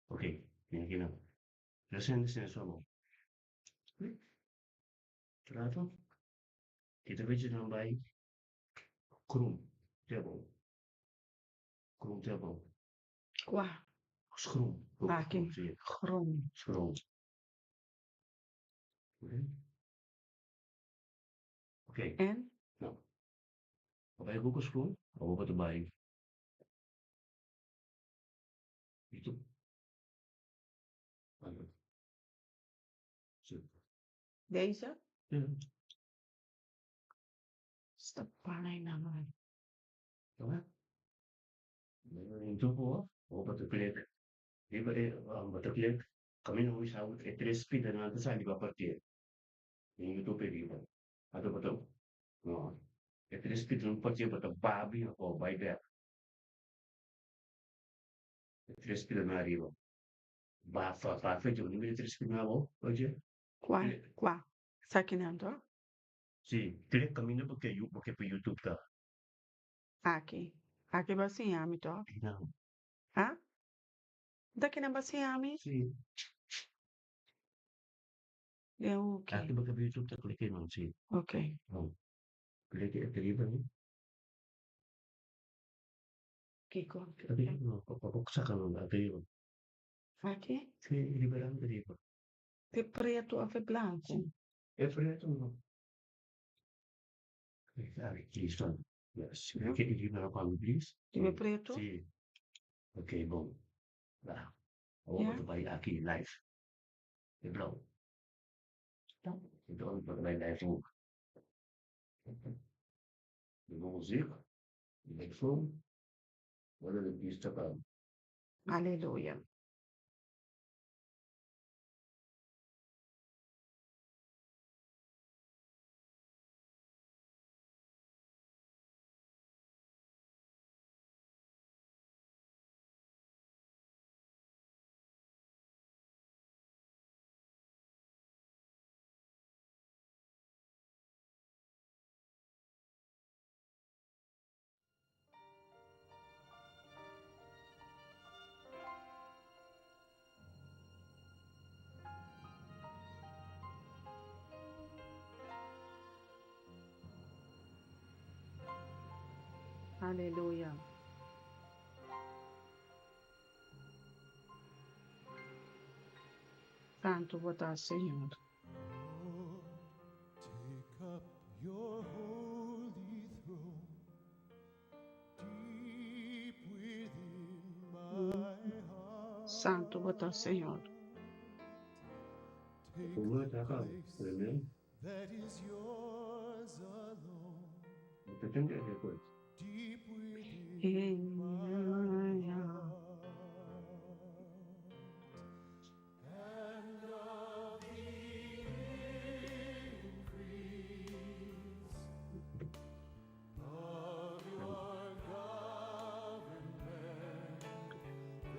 Ok, vieni qui, no. Lo senti se ne sono. Tra l'altro, che invece non vai, crum, table, crum table, Qua, scrum, aqui, sì, chrome. scrum. Ok, ok, En? no. Of je ook een scrum? Of wat erbij? YouTube. Zo. Deze? Ja. Stop panay naman. Ja. YouTube hoor. Of wat de plek. Wat de plek. Kami nung isa e tres speed na natin sa di ba partire. Yung YouTube e vivo. Ato ba to? No. E tres speed nung partire ba to babi o by back. E tres speed na arrivo. Ba fa fe giorni mi tre speed na ako. Oggi. Qua. Sa kinando? Sì, direct kami na porque po YouTube ka. Aqui. Aqui ba siyami to? No. Ha? Daki na ba siyami? Sì. Okay. Anche perché YouTube ta click non sì. Okay. No. Click e arriva lì. Kiko. Arrivano, papabuksakan na arrivo. Aqui? Sì, liberando arrivo. Te preto a fe blanco. Sì. E freddo no. Please don't. Yes. Yeah. Can you give me a call, please? Te preto? Sì. Ok, boom. Nah. Ako Yeah. ba ito ba aki live? Ito. Ito ang pag-live live mo. Yung music, yung headphone, wala nag-pista ka. Hallelujah. Hallelujah. Santo votar, Senhor. Lord, take up your holy throne deep within my heart. Santo votar, Senhor. Take Kung the ka, place alam that is yours alone, ito yung record. deep within In my my heart. And of the increase of your government,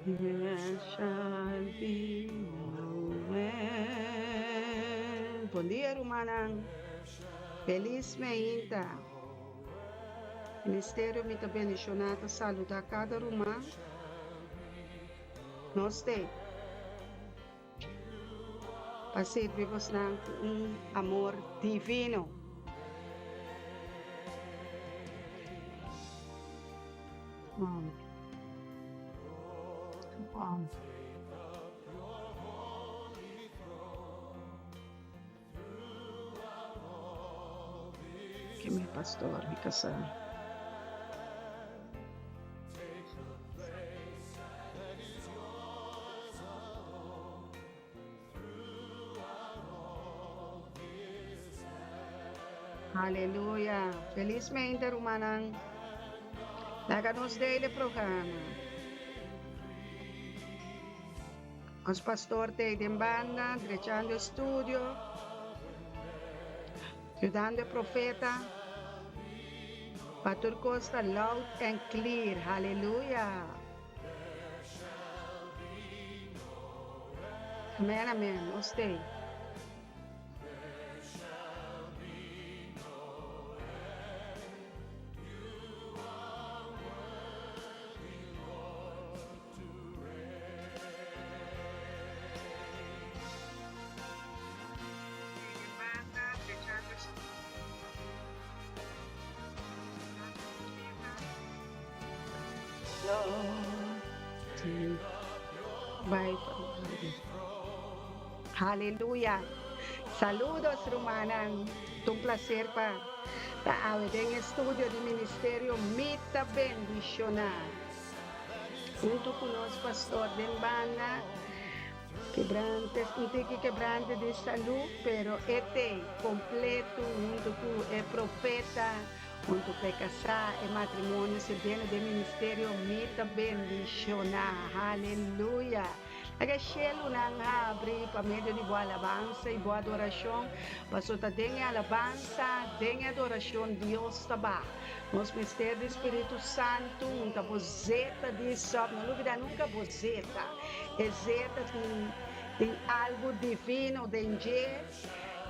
there shall be no end. Bom dia, Rumanang. Feliz meinta. Ministério Mita Bendicionata saluda cada rumã. Nós temos. Para servirmos um amor divino. Que meu pastor me casar. Aleluia. Felizmente, Rumanang. Naganos dele programa. Os pastor te in banda, direziando il studio, aiutando il profeta. Pastor Costa, loud and clear. Hallelujah. Amen, amen. Stay. Lord. Bye. Hallelujah. Saludos, Romanan. Un placer pa taawid en estudio de ministerio Mita Bendicionar. Junto con los Pastor Dembana, quebrantes, que quebrante de salud, pero este completo, junto con el profeta, junto con casar, el matrimonio, se viene de ministerio Mita Bendicionar. Aleluya. Agachelo nang abre para meio de boa alabança e boa adoração. Passou tá dengue alabança, dengue adoração, Deus tá bom. Nos mistério do Espírito Santo, nunca bozeta de sob, não dúvida nunca bozeta. Exeta tem algo divino dentro.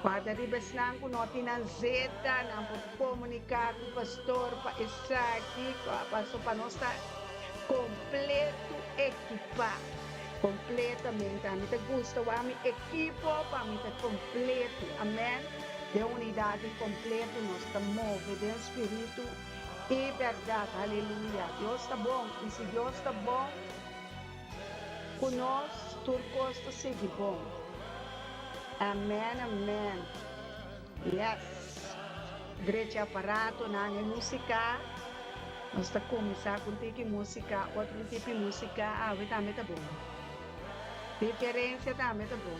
Quando arribas nang kuno tinanzeta, nang comunicar com o pastor para estar aqui, passou para nós estar completo equipado. Completamente. A mim te gusta, a mi equipo, para mim te completo. Amém? De unidade completa, nós estamos movidos de espírito e verdade. Aleluia. Deus está bom. E se Deus está bom, conosco, tudo costa seguir bom. Amém, amém. Yes. Direito aparato, na música. Nós estamos começar com tipo de música, outro tipo de música. Também está bom. Diferença também tá bom.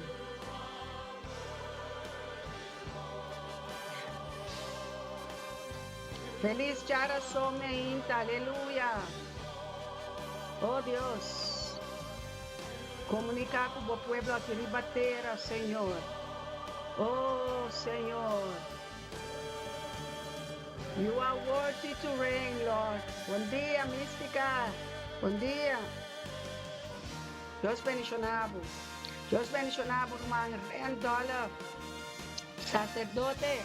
Feliz Chara Someinta, aleluia. Oh Deus, comunicar com o povo aqui de Batera, Senhor. Oh Senhor, you are worthy to reign, Lord. Bom dia, mística. Bom dia. Deus bendicionado. Deus bendicionado, irmão Rendola, sacerdote.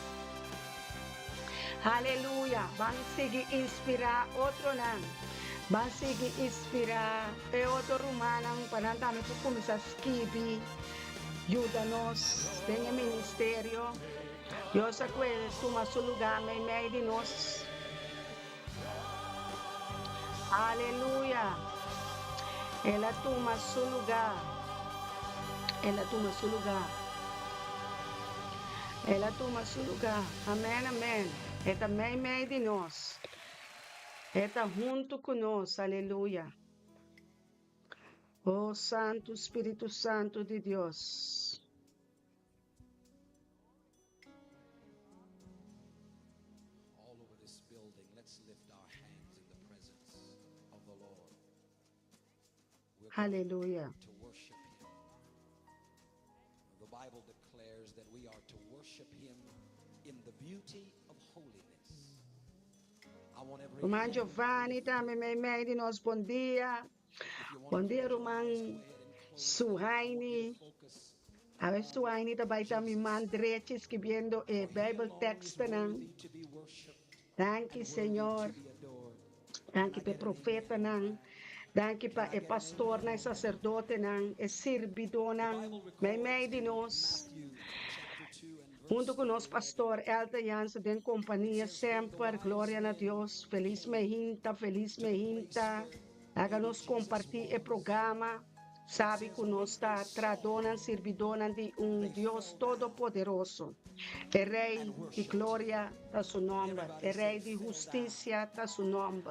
Aleluia. Vamos seguir inspirar outro não. Vamos seguir inspirar outro romano para também começar a escrever. Ajuda-nos. Tem ministério. Deus acuerda toma seu lugar no meio de nós. Aleluia. Ela toma seu lugar. Ela toma seu lugar. Ela toma seu lugar. Amém, amém. É também meio de nós. É junto conosco. Aleluia. Oh Santo Espírito Santo de Deus. All over this building, let's lift our hands in the presence of the Lord. Aleluia. To worship Him. The Bible declares that we are to worship Him in the beauty of holiness. I want every Roman hand Giovanni também meio de nós. Bom dia. Bom dia, Roman Suhaini. A ver, Suhaini também está me mandando escrevendo o Bible text. Danke, Senhor. Danke para o profeta. Danke para o pastor, o sacerdote, o servidor, meio de nós. Junto com nosso pastor Elta Jansen, em companhia sempre, glória a Deus. Feliz mehinta, feliz mehinta. Haga-nos compartilhar o programa. Sabe que nós está tradona, servidona de Deus todo-poderoso. O Rei de glória está seu nome. O Rei de justiça está seu nome.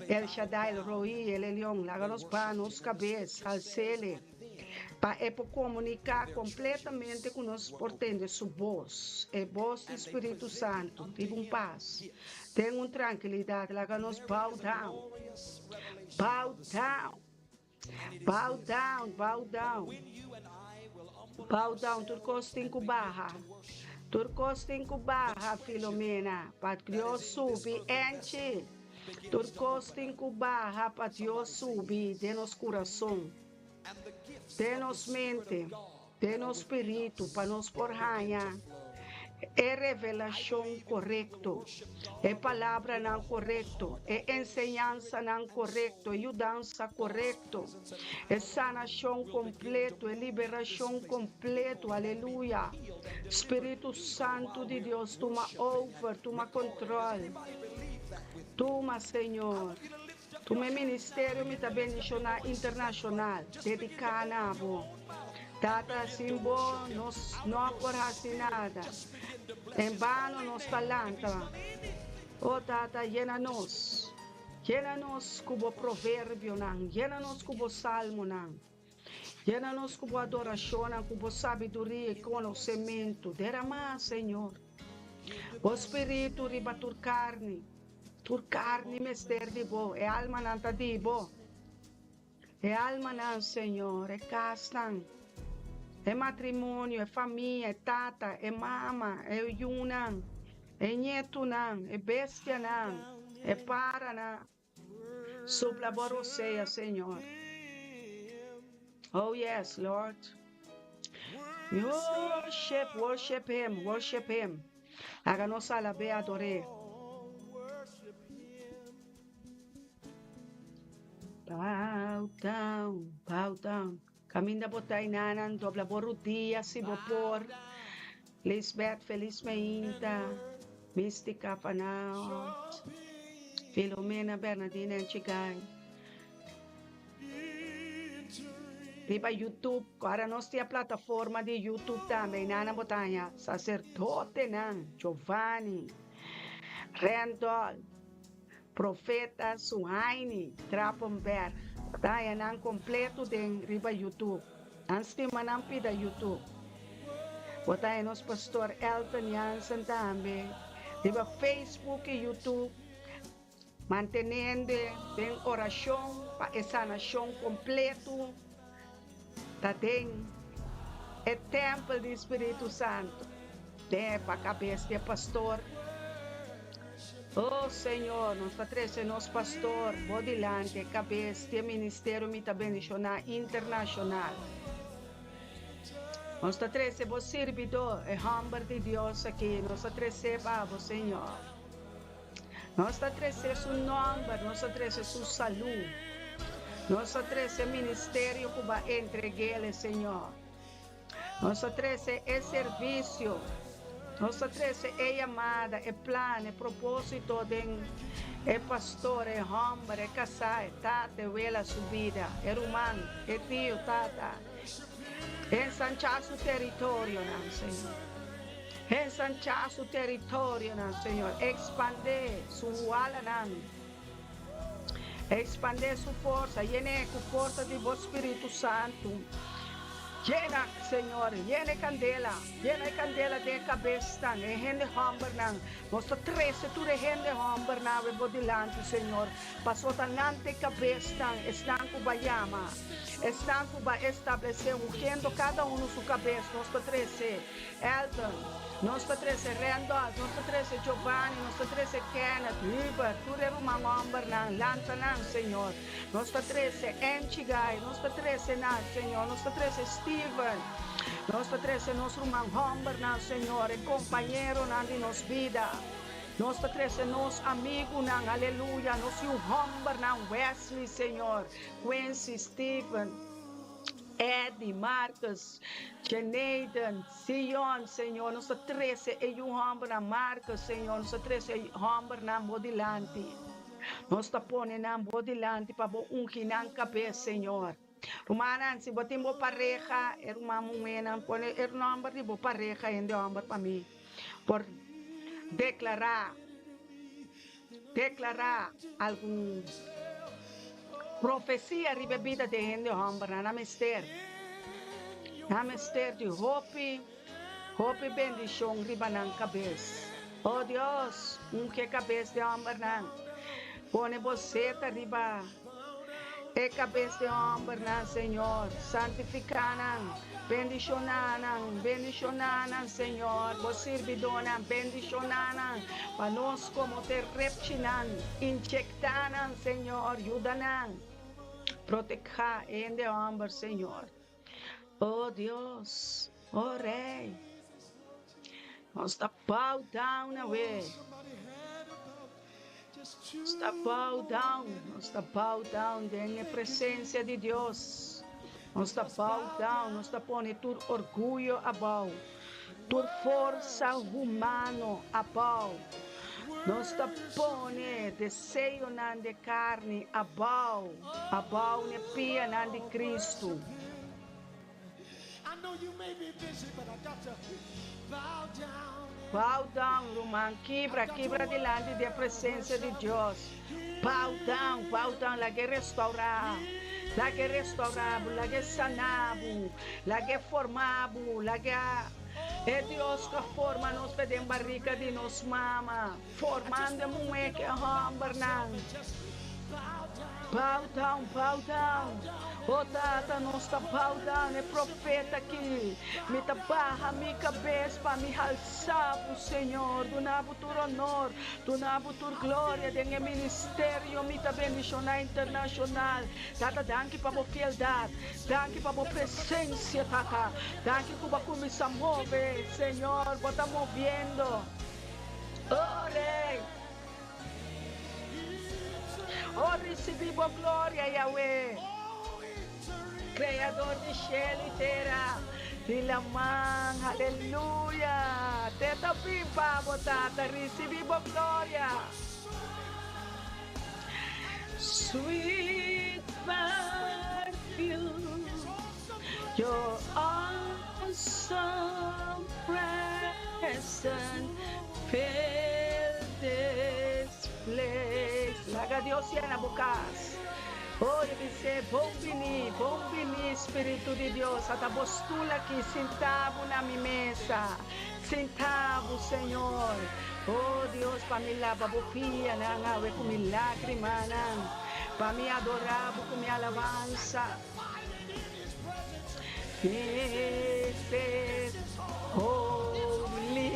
El Shaddai, el Roi, el Elion. Haga-nos para nos cabeças, al cele. Para comunicar completamente com nós portando sua voz. A voz do Espírito Santo. Tive paz. Tenha tranquilidade. Haga-nos bow down. Bow down. Bow down, bow down. Bow down, turcos 5 barra. Turcos 5 barra, Filomena. Para Deus subir, enche. Turcos 5 barra, para Deus subir, de nos coração. De nos mente, de nos espírito, para nos porranha. É revelação correto, é palavra não correto, é ensinança não correto, é mudança correto, é sanação completo, é liberação completo, aleluia. Espírito Santo de Deus, toma over, toma controle, toma, Senhor, Tu meu ministério me tá bendicionar internacional, dedicado a bo. Tata simbo nos não por nada. Em vano nos talanta. Oh tata llena-nos. Llena-nos cubo provérbio nang, llena-nos cubo salmo nang. Llena-nos cubo adoração nang, cubo sabedoria e conhecimento. Derrama, Senhor. O Espírito riba tur carne mester di bo, e alma nanta di bo. E alma nan, Senhor, e castan. É matrimônio, é família, é tata, é mama, é yunang, é neto nang, é bestia nang, é para nang. Supla boroseia, Senhor. Oh yes, Lord. Worship Him, worship Him. Háganos alabar, adorar. Bow down. Caminda botay nanan, dobla borutia, si bopor. Lisbeth, feliz meinta. Mística Panaut. Filomena Bernardina Enchigay. Riba YouTube, agora nós temos a plataforma de YouTube também, Nana Botanya, sacerdote nan, Giovanni, Randall, profeta Suhaini, Trapomber, tayo nang completo din riba YouTube. Antes de manampi da YouTube. Botay nos pastor Elton Jansen também, riba Facebook e YouTube, manteniendo den oração para essa nação completo. Tem o templo do Espírito Santo, tem para a cabeça do pastor. Oh Senhor, nós trazemos nosso pastor, bodilante, cabeça do ministério me bendicionar internacional. Nós trazemos o servidor, o hambre de Deus aqui, nós trazemos o Senhor. Nós trazemos o nome, nós trazemos a saúde. Nossa trece ministério que vai entregar, Senhor. Nossa trece é serviço. Nossa trece é chamada, é plano, é propósito de é pastor, é homem, é casar, é tata, é vela subida, é humano, é tio, tata. É ensanchar o território, não, Senhor. É ensanchar o território, não, Senhor. Expandir sua ala, não. Expandir sua força, llene com força do Espírito Santo. Llena, Senhor, llena candela de cabeça, e rende hamber nang. Nossa trece tu rende hamber na we bodilante, Senhor. Passou tanante cabeça, estão com bayama. Estão com ba estabelecer ungendo cada um sua cabeça. Nossa trece Elton. Nossa trece Randall, nossa trece Giovanni, nossa trece Kenneth, Liber, tu reru mamamber nang, lança nang, Senhor. Nossa trece Enchigay, nossa trece nang, Senhor. Nossa trece Steven, nossa trece nosso irmão Humber nang, Senhor. E companheiro nang de nos vida. Nossa trece nos amigo nang, aleluia. Nosso Humber nang, Wesley, Senhor. Quincy, Stephen. Eddie, Marcos, Janeiden, Sion, Senhor, nossa 13 é homem na Marcos, Senhor, nossa 13 é homem na bodilante. Nós tapone na bodilante para ungir na cabeça, Senhor. Rumanan, se botem bo pareja, uma mumena, pone nome de bo pareja em de homem para mim, por declarar algum profecia ribebida de gente homem na mister de hope bendição riba na cabeça. Oh Deus, que cabeça de homem não pone você riba e cabeça de homem não, Senhor, santificanan, bendicionanan, Senhor, vos servidonan, bendicionanan, para nós como te repchinan, injectanan, Senhor, ayudanan, proteger en de homem, Senhor. Oh Deus, oh Rei, nós está bow down away. Está bow down na presença de Deus. Nós está bow down, nós está pondo todo orgulho abaixo, toda força humana abaixo. Nós tá pone desejo nan de carne, abau ne pia nan de Cristo. I know you may be busy, but I got to bow down. Bow down, Roman, quebra delante da presença de Deus. Bow down, lagi restaurar, lagi sanabo, lagi formabo, lagi... É Deus que forma nós pedem barriga de nós mama, formando um é que hamburnan. Bow down. O tata, nós está bow down, é profeta aqui. Me tabarra, me cabeça, para me alçar o Senhor. Donavo tur honor, donavo tur glória, dengue ministério, me ta bendicionar internacional. Tata, danke para a fieldade, danke para a presença, tata. Danke para começar a mover, Senhor, bota movendo. Ore. Oh, recebimos glória, Yahweh, Criador de céu e terra, de lamang, aleluia. Teta pimpa, botata, recebimos glória. Sweet perfume, your awesome presence fill this place. Laga Deus na bukas. Oh, eu disse, bom vini, Espírito de Deus. Ata postula aqui, sentavo na minha mesa. Sentavo, Senhor. Oh, Deus, para me lavar, bofia, nangawe, com minha lágrima, para me adorar, com minha alabança. This is holy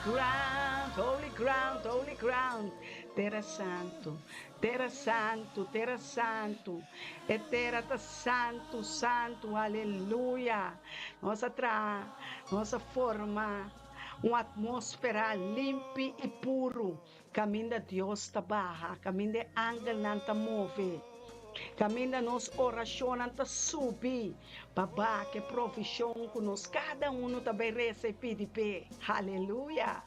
ground, holy ground, holy ground. Terra santo, terra santo, terra santo. E terra tá santo, santo, aleluia. Nossa forma, uma atmosfera limpa e puro. Caminho de Deus tá barra, caminho de ángel não tá move. Caminho da nossa oração não tá subir. Babá, que profissão que nós, cada um também recebe de pé. Aleluia.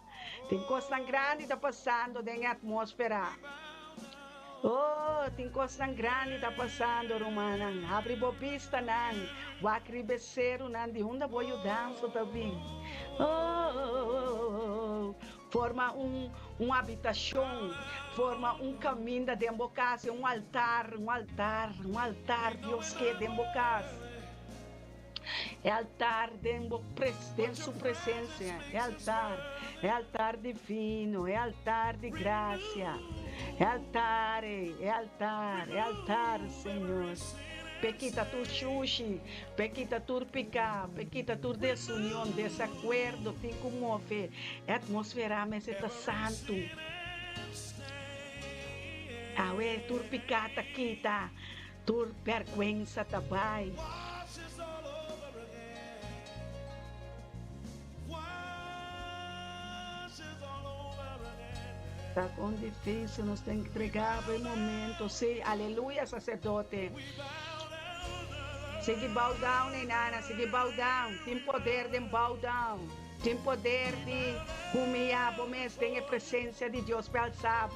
Tem coisa tão grande tá passando dentro da atmosfera. Oh, tem coisa tão grande tá passando, Romana. Abre a vista, não. Wakri becero, não. De onde vou eu dançar também? Oh, forma uma habitação, forma um caminho da democracia, um altar, Deus que democracia. É altar dentro sua presença, é altar divino, é altar de graça, é altar, Senhor. Pequita tu xuxi, pequita tu pica, pequita tu desunião, desacordo, tem como mover. A atmosfera mas está santo. Awe, tu picata kita, tu vergüenza tabai. Está tão difícil, nós temos que entregar o momento. Sim, aleluia, sacerdote. Sigue bow down, nana, sigue bow down. Tem poder de bow down. Tem poder de humilhar, mas tem a presença de Deus para alçar.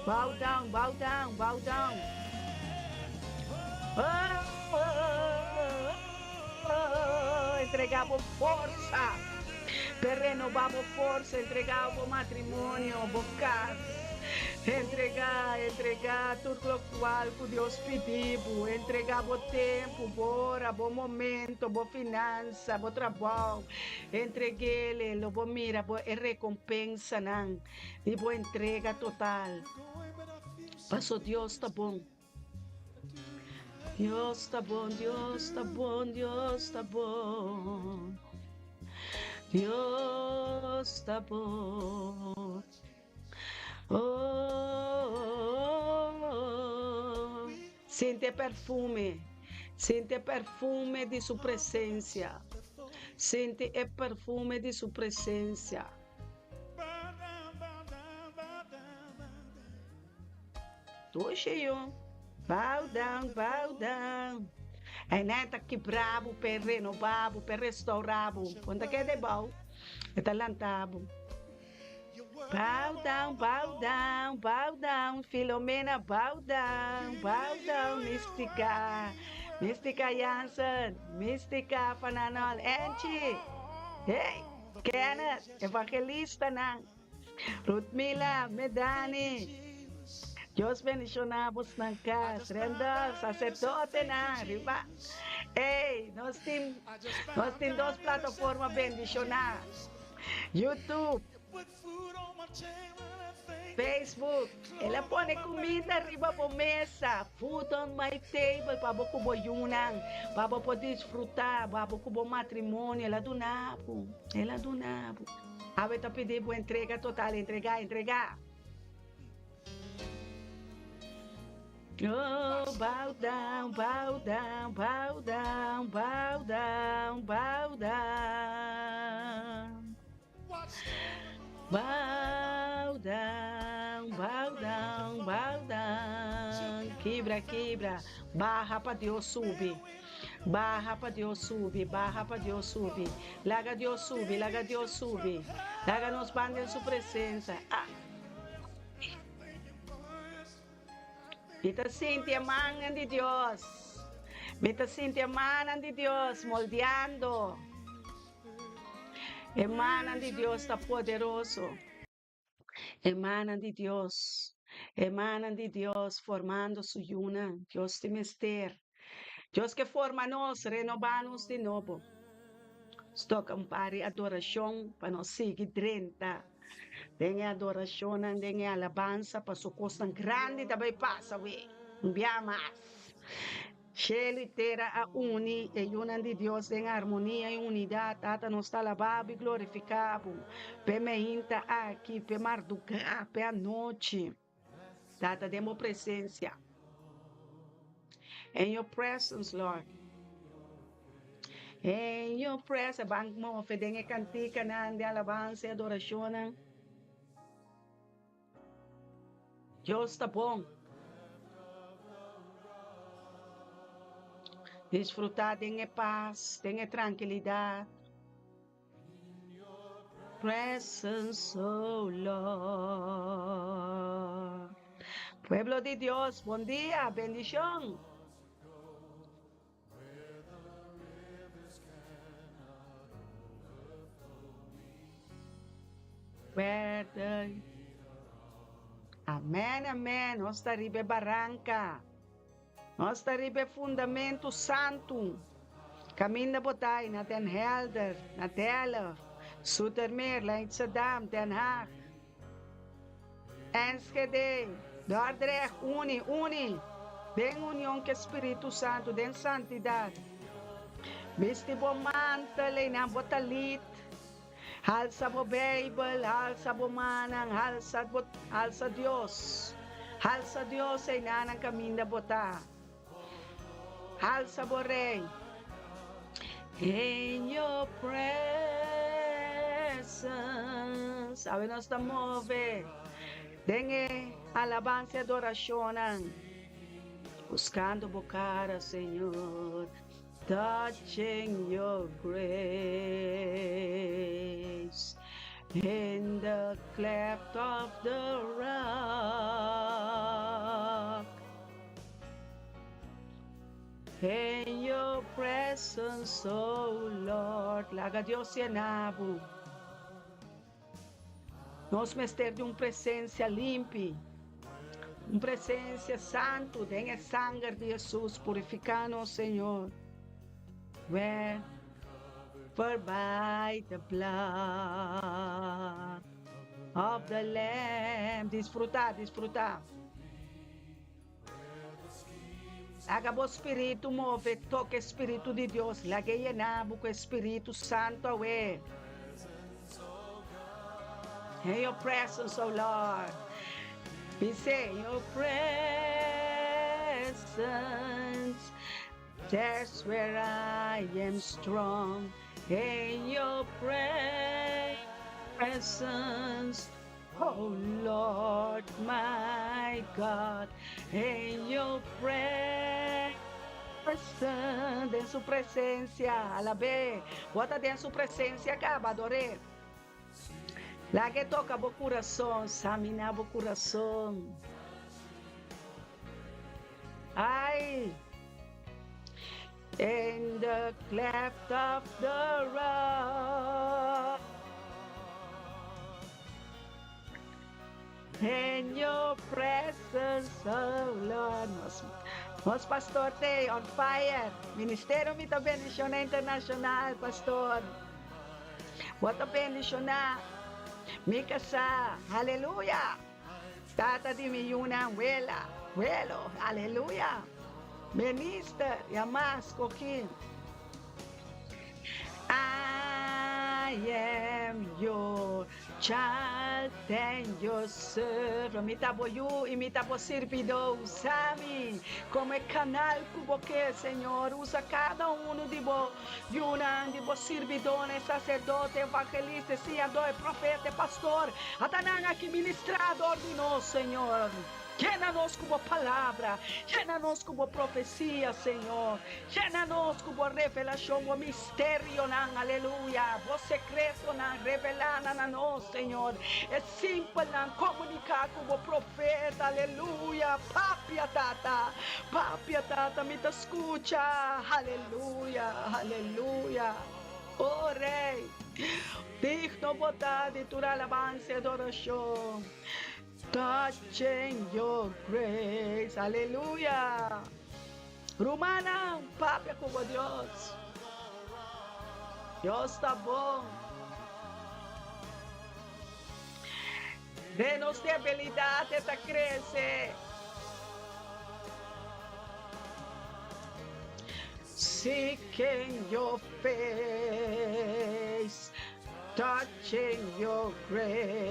Bow down. Entregamos força. Per renovar força, entregar o matrimônio, o casa. Entregar tudo o qual Deus pediu, entregar o tempo, bora, bom momento, boa finança, bom trabalho, entreguei-lhe, bom mira, boa recompensa, não, e boa entrega total. Passou Deus tá bom. Deus tá bom. Deus tá bom. Deus tá bom. Oh, sente perfume de sua presença. Sente o perfume de sua presença. Tô cheio. Bow down. Aí neta que bravo, per renovar, per restaurar. Quando que é de bom, é talentado. Bow down, bow down, bow down. Filomena, bow down, bow down. Mystica, Mystica Jansen, Mystica Pananol, Angie. Hey, Kenneth, Evangelista ng Ruthmila, Medani. Diyos bendicionamos ng kas. Rendel, sacerdote na, di ba? Hey, nos tin dos plataformas bendicionar. YouTube, Put food on my table and think Facebook. Ela pone comida arriba po mesa. Food on my table. Pabo ko bo yunang. Pabo po disfrutar. Pabo ko bo matrimônio. Ela do nabo. Ela do nabo. Ave tá pedir bo entrega total. Entregar. Oh, bow down, bow down, bow down, bow down, bow down. what's Bow down, bow down, bow down. Quebra. Barra para Deus subir. Barra para Deus subir. Barra para Deus subir. Laga Deus subir. Laga Deus subir. Laga nos bandos em sua presença. Ah. Mita Cynthia, manan de Deus. Mita Cynthia, manan de Deus, moldeando. Emanan de Deus está poderoso. Emanan de Deus. Emanan de Deus formando su yuna. Deus te mister. Deus que forma nós, renova-nos de novo. Toca um pare adoração para nós seguir 30. Tem adoração, tem alabança para sua costa grande também passa, we. Enviamos. Sheli terra a uni e yunan de Deus em harmonia e unidade, tata nos está lavado e glorificado. Pe meinta aqui, pe marduca, pe a noite. Tata demo presença. In your presence, Lord. In your presence, bang mo, fedenge cantica na de alabança e adoração. Deus está bom. Desfrutar de paz, de tranquilidade. Presence, oh Lord. Pueblo de Dios, buen día, bendición. Amén. Nós está ribe barranca. Nós está ribe fundamento santo. Caminho botai na Den Helder, na Delft, Zoetermeer, Leidschendam, Den Haag. Enschede, Dordrecht, uni. Den união que Espírito Santo, den santidade. Bisti bo mantel, na botalit. Halsa bo Bible, halsa bo manang, halsa Dios. Halsa Dios ay nanang caminho bota. Halsa bo Rey. In your presence. Sabe, nós está move. Dengue alabança e adoração. Buscando bo cara, Senhor. Touching your grace. In the cleft of the rock. In your presence, oh Lord, laga Deus e nabo. Nós mester de presença limpa, presença santo, dengue sangue de Jesus, purificando, Senhor. Where by the blood of the Lamb. Desfrutar. Haga o Espírito move, toque o Espírito de Deus. Lague llenabo com o Espírito Santo away. In your presence, oh Lord. We say, in your presence, that's where I am strong. In your presence, oh Lord, my God, in your presence, de su presencia, alabé, bota de su presencia, acaba, adoré. Lagi toca bo coração, samina bo coração. Ai, in the cleft of the rock, in your presence, oh Lord. Nos pastor Tay, on fire. Ministerio Mita Bendición Internacional, pastor. What a bendición na. Mikasa, hallelujah. Tata di Miyuna, Welo, hallelujah. Minister, Yamas, Kokin. I am your child and your servant. Imitabo you, imitabo servido, usami como canal cubo que, Senhor, usa cada de vos servidores, sacerdote, evangelista, senador, profeta, pastor, atananga aqui ministrador de nós, Senhor. Llena-nos como palavra, llena-nos como profecia, Senhor. Llena-nos como revelação, o mistério, aleluia. O secreto, revelando a nós, Senhor. É simples, comunicar como profeta, aleluia. Papia tata, me te escucha, aleluia, aleluia. Oh, Rei, digno botar de tua alabança e adoração. Touching your grace, aleluia. Romana, papia como Deus. Deus está bom. Dê-nos de habilidade para crescer. Seeking your face, touching your grace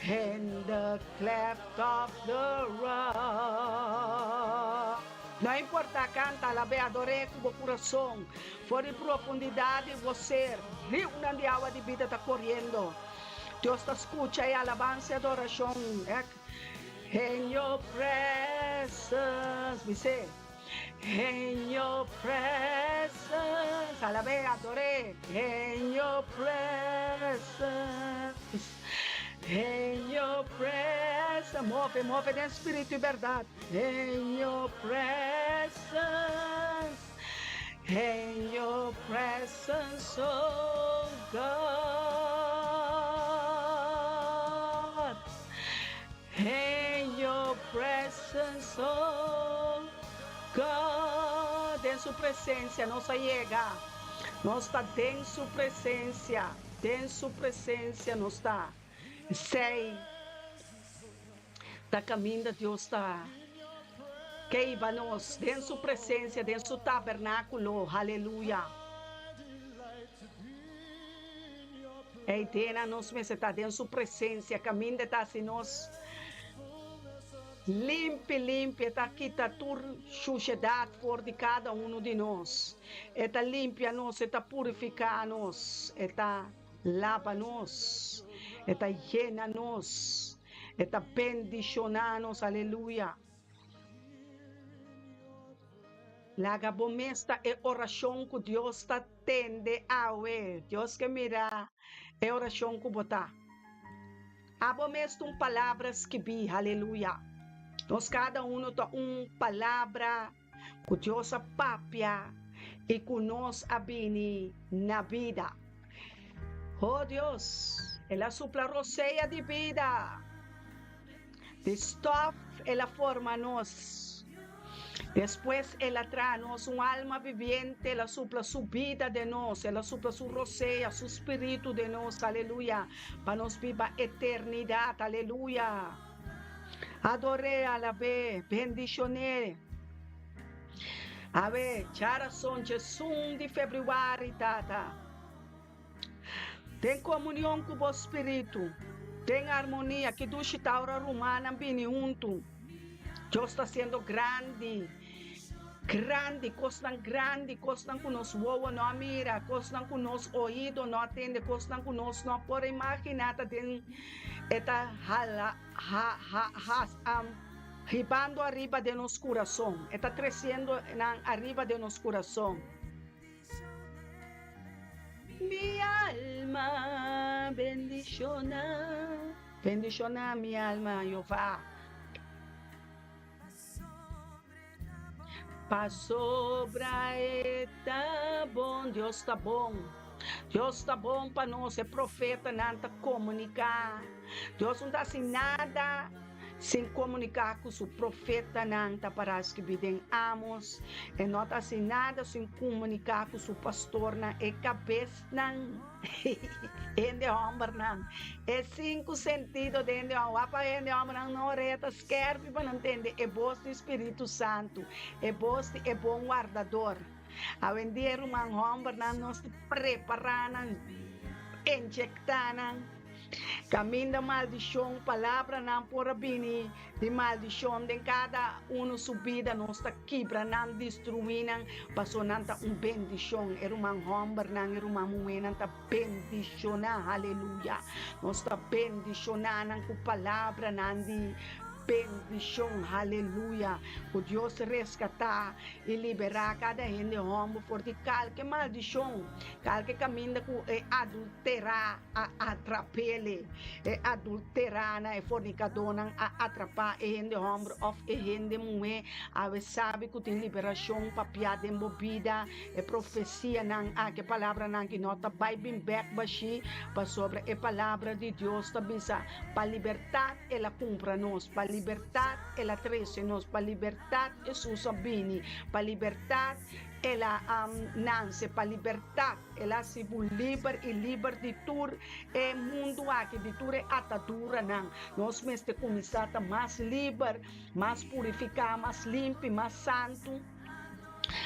in the cleft of the rock. Não importa, canta, alabe, adore com o coração. For em profundidade, você, rio de água de vida está correndo. Deus está escuta e alabança e adoração. In your presence, we say. In your presence, alabe, adore. In your presence, in your presence, move de espírito e verdade. In your presence, oh God. In your presence, oh God, em sua presença, nossa chega, nós está em sua presença, nós está, sei, da caminho de Deus está, que iba nós, em sua presença, em seu tabernáculo, aleluia. E tena nós me está em sua presença, caminho de tá se nós limpe, está quita toda sujidade fora de cada de nós. Está limpia nós, está purifica nós, está lava nós, está llena nós, está bendiciona nós, aleluia. Laga bomesta é oração que Deus está tende a ver, Deus que mira é oração que botar. Abomesta palavras que vi, aleluia. Nós cada tem palavra que Deus papia e que nós abini na vida. Oh Deus, ela supla roceia de vida. De stuff, ela forma nós. Depois ela traz alma viviente, ela supla sua vida de nós, ela supla sua roceia, seu espírito de nós, aleluia. Para nós viva eternidade, aleluia. Adoré, alabé, bendicioné. A ver, chara son Jesus de fevereiro, tata. Tem comunhão com o Espírito. Tem harmonia, que do chitaura romana bini junto. Deus está sendo grande. Costam com nos voa, não mira, costam com nos ouído, não atende, costam com nos não pode imaginar, tem eta ribando arriba de nos coração, está crescendo arriba de nos coração. Mi alma bendiciona mi alma, Jehová. Pa sobra tá bom, Deus tá bom. Deus tá bom para nós, é profeta, não tá comunicar. Deus não tá assim nada sem comunicar com o profeta, não tá para as que videm amos. E não tá assim nada sem comunicar com o pastor, não é cabeça, não. Ende homem, não. É 5 sentidos de ende homem. Apa ende homem, não reta, esquerda, para não entender. É voz do Espírito Santo. É voz, é bom guardador. A vender uma homem, não nos preparar, injectar, caminho da maldição, palavra não por bini, de maldição de cada subida, nós está quebra, não destruir, passou não tá bendição, era uma homem, não era uma mulher, não tá bendicionar, aleluia, nós está bendicionar com palavra, não de bendição, aleluia. O Deus resgatar e liberar cada gente homem por de qualquer maldição, qualquer caminho que adulterar, atrapalhe, adulterar, fornicador, atrapar e gente homem ou e gente mulher, a sabe que tem liberação para piada embobida, e profecia, que palavra que nota vai bem back baixi, para sobre a palavra de Deus, para libertar ela cumpra nós, para libertar ela trece nos, para libertar Jesus abini, para libertar ela nance, para libertar ela se livre e livre de tur e mundo aqui de tur e atadura não, nós mesmo começar a mais livre, mais purificar, mais limpo, mais santo.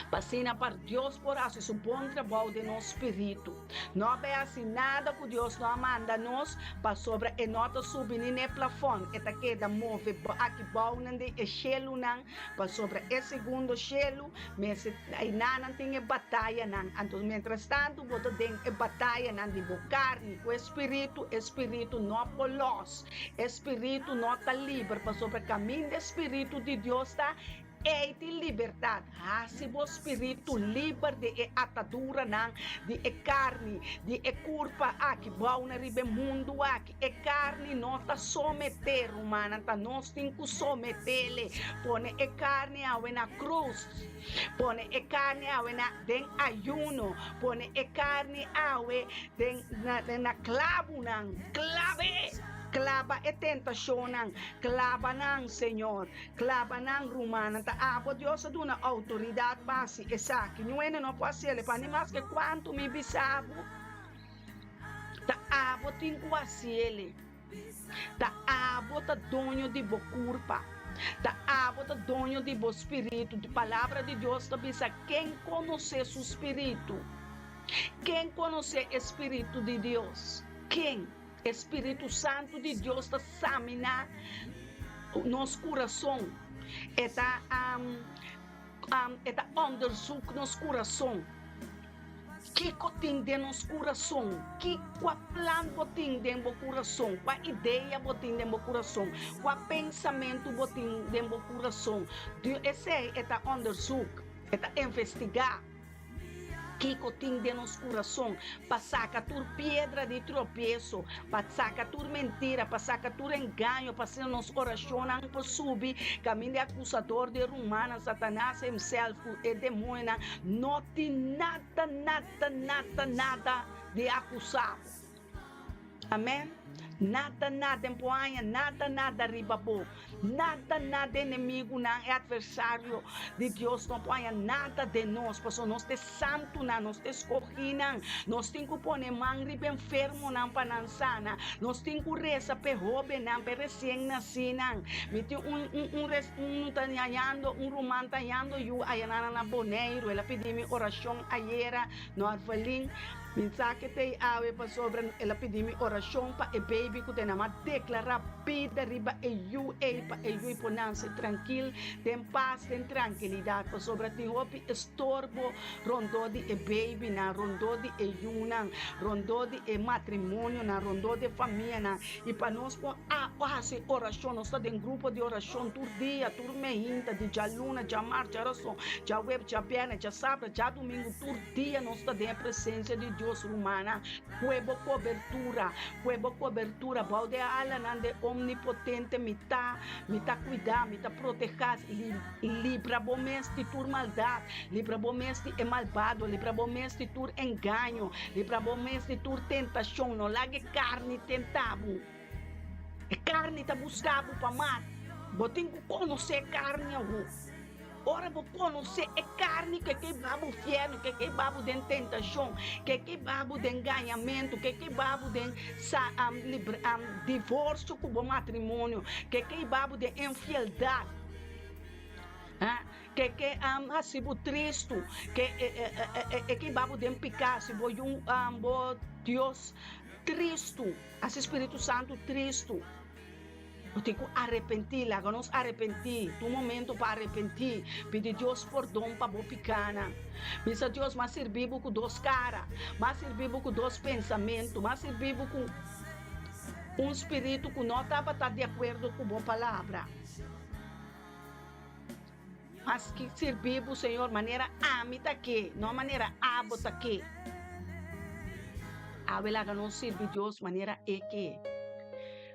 Passina para Deus por assim o bom trabalho de nosso espírito. Não é assim nada que Deus não manda nós para sobre e nota subir no plafond. E tá queda move aqui bom de e chelo não para sobre e segundo chelo, mas aí não tem batalha não. Então, mientras tanto, você tem batalha não de carne, o espírito não polos, espírito não está livre para sobre o caminho do espírito de Deus está. E de liberdade, se o espírito livre de atadura, de carne, de culpa, que bom na ribe mundo, que carne não está someter, humana, nós temos que someter-lhe, põe a carne na cruz, põe a carne na ayuno, põe a carne na clavo, clava e tentação, clava não, Senhor, clava não, romana, Deus dá uma autoridade base, essa que não pode ser, para nem mais que quanto me bisabo, abo tem que fazer, abo tá dono de boa culpa, abo tá dono de bom espírito, de palavra de Deus, tá bisa quem conhece o espírito, quem conhece o espírito de Deus, quem? Espírito Santo de Deus está examinar nosso coração, está undersuk nosso coração. Que tem de nosso coração? Que plano tem de nosso coração? Qual ideia tem de nosso coração? Qual pensamento tem de nosso coração? Esse está undersuk, está investigar. Que tem de nosso coração, para sacar tur pedra de tropeço, para sacar tur mentira, para sacar tur engano, para ser nos oração para subir, caminho de acusador de romana, Satanás himself e demônio, não tem nada de acusar. Amém? Nada empoanha, nada ribabo, nada inimigo, não é adversário de Deus, não empoanha nada de nós, porque nós temos santo, nós temos escorrida, nós temos que pôr mão riba enfermo, não para não sana, nós temos que rezar para roubar, não para recém-nascido, tanhando, romano tanhando, ayanana na boneiro, ela pediu oração ayer, no arvalim, mensagem te ave para sobre ela pedir oração para e baby que tem uma declarar vida riba e para eu ponanse tranquilo, tem paz, tem tranquilidade, para sobre ti hopi estorbo, rondo de baby na, rondo de yuna, rondo de matrimônio na, rondo de família na, e para nós por fazer oração, nós estamos em grupo de oração, todo dia, todo mês, de já luna, já mar, já oração, já web, já perna, já sábado, já domingo, todo dia, nós estamos em presença de Deus humana, huevo cobertura, balde ala nande omnipotente, mita cuidar, mita proteger, libra bomesti tur maldade, libra bomesti é malvado, libra bomesti tur engano, libra bomesti tur tentação, não lage carne tentabo, é carne tá buscado para matar, botem que conhecer carne ora vou conhecer é carne que babo fiel, que babo de tentação, que babo de enganamento, que babo de divórcio com o matrimônio, que babo de infidelidade. Que sibo triste, que babo de picar, se vou Deus triste, as Espírito Santo triste. Eu tenho que arrepentir, lá nos arrepentir, um momento para arrepentir, pedir Deus perdão para a picana. Pensa Deus, mas servir com dois caras, mas servir com dois pensamentos, mas servir com espírito que não estava de acordo com a boa palavra. Mas que servir o Senhor maneira amita aqui, não maneira abota aqui. Lá não servir Deus maneira que.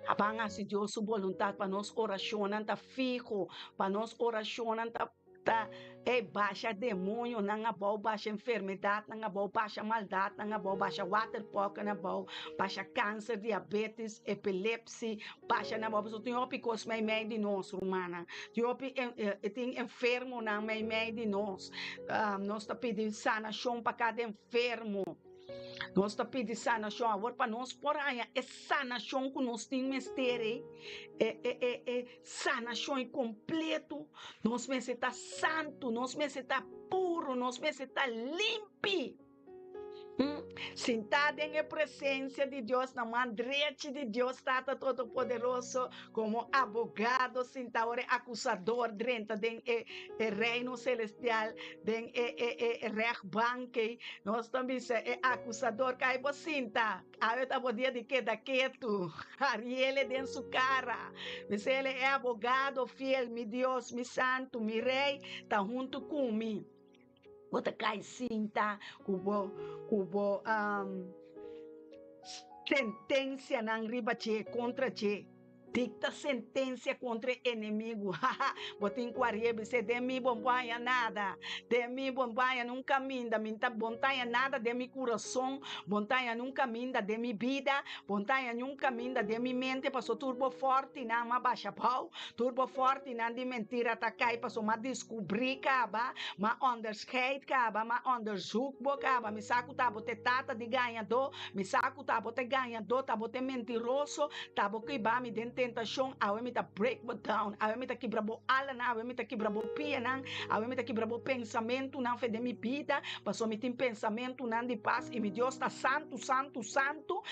Abanga se Deus sua vontade para nós oracionar tá fico, para nós oracionar tá baixa demônio, não bom baixa enfermidade, não bom baixa maldade, não bom baixa waterpock, não bom baixa câncer, diabetes, epilepsia, baixa não bom, tem opicos meio de nós, romana, tem enfermo na meio de nós, nós tá pedindo sanação para cada enfermo. Nós estamos pedindo sanação agora para nós por aí. É sanação que nós temos mistério. É sanação completo. Nós vamos estar santo. Nós vamos estar puro. Nós vamos estar limpo. Sentado em presença de Deus, na mão direita de Deus, Tata Todo-Poderoso, como abogado, sentado acusador dentro do reino celestial, dentro do rechtbank, nós também é acusador, que você senta, eu estava dizendo de que daqui tu, Ariel dentro sua cara, mas ele é abogado fiel, meu Deus, meu santo, meu rei, está junto comigo. Bota cai cinta, cubo sentença na riba contra che. Dicta sentença contra inimigo. Botin quarebe se de mi bombaia nada. De mi bombaia nunca minda. Minta bontaia nada de mi coração. Bontaia nunca minda de mi vida. Bontaia nunca minda de mi mente. Passou turbo forte na ma baixa pau. Turbo forte na de mentira takai. Passou ma descobrir caba. Ma underskate caba. Ma underzoek bo caba. Mi saco tabo te tata de ganhador. Mi saco tabo te ganhador. Tabo te mentiroso. Tabo que ba mi dente tentação, a me tá break down, a me tá quebrabo ala na, a me tá quebrabo pia na, a me tá quebrabo pensamento na fé de minha vida, passou me tem pensamento na de paz e meu Deus está santo, então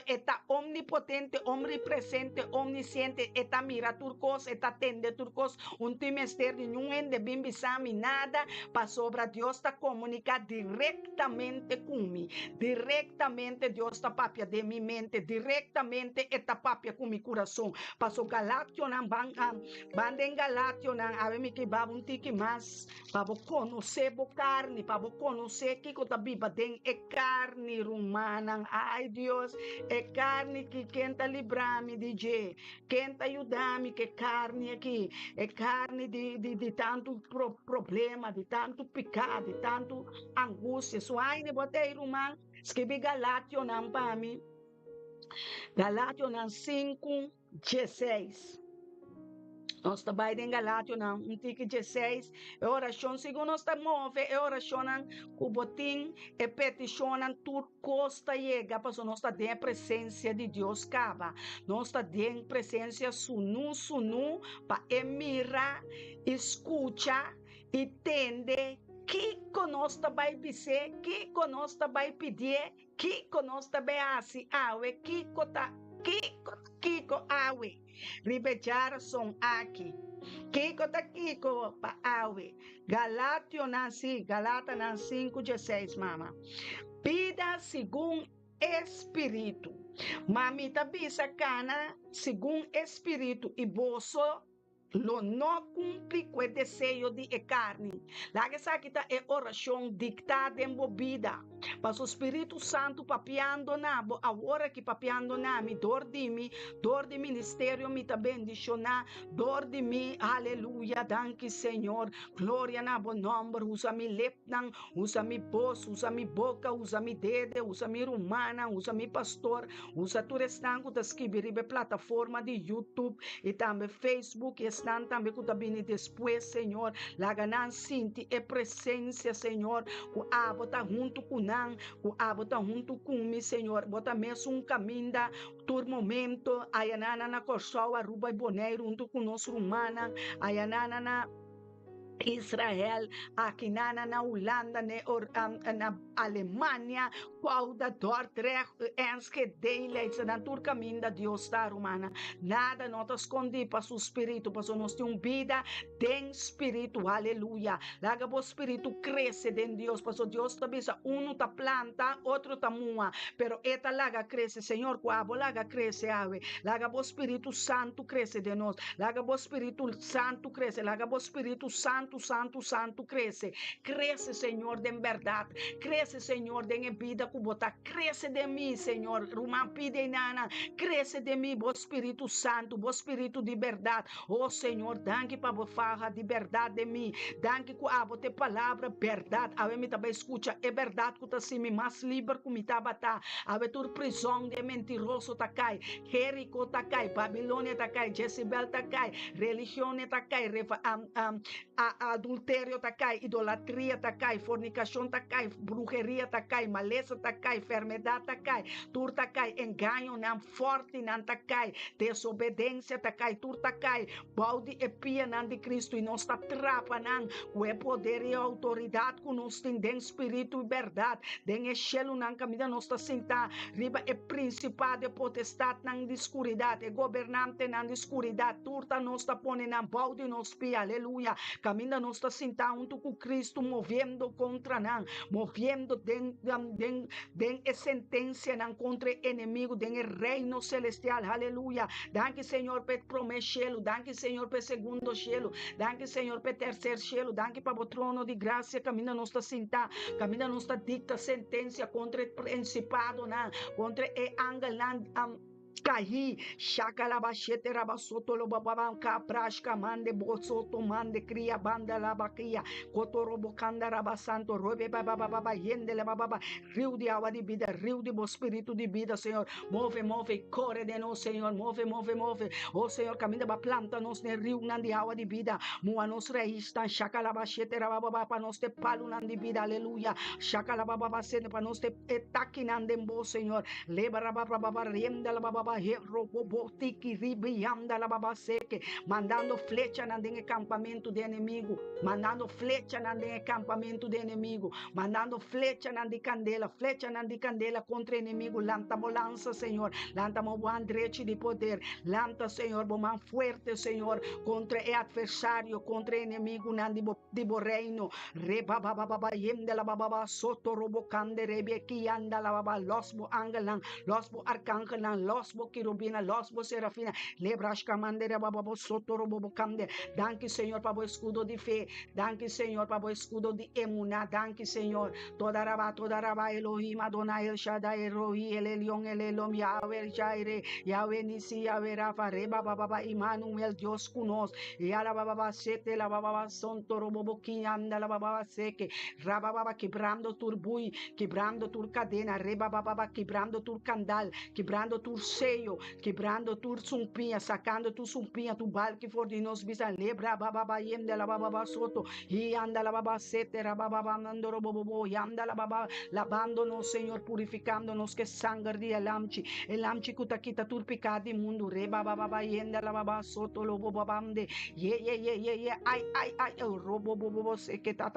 está omnipotente, omnipresente, omnisciente, está mira turcos, está tende turcos, tem mistério nenhum de bimbisami nada, passou para Deus está comunicar diretamente comigo, diretamente Deus está papia de minha mente, diretamente está papia com meu coração. Passou Galatio na banda em Galatio na ave que babun tiki mas para conhecer bo carne, para conhecer que a Bíblia tem é carne romana, ai Deus, é carne que quenta livrar-me de je, quenta ajudar-me que carne aqui, é carne de tanto problema, de tanto pecado, de tanto angústia, so ai ne botei romano, escrevi Galatio na pami, Galatio na 5:16. Nós trabalhamos em Galatio na 16. É oração, segundo nós move, é oração com botim, é petição, tudo costa chega, para nós estar em presença de Deus cava. Nós estar em presença sunu, para mirar, escuta, entender que conosco vai dizer, que conosco vai pedir, que conosco vai assim, que kiko awe. Ribejara son aki. Kiko pa awe. Galata nan 5:16, mama. Pida segundo Espírito. Mamita bisa cana segundo Espírito e bolso lo não cumpre com o desejo de carne. Lá que kita é oração dictada em bobida. Mas o Espírito Santo papiando na, a hora que papiando na, mi dor de ministério, me tá bendicionar, dor de mim, aleluia, danke Senhor, glória na bom nome, usa mi lepnan, usa mi voz, usa mi boca, usa mi dedo, usa mi romana, usa mi pastor, usa tu restango da escrever plataforma de YouTube e também Facebook, e estão também que também depois, Senhor, lá ganan sinti e presença, Senhor, o bota junto com nan, o bota junto com mi, Senhor, bota mesmo caminho da tur momento, ayanana na corsoa, aruba e boneiro junto com nosso humana, ayanana na Israel, aqui na Holanda, na Alemanha, qual da Dordrecht, que dele, na tur caminho da Deus está humana. Nada não te esconde para o espírito, para nós ter vida, tem espírito, aleluia. Laga o espírito cresce em Deus, para Deus está bisa, tá planta, outro tá mua, pero esta laga cresce, Senhor, quabo laga cresce, ave. Laga o Espírito Santo cresce de nós, laga o Espírito Santo cresce, laga o Espírito Santo cresce, Senhor, de verdade, cresce, Senhor, de vida que botar, cresce de mim, Senhor, Rumam pide nana, cresce de mim, o Espírito Santo, o Espírito de verdade, oh Senhor, danke para a farra de verdade de mim, danke que a bote palavra verdade, a me também escuta, é verdade que tá assim, mais livre que me tá batá, a tur prisão de mentiroso tá cai, Jerico tá cai, Babilônia tá cai, Jezebel tá cai, religião tá cai, adultério tá cai, idolatria tá cai, fornicação tá cai, brujeria tá cai, maleza tá cai, enfermidade tá cai, tur tá cai, engano não forte não tá cai, desobediência tá cai, tur tá cai, balde e pia não de Cristo e nós tá trapa não, com o poder e a autoridade que nós tem den espírito e verdade, den echelo não caminha nós tá sentar, riba é principado e potestade não de escuridade, é governante não de escuridade, tur tá nós tá pone não balde nós pia, aleluia. Caminha nós está sentado junto com Cristo, movendo contra nós, movendo den sentença não contra o inimigo, den reino celestial, aleluia. Danke, Senhor, pelo primeiro cielo, danke, Senhor, pelo segundo cielo, danke, Senhor, pelo terceiro cielo, danke para o trono de graça, caminha nós está sentado, caminha nós está dicta sentença contra o principado, contra o ángel, Cahi, Shakalabashete Rabasoto Lobabanka, Prashka Mande, Bosoto Mande, Cria Banda Labakia, Cotorobocanda Rabasanto, Robe Baba, Yendele Baba, Rio de Água de Vida, Rio de Espírito de Vida, Senhor, move, corre de nós, Senhor, move, oh Senhor, caminha para planta-nos no rio de água de vida, mua nos reistan, Shakalabashete Rababa, para nós ter palo de vida, aleluia, Shakalababa, para nós ter etaquinandembo, Senhor, Leba Rababa, Rienda Baba, Robotiki ribianda la baba seque, mandando flecha nandem acampamento de inimigo, mandando flecha nandem acampamento de inimigo, mandando flecha nandi candela contra inimigo, lanta lança, Senhor, lanta mo andreche de poder, lanta, Senhor, boman fuerte, Senhor, contra o adversário, contra o inimigo nandi bo reino, reba baba yende la baba soto robocande rebeki anda la baba losbo angelan, losbo arcangelan, losbo querubina, losbo serafina, lebrasca mandere baba soto robocande. Danke, Senhor, para o escudo de fé, danke, Senhor, para o escudo de emuná, danke, Senhor, toda raba Elohim, Adonai El Shaddai, Erohi, El Elion, El Elom, Yahweh Jaire, Yahweh Nisi, Yahweh Rafa, Reba baba Emmanuel, Dios conosco, e ala baba sete, la baba sonto roboboquinha, anda la baba seque, raba baba quebrando turbui, quebrando tur cadena, reba baba quebrando tur candal, quebrando tur seio, quebrando tur sumpinha, sacando tu sumpinha, tu bal que for de nos bisa, lebra baba yem de la baba soto, e anda la baba sete, rababa mandoro bobo, e anda la baba, lavando-nos, Senhor, purificando-nos, que sangue de elamchi que quita tur pecado imundo, reba baba yem de la baba soto, lobo babamde, ai, el robo bobo se que ta,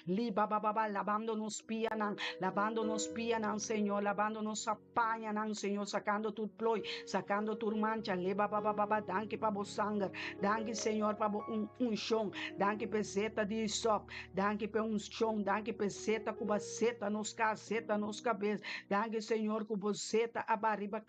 li baba, lavando-nos pianan, Senhor, lavando-nos apanhanan, Senhor, sacando tu ploy, sacando tu mancha, leba baba, danke pabo sangar, danke Senhor pabo unção, danke peseta de isop, danke pe unção, danke peseta cubaceta nos caseta nos cabeça, danke Senhor cubaceta abariba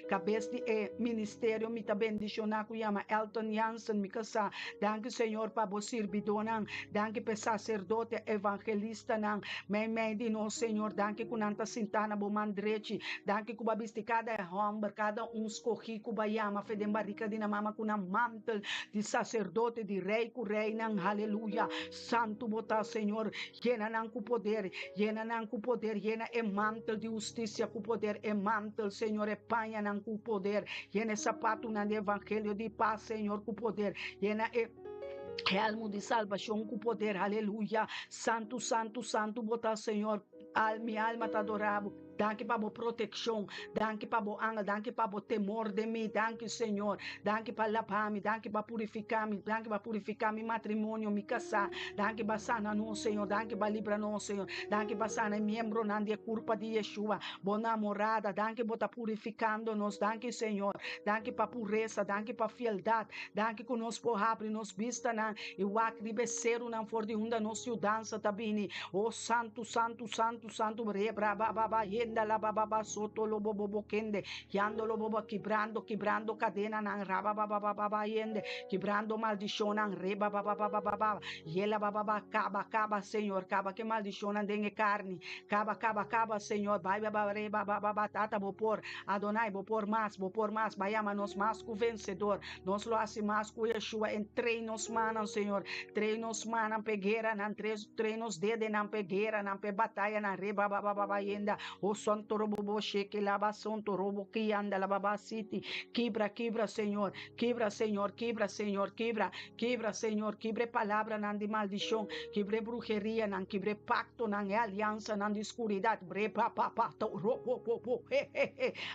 cabeça de ministério me tá bendicionar com yama Elton Jansen me casa, danke Senhor pabo sirbidonang, danke pe sacerdote evangelista nang, mei de nós Senhor, danke kunanta sintana bo mandrechi, danke kubabisti cada homem, cada escorri kubayama fedem barrica de mama kuna mantel de sacerdote de rei ku rei nang, aleluia, santo botar Senhor, llena nang ku poder, llena nang ku poder, llena e mantel de justiça ku poder, e mantel Senhor e panha nang ku poder, llena sapato nang evangelho de paz Senhor ku poder, llena elmo de salvação com poder, aleluia, santo, santo, santo, botar Senhor, minha alma te adorava, danke para a proteção, danke para o angel, danke para o temor de mim, danke Senhor, danke para lavar-me, danke para purificar-me, danke para purificar meu matrimônio, me casar, danke para sanar nós Senhor, danke para livrar nós Senhor, danke para sanar membro na de culpa de Yeshua, boa namorada, danke para purificando nós, danke Senhor, danke para pureza, danke para fieldade, danke que nós por abrir nos vista na e o acre becer não for de onda nós dança tabini, oh santo, santo, santo, santo, rebra baba yenda la baba soto lo bobo kende, yando lo bobo quebrando cadena na raba baba yende, quebrando maldição na reba baba yela baba acaba Senhor, acaba que maldição na dengue carne, acaba Senhor, vai baba reba baba tata bopor Adonai bopor mais, vai nos mais com vencedor, nós lo assim mais com Yeshua em treinos manos Senhor, treinos manan pegueira nan treinos dede nan pegueira nan pe batalha na reba baba yenda o santo robo sheke laba santo robo que anda la baba city quebra Senhor, quebra Senhor, quebra Senhor, quebra palavra nan de maldição, quebra brujeria nan, quebra pacto nan, aliança nan de escuridade, bre papa robo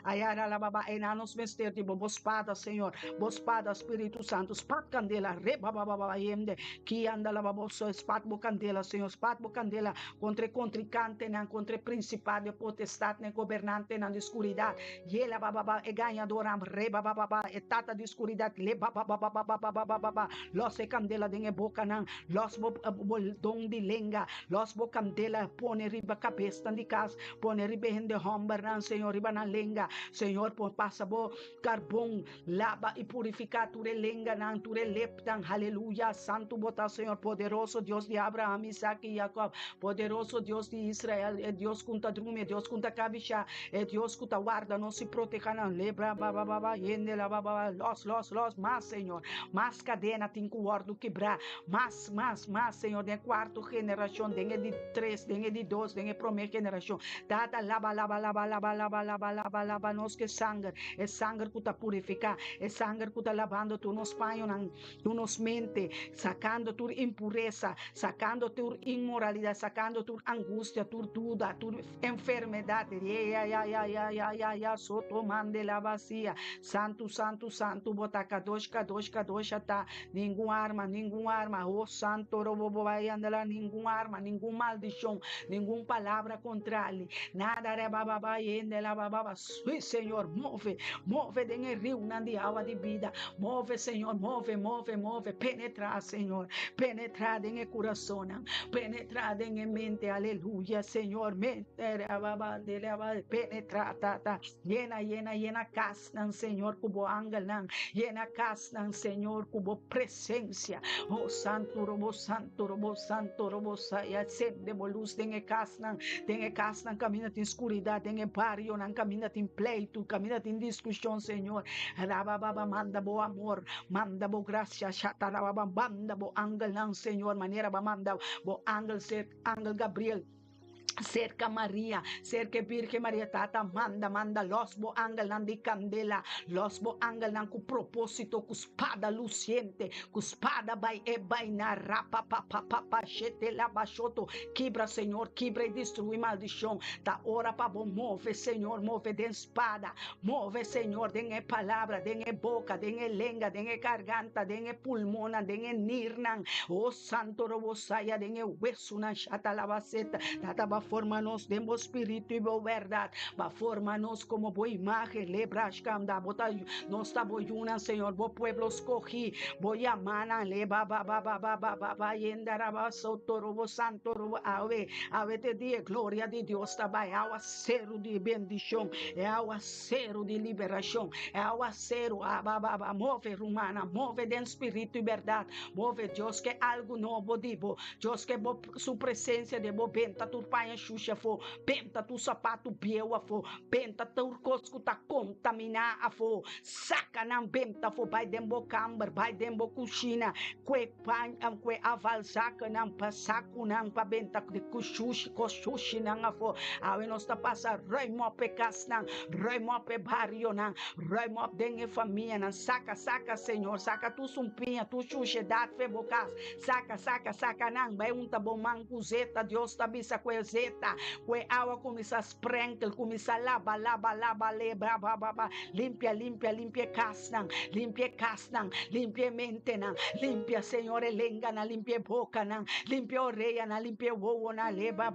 ayara la baba enanos mester de bobo espada Senhor, espada Espírito Santo, espada candela reba baba yende que anda la babosa espada bo candela Senhor, espada bo candela contra contrincante nan, contra principado potestade ne governante nan de escuridade, e ela baba e ganhador am reba baba e tata de escuridade le baba los e candela de boca nan, los bo dom de lenga, los bo candela pone riba cabeça de casa, pone riba hende homber nan Senhor riba na lenga Senhor por passa bo carbon lava e purificar ture lenga nan ture leptan, aleluia, santo botar Senhor, poderoso Deus de Abraão, Isaac e Jacob, poderoso Deus de Israel, é Deus conta drume, é Deus conta cabixá, é Deus conta guarda, não se proteja não, lebra baba yende la baba los mas Senhor, mas cadena tem que guardo quebrar, mas Senhor, de quarto geração, de 3, de 2, de primeira geração, data lava nos que sangue, é sangue que tá purificar, é sangue que tá lavando tu nos panho, tu nos mente, sacando tu impureza, sacando tu inmoralidade, sacando tu angústia, tu dúvida, tu enfermidade, soto mande la vazia, santo, bota kadosh, tá, nenhum arma, oh santo, robo vai andar, nenhum arma, nenhum maldição, nenhuma palavra contrária, nada rebaba, yende la baba, Senhor, move em rio, na de água de vida, move Senhor, move, penetrar Senhor, penetrar em el coração, penetrar em el mente, aleluia, Senhor, penetrar, llena casa, Senhor, cubo ángel, llena casa, Senhor, cubo presença, oh santo, robo, sai, acende luz, tenha casa, caminha de escuridade, tenha barrio, caminha de pleito, caminha de discussão, Senhor, manda bo amor, manda bo graça, manda bo ángel, Senhor, maneira manda bo ángel, ser ángel Gabriel, cerca Maria, cerca Virgen Maria Tata, manda los bo ángel nan de candela, los bo ángel nan cu propósito, cu espada luciente, cu espada vai na rapa chete la baixoto, quebra Senhor, quebra e destrui maldição, ta ora pa bom, move Senhor, move de espada, move Senhor, dengue palavra, dengue boca, dengue lenga, dengue garganta, dengue pulmona, dengue nirnan, oh santo robo saia, dengue hueso na chata la baceta, tata ba fórmanos de espíritu y verdad, va fórmanos como boa imagen, lebrashkam da bota, no está boyuna, Señor, vos pueblo escogí, voy a mana, le ba yendaraba sotorobo santo robo ave te die glória de Deus também, é o acero de bendição, é o acero de liberação, é o acero, move rumana, move de espírito e verdade, move Deus que algo novo dibo, Deus que sua presença de bo benta tu pai xuxa fo, benta tu sapato pieu a fo, benta tu cosco ta contaminar a fo, saca não benta fo, vai dembo camber, vai dembo cucina, que pan que aval saca não passaco não pa benta de cuxuxi coxuxi não a fo, awe nós ta passa remope cas não, remope barrio não, remope dengue família não, saca Senhor, saca tu sumpinha, tu xuxedade febocas, saca não, vai um tabo mancuzeta, Deus ta bisa coezeta, que água começa a sprinkle, começa a laba, lebra, limpia casnan, limpia mente, limpia Senhor, elengana, limpia boca, limpia orelha, limpia ovo, leba,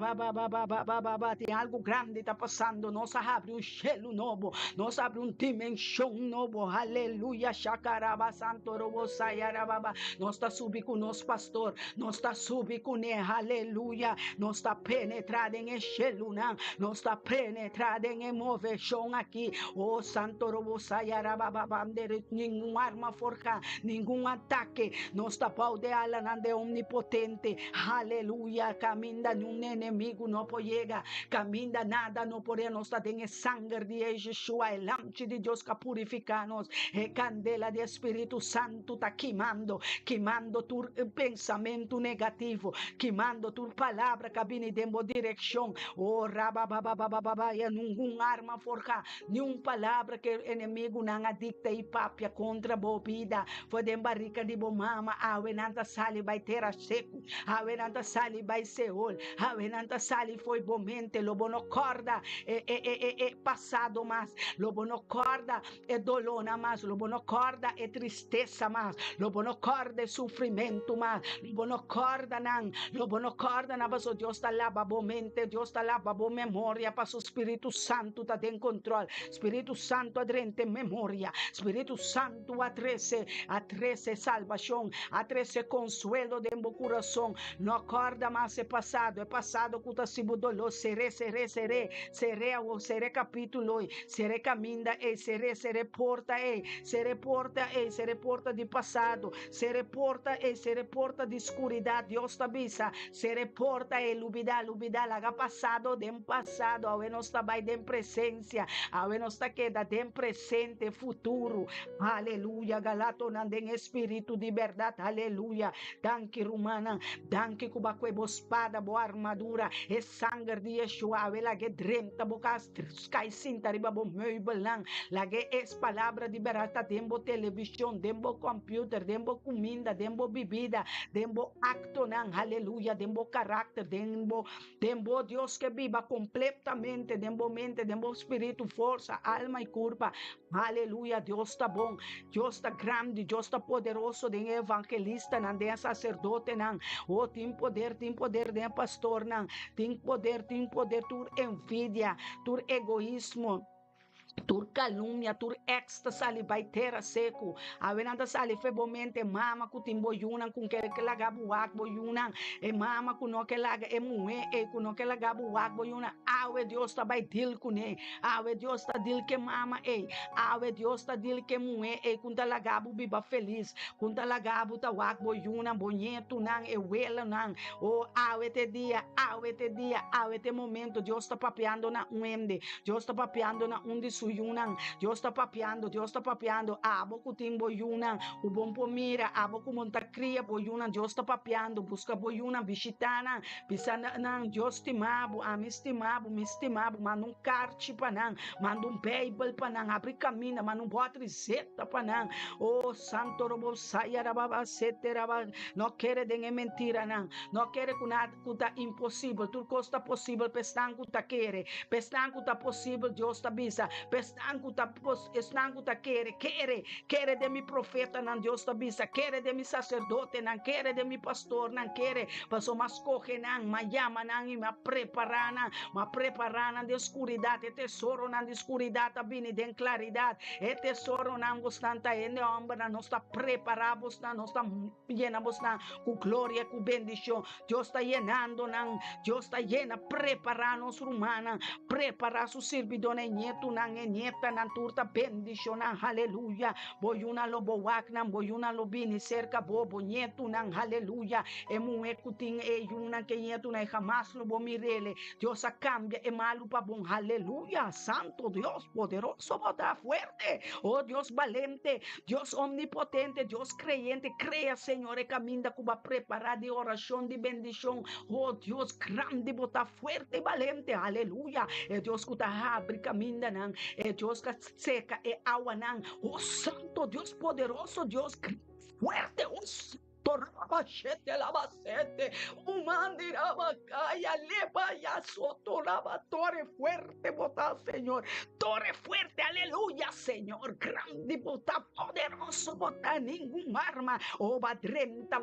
tem algo grande tá passando, nós abre um cielo novo, nós abre um dimensão novo, aleluia, shakaraba, santo, robo, sayaraba, nós tá subindo com nosso pastor, nós tá subindo com ele, aleluia, nós está penetrado em Exeluna, nós está penetrado em emoção aqui, oh santo robo sayarabababandere, nenhuma arma forca, nenhum ataque, nós está paudeala de omnipotente, aleluia, caminha num inimigo não pode chegar, caminha nada não pode, nós está em sangue de Yeshua, el lampe de Deus que purifica-nos, e candela de Espírito Santo está queimando tu pensamento negativo, queimando tu palavra cabine demo direção, oh rababababababa, nenhum arma forca, nenhum palavra que o inimigo não adicta e papia contra a vida, foi de barrica de bomama, awe nanta sali vai ter a seco, awe nanta sali vai seol, awe nanta sali foi bomente, lobo no corda, passado mas, lobo no corda, dolona mas, lobo no corda, tristeza mas, lobo no corda, sofrimento mas, lobo no corda não, lobo no corda na baso, Deus está lá babo mente, Deus está lá babo memória, para o Espírito Santo está em controle, Espírito Santo adrente memória, Espírito Santo atrece salvação, atrece consuelo de meu coração, não acorda mais é passado que está se mudou, seré capítulo, seré caminha, seré porta, seré porta de passado, seré porta de escuridade, Deus te avisa, seré porta e lubida, laga passado, dem passado, awe nos está vai dem presença, awe nos está queda dem presente, futuro, aleluia, galato nandem espírito de verdade, aleluia, danke rumana, danke kubakwe bo espada, bo armadura, e sangue de Yeshua, awe lage dremta bocas, sky sinta riba bo meubelang, lage es palavra de berata, dembo televisão, dembo computer, dembo comida, dembo bebida, dembo acto nang, aleluia, dembo caráter, dembo Deus que viva completamente, dembo mente, dembo espírito, força, alma e corpo, aleluia, Deus está bom, Deus está grande, Deus está poderoso, tem evangelista, não tem sacerdote, não, oh, tem poder, tem pastor, não, tem poder, tu envidia, tu egoísmo, tur calúnia, tur éxtase ali vai ter a seco, a venanda sali febomente mama ku timbo yunan kun que laga buak bo yunan, e mama ku no que laga e mue e ku no que laga buak bo yunan, awe Dios ta vai dil kune, awe Dios ta dil que mama awe Dios ta dil que mue e kun ta laga bu biba feliz, kun ta laga bu ta wak bo yunan bonito nan e wela nan, o awe te dia, awe te momento, Dios ta papeando na uende, Dios ta papeando na undi suyunan, Dios está papeando, abo kutimbo yunan, o bom pomira, abo kumonta cria boyunan, Dios está papeando, busca boyunan, visitana, pisana nan, Dios estimabo, me estimabo, manda carte panang, manda Bible panang, abre caminho, manda bota receta panang, oh santo robo saia rababa seteraba, não quer dengue mentira nan, não quer kunat kuta impossível, tu costa possível, pestan kuta quere, pestan kuta possível, Dios está bisa, Pestangu ta esnangu ta quere de mi profeta nan Dios ta bisa, quere de mi sacerdote nan, quere de mi pastor nan, quere paso mas coge nan, ma llama nan y ma preparana de oscuridad, e tesoro nan de oscuridad abini den claridad, e tesoro nan gostanta ene ombra, nos está preparados nan, nos está llenamos nan con gloria, con bendición. Dios está llenando nan, Dios está llena, preparanos rumana, prepara su servidor en nieto nan, en nieta nan, turta bendición nan, aleluya. Voy una lo boak nan, voy una lo bini cerca bobo nieto nan, aleluya. Emu ekutin e yuna que nieto nan, jamás lo mirele. Dios a cambia e malu pa bon, aleluya. Santo Dios poderoso, bota fuerte. Oh Dios valente, Dios omnipotente, Dios creyente, crea Señor, e camina cuba preparar de oración, de bendición. Oh Dios grande, bota fuerte y valente, aleluya. Dios que abre camina nan, Dios que seca e agua nan. Oh santo Dios poderoso, Dios fuerte, oh Torabachete labacete, umandirabacaya, lebaya soto lava, torre fuerte, bota Señor, torre fuerte, aleluya, Señor, grande, bota poderoso, bota ningún arma, oh badrenta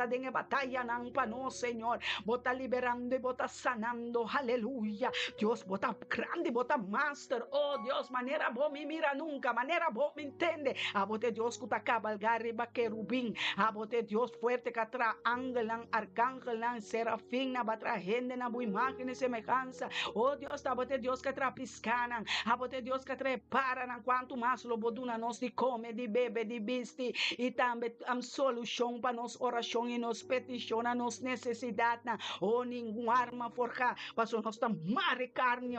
de batalla nan pano, Señor, bota liberando y bota sanando, aleluya, Dios bota grande, bota master, oh Dios, manera vos me mira nunca, manera vos me entiende, a bote Dios que ta cabalgar y querubín, a bote Dios fuerte que atra ángel, arcángel, serafín, na batra gente, na bu imagen y semejanza. Oh Dios, tabote Dios que atra piscanan, abote Dios que preparan, quanto mais lo boduna nos de come, de bebe, de viste, e também solução para nos oração e nos petição, nos necessidade. Oh, nenhuma arma forja, passou nós tá mare carne,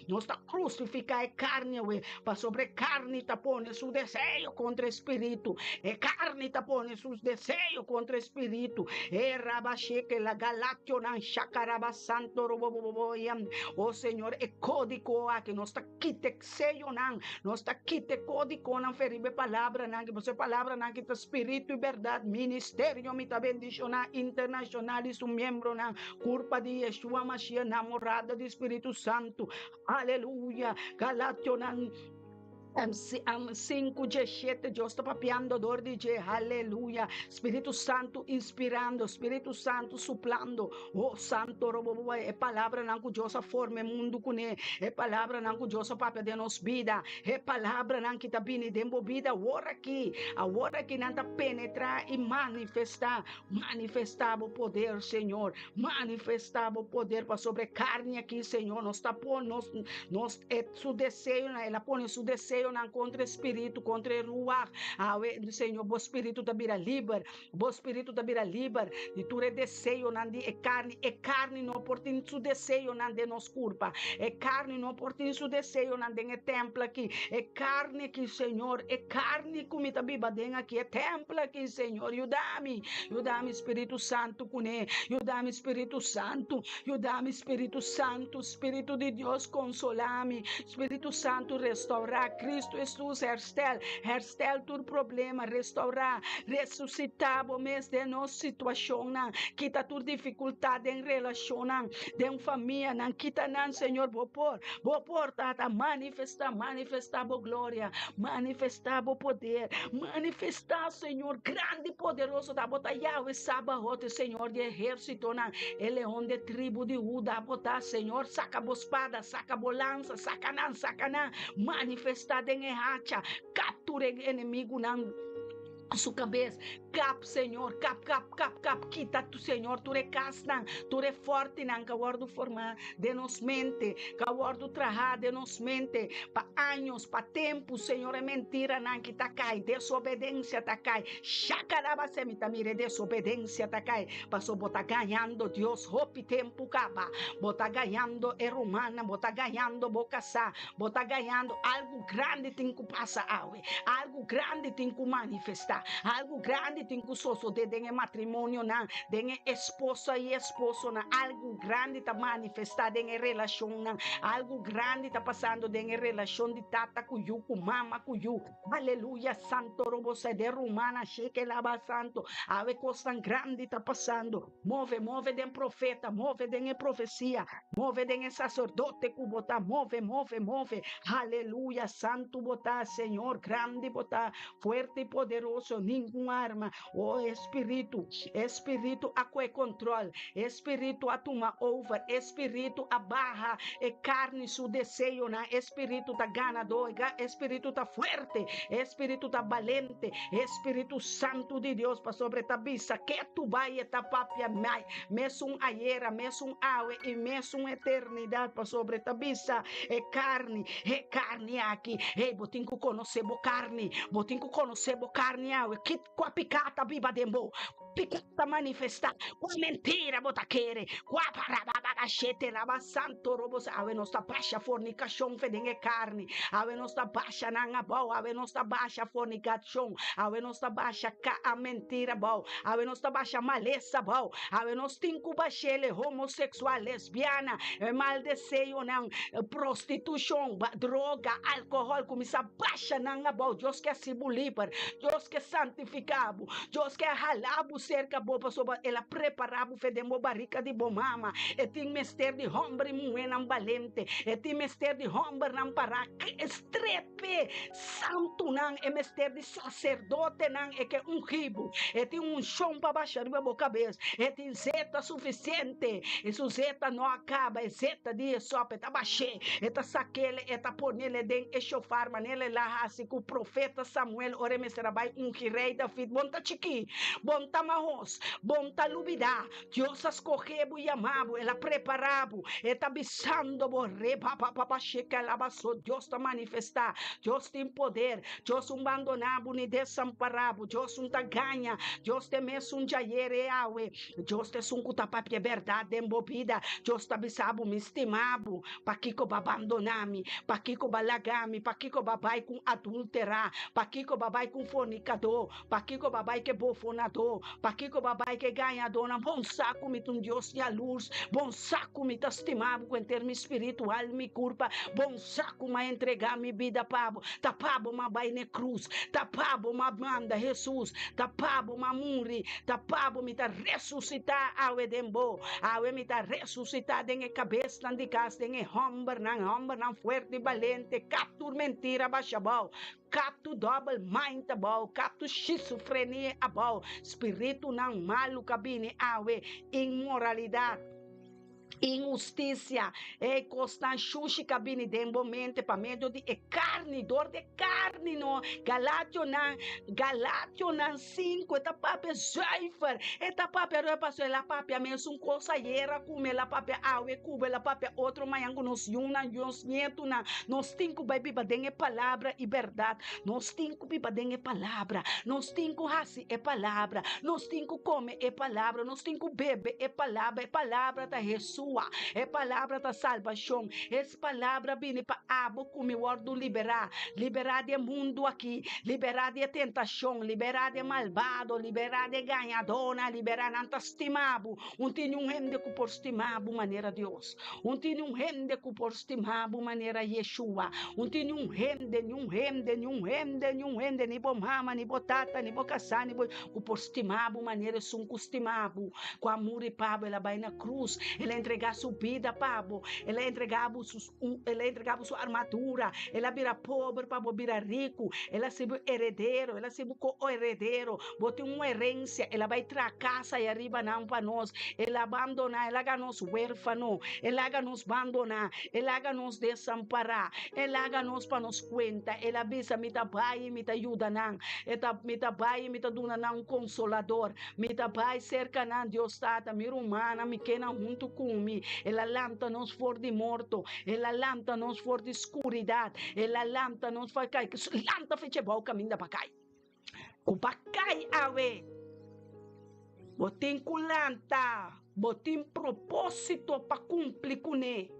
nós tá crucificar carne, para sobre carne tá pone su desejo contra espírito, e carne tá pone sus desejos contra espírito, e rabacheque la galatio nan shakaraba santo roboboboyam. Oh Senhor, e código que nós tá quite sello nan, nós tá quite código nan feribe palavra nan, que você palavra nan que tá espírito e verdade, ministério me tá bendição internacional e su membro nan, culpa de Yeshua Mashiach, namorada do Espírito Santo, aleluia, galatio nan 5:17, Dios está papiando dor de aleluya, Espíritu Santo inspirando, Espíritu Santo suplando, oh Santo robo, é palavra não que Deus forme mundo com é palavra não que Deus papia de nos vida, é palavra não que tá bem de vida, agora que não tá penetrar e manifestar o poder, Senhor, manifestar o poder para sobre carne aqui, Senhor, nós tá por nós é su desejo, ela põe su desejo contra espírito, contra ruach, Senhor, o espírito da bira liber, e tu desejo não de carne não por ti su desejo não de nos culpa, carne não por ti su desejo não de templo aqui, carne aqui, Senhor, carne como tá biba den aqui, templo aqui, Senhor, ajuda-me, Espírito Santo com ajuda-me, Espírito Santo, Espírito de Deus, consola-me, Espírito Santo, restaurar Cristo Jesus, herstel tu problema, restaurar, ressuscitar o mês de nossa situação, quita tu dificuldade em relação, de família, quita não, Senhor, vou pôr, tata, manifestar a glória, manifestar o poder, manifestar, Senhor, grande e poderoso, da bota Yahweh, Sabaoth, Senhor de exército, el leão de tribo de Judá, botar, Senhor, saca a espada, saca a lança, saca não, manifestar em erracha, capture inimigo não, sua cabeça, cap, Senhor, cap, quita tu, Senhor, tu recasnan, tu re forte, nan, caguardo formar de nos mente, caguardo trajar de nos mente, pa anos, pa tempo, Senhor, é mentira, nan, que tá cai, desobediência tá cai, chacaraba semita, mire, desobediência tá cai, passou, bota ganhando, Deus, hope tempo, caba, bota ganhando, é romana, bota ganhando, bocaçá, bota ganhando, algo grande tem que passar, algo grande tem que manifestar, manifestar. Algo grande tem que soso de dengue matrimônio na, dengue esposa e esposo na, algo grande tá manifestar dengue relação na, algo grande tá passando dengue relação de tata com you, com mama com you. Aleluia, santo robo se de rumana, cheque lava santo. Ave coisa grande tá passando. Move den profeta, move den profecia, move den sacerdote que botar, move. Aleluia, santo botar, Senhor, grande botar, fuerte e poderoso, nenhuma arma. Oh Espírito a controle, Espírito a toma over, Espírito a barra, e carne su desejo, na Espírito tá ganador, Espírito tá fuerte, Espírito tá valente, Espírito Santo de Deus para sobre tabisa, que tu vai eta papia mai, mesum aiera, mesum awe e mesum eternidade para sobre tabisa, e carne aqui, e botinco conhecebo carne awe, que com a picata biba dembo, picata manifestar, com a mentira botaquere, com a parabagachete lava santo robos, awe nossa baixa fornicação fedenge carne, awe nossa baixa nanga bau, awe nossa baixa fornicação, awe nossa baixa a mentira bau, awe nossa baixa maleza bau, awe nos tinco baixele homossexual, lesbiana, mal desejo não, prostituição, droga, álcool, começa baixa nanga bau, Deus quer se livre, Deus quer santificado, Deus quer halabo cerca boa sobre ela preparado fedemo barrica de bomama, e tem mestre de homem muena valente, e tem mestre de homem não para estrepe santo não, e mestre de sacerdote não, é que ribo, e tem chão para baixar a boca cabeça, e tem zeta suficiente, e su zeta não acaba, e zeta de sopa, tá baixê, e tá saquele, e tá ponele den e chofar, manele lá assim com o profeta Samuel, ore meserabai rei David, bom tá chiqui, bom tá marros, bom tá lubida, Deus escorrebo e amabo, ela preparabo, e tá bisando borre, papa checa lá baixo, Deus tá manifestar, Deus tem poder, Deus abandonado ni desamparado, Deus tá ganha, Deus te mesmo jaiere awe, Deus te sunku tá papia verdade embobida, Deus tá bisabo me estimabo, pakiko babandonami, pakiko balagami, pakiko babai com adulterar, pakiko babai com fornicador, pakiko babai que bofonador, pakiko babai que ganhador, na bom saco me tum Deus e a luz, bom saco me tá estimado com termo espiritual me culpa, bom saco me entregar minha vida pabo, tapabo ma bai ne cruz, tapabo ma manda Jesus, tapabo ma muri, tapabo me tá ressuscitar awe dembo, awe me tá ressuscitar dengue cabeça de casa, dengue homem não fuerte e valente, captur mentira baixabal, capto double mind abau, capto schizofrenia abau, espírito não malo cabine awe, imoralidade, injustiça, e constante cabine dembo mente para meio de carne, dor de carne no, Galatio nan 5, eta papia zuiver, eta papia repasso, ela papia mesmo coisa era come la papia awe cube la papia outro mayango nos yuna nos nieto na, nos tinco biba dengue palavra e verdade, nos tinco biba dengue palavra, nos tinco hasi é palavra, nos tinco come é palavra, nos tinco bebe é palavra da Jesus, é palavra da salvação, é palavra bine para abo como ordo liberar de mundo aqui, liberar de tentação, liberar de malvado, liberar de ganhadona, liberar não estimado, tem rende que por estimado maneira Deus, tem rende que por estimado maneira Yeshua, tem rende, ni bo mama, ni bo tata, ni bo casar, ni bo que por estimado maneira sum estimado, com amor e pabo, ela vai na cruz, ela entregar sua vida, pabo, ela entregava sua armadura, ela vira pobre para virar rico, ela se herdeiro, ela se co-herdeiro, botou uma herência, ela vai tra casa e arriba não para nós, ela abandonar, ela haga nos huérfano, ela haga nos abandonar, ela haga nos desamparar, ela haga nos para nos conta, ela avisa, me tá pai, me tá ajuda não, me tá pai, me tá duna não consolador, me tá pai cerca não, Deus tata, me humana, me quena junto comigo, ela lanta nos for de morto, ela lanta nos for de escuridade, ela lanta nos faz cair, lanta feche bom caminho para cair, o bacai awe, botem culanta, botem propósito para cumprir com ele,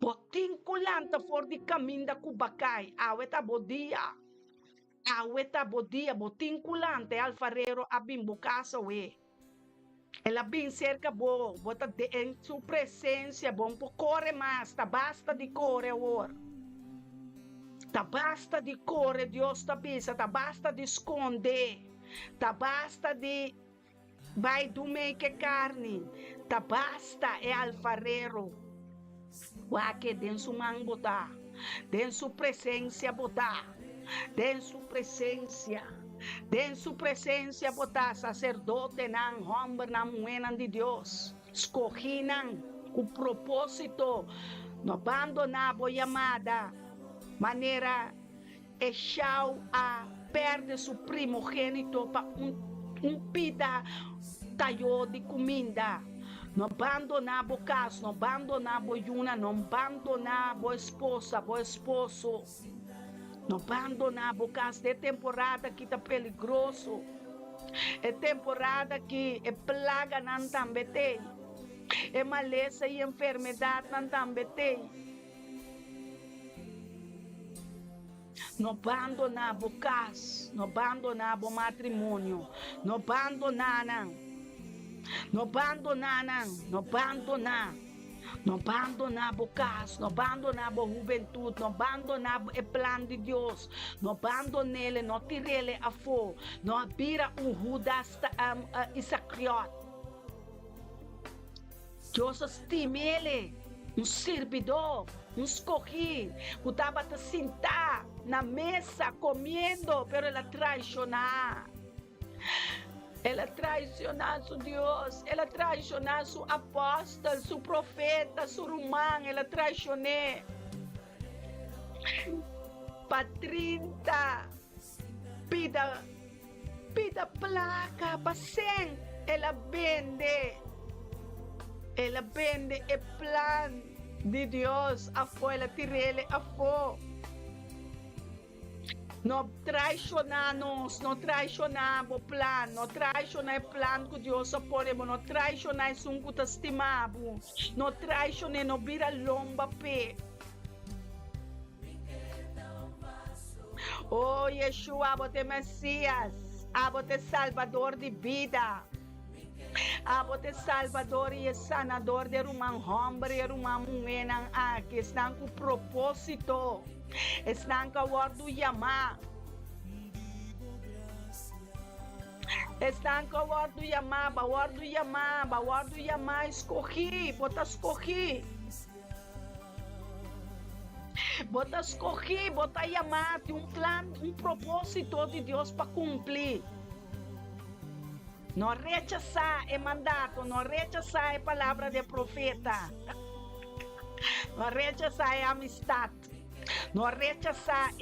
botem culanta for de caminho da cubacai, awe tá bodia, Aweta bodia, botinculante, alfarero, abim bocasa we. Ela bem cerca bo, bota em sua presença, bom por corre mais, tá basta de corre agora. Tá basta de corre, Deus tá bisa, tá basta de esconder, tá basta de vai do meio que carne, tá basta é alfarero. Waque den su man botar, den su presença botar, den su presença. Den su presencia botar sacerdote nan hombre nan muenan de Dios. Escoginan o propósito. No abandonabo llamada. Maneira Eshau a perde su primogênito para pida tallo de comida. No abandonabo casa, no abandonabo yuna, no abandonabo esposa, bo esposo. No abandonar bocas de temporada que está peligroso. É temporada que é plaga não também tem. É maleza e enfermidade não também tem. No abandonar bocas, no abandonar o matrimônio, no abandonar não. No abandonar não, no abandonar. No abandonar o caso, no abandonar a juventude, no abandonar o plano de Deus, no abandonar ele, no tirar ele a fogo, no abrir Judas Iscariote. Deus estima ele, servidor, escolhido, que estava a sentar na mesa comendo, mas ele traicionar. Ela traicionar su Deus, ela traicionar su apóstolo, su profeta, su irmão, ela traicionou. Para 30, pida placa, para 100, ela vende o plano de Deus, ela tira ele a fora. Não traicionamos, não traicionamos o plano, não traicionamos o plano que Deus apoiamos, não traicionamos o que estimamos, não traicionamos, não vira lomba pé. Oh, Yeshua, você é Messias, você é Salvador de vida, você é Salvador e sanador de um homem e uma mulher que estão com propósito. Estão com o do Yamá. Estão com o do Yamá, o do Yamá, escorri, bota escorri. Bota escorri, bota Yamá, tem um plano, um propósito de Deus para cumprir. Não rechazar o mandato, não rechazar a palavra de profeta. Não rechazar a amistade. Não rechazar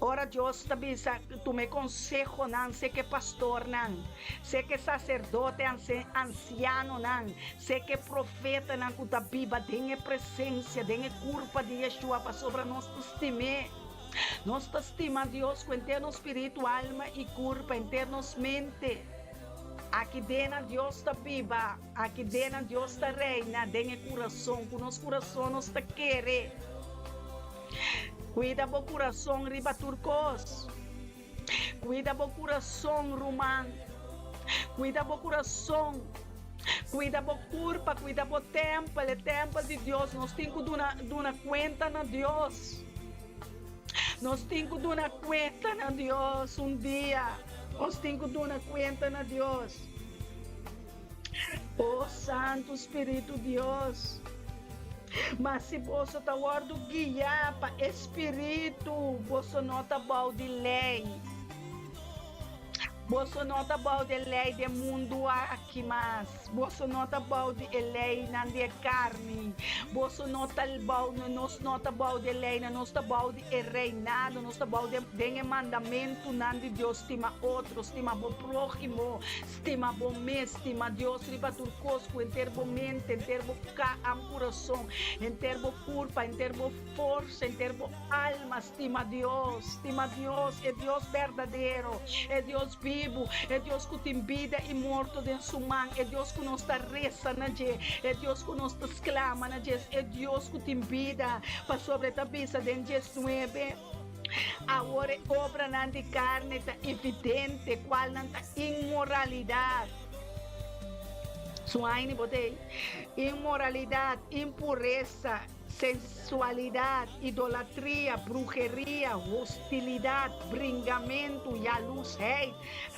ora Deus também tu me consejo não sei que pastor não sei que sacerdote anciano não sei que profeta não que tá viva tem presença tem culpa de Yeshua para sobre nós estima nós estima Deus com interno espírito alma e culpa internos mente aqui dentro Deus está viva aqui dentro Deus está reina tem coração com nosso coração nós está querer. Cuida o coração riba turcos. Cuida o coração romano. Cuida o coração. Cuida o corpo, cuida o templo de Deus. Nós temos que dar uma conta na Deus. Nós temos que dar uma conta na Deus dia. Nós temos que dar uma conta na Deus. Oh Santo Espírito Deus. Mas se você está guardando guiar para espírito, você não está bom de lei. Você não está bom de lei do mundo aqui, mas você não está bom de lei na de carne. Você não está bom, nós não está bom de lei, nós está bom de reinado, nós está bom de mandamento, não de Deus, estima outro, estima o próximo, estima o mês, estima Deus, riba turcosco, em termo mente, em termo coração, em termo corpo, em termo força, em termo alma, estima Deus, é Deus verdadeiro, é Deus vivo. É Deus que tem vida e morto dentro de sua mão. É Deus que nos está rezando, é Deus que nos está exclamando, é Deus que tem vida para sobre a cabeça dentro de 9. Agora obra nan de carne tá evidente qual nan tá imoralidade. Suaine botei. Imoralidade, impureza, sensualidade, idolatria, brujeria, hostilidade, bringamento, e a luz rei,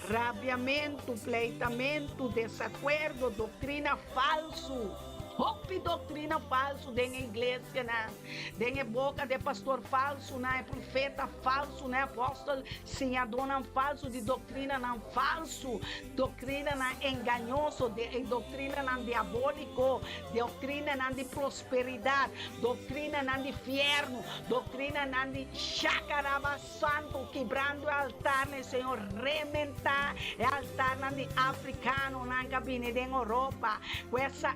rabiamento, pleitamento, desacordo, doutrina falso. Hope doutrina falso dentro da igreja, né? Dentro boca de pastor falso, né? Profeta falso, né? Apóstolo, sim, a dona falso de doutrina não falso, doutrina não enganoso, doutrina não diabólico, doutrina não de prosperidade, doutrina não de inferno, doutrina não de chacaraba santo, quebrando o altar, né, Senhor? Rementar o altar não de africano, não cabine de Europa, com essa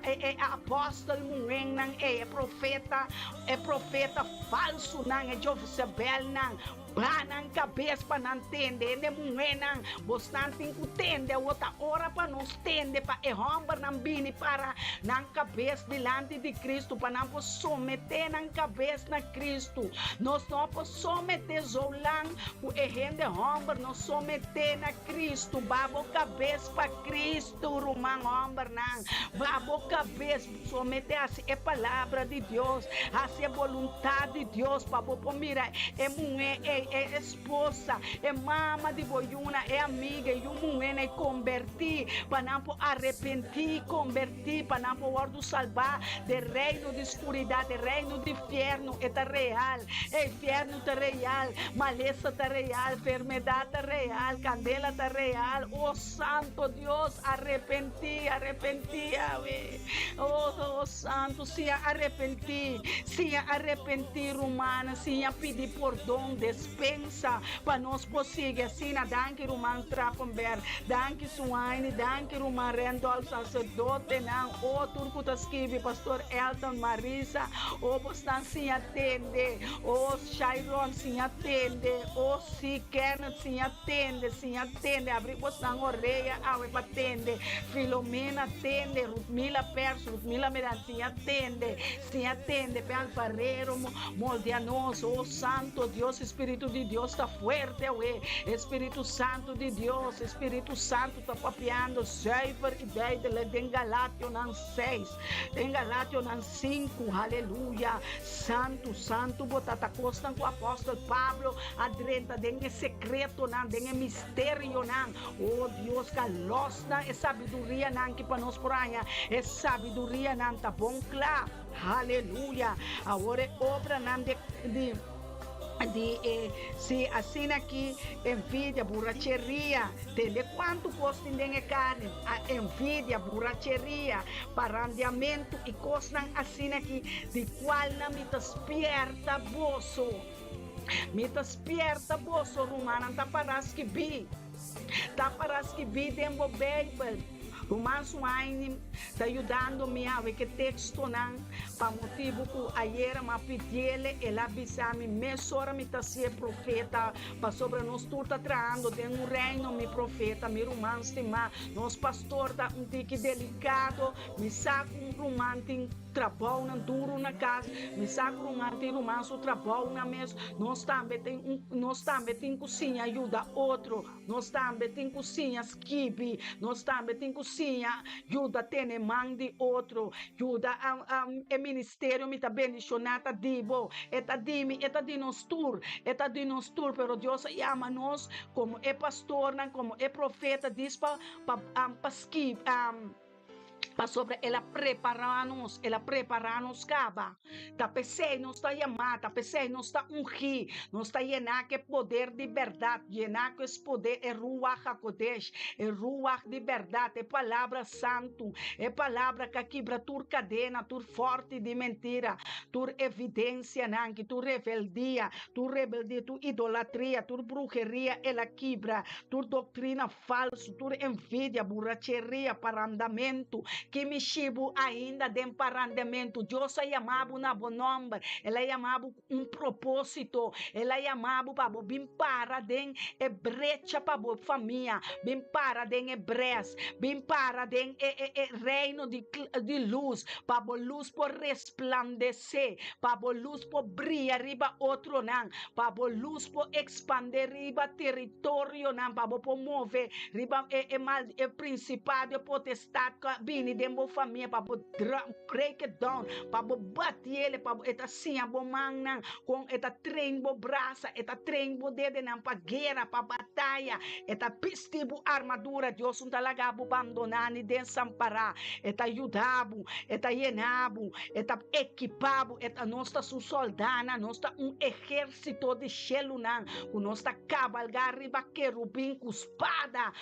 apóstolo muen nang é profeta falso nang é Jezabel nang banang cabeça para não entender ne muen nang bastante entende outra hora para nos tende para romper nang bini para nang cabeça delante de Cristo para não someter nang cabeça na Cristo nós não podemos someter zolang o gente romper nós someter na Cristo babo cabeça para Cristo rumang romper nang babo cabeça someter a palavra de Deus, a vontade de Deus, para mirar, é mulher, é esposa, é mama de boiuna, é amiga, e o mulher é convertir, para não arrepentir, convertir, para não poder salvar do reino de escuridade, do reino de inferno, é real, é inferno é real, maleza é real, enfermidade é real, candela é real, oh santo Deus, arrepentir, oh santo, se arrepentir, humana, se pedir perdão, dispensa, para nós conseguir, assim, danke, Roman Trappenberg, danke, Suaine, danke, Roman Rendol, sacerdote, não, o turco tasquive, pastor Elton, Marisa, o Bostan se atende, o Shairon se atende, o si Kenneth se atende, abrir Bostan orelha, awe atende, Filomena atende, Rutmila Perso, Rutmila Medan se atende, Pean Farrero, moldeanoso, oh Santo Dios, Espíritu de Dios está fuerte, Espíritu Santo de Dios, Espíritu Santo está papiando, Seifer e Deidele, den Galatio nan 6, den Galatio nan 5, aleluia, Santo, botata costan com o apóstolo Pablo, adrenta, den secreto nan, den mistério nan, oh Deus, calosna, e sabedoria nan, que para nós pranha, e sabedoria nan, tá bom, claro, aleluia, agora é obra nan se assim aqui, envidia, borracheria, de quanto costam de carne, a envidia, borracheria, parandeamento e costam assim aqui, de qual não me despierta bolso, rumana, tá paras que vi dentro do Bible. O Manso Aine está ajudando-me a ver que texto não, para motivo que ayer me pediu, ela avisou-me, mesora me está ser profeta, para sobre nós tudo está traando, tem um reino, me profeta, me romance, nós pastor está um tique delicado, me saca um romance, trabalho não duro na casa, me saca um romance, trabalho na mesa, nós também tem cozinha, ajuda outro, nós também tem cozinha, skibi, nós também tem cozinha, ajuda ter mão de outro, ajuda a ministério me está bendicionada dibo, eta de nós tur, pero Deus ama nós como é pastor, como é profeta, diz para sobre ela preparar-nos caba. Tapecei não está chamar, tapecei não está ungir, não está llenar que poder de verdade, llenar que esse poder é ruach hakodesh, é ruach de verdade, é palavra santo, é palavra que quebra tur cadena, tur forte de mentira, tur evidência nanque, tur rebeldia, tur idolatria, tur brujeria, ela quebra, tur doutrina falso, tur envidia, borracheria, parandamento, que me chibo ainda de emparandamento. Deus é chamado na bom nome, ela é chamado propósito, ela é chamado para bem para den brecha para boa família, bem para den hebreus, bem para den reino de luz, para a luz por resplandecer, para a luz por brilhar riba outro não, para a luz por expandir riba território não, para mover riba mal principado potestade bini demo família, para break it down, para bater ele, para eta sim a bom não, com eta trein bo braça, eta trein bo dede não, para guerra, para batalha, eta pistibo armadura, Deus não talaga bo abandonani den samparar, eta ayudabo, eta yenabo, eta equipabo, eta nossa soldana, nossa exército de chelo não, com nossa cavalgar riba querubim, com espada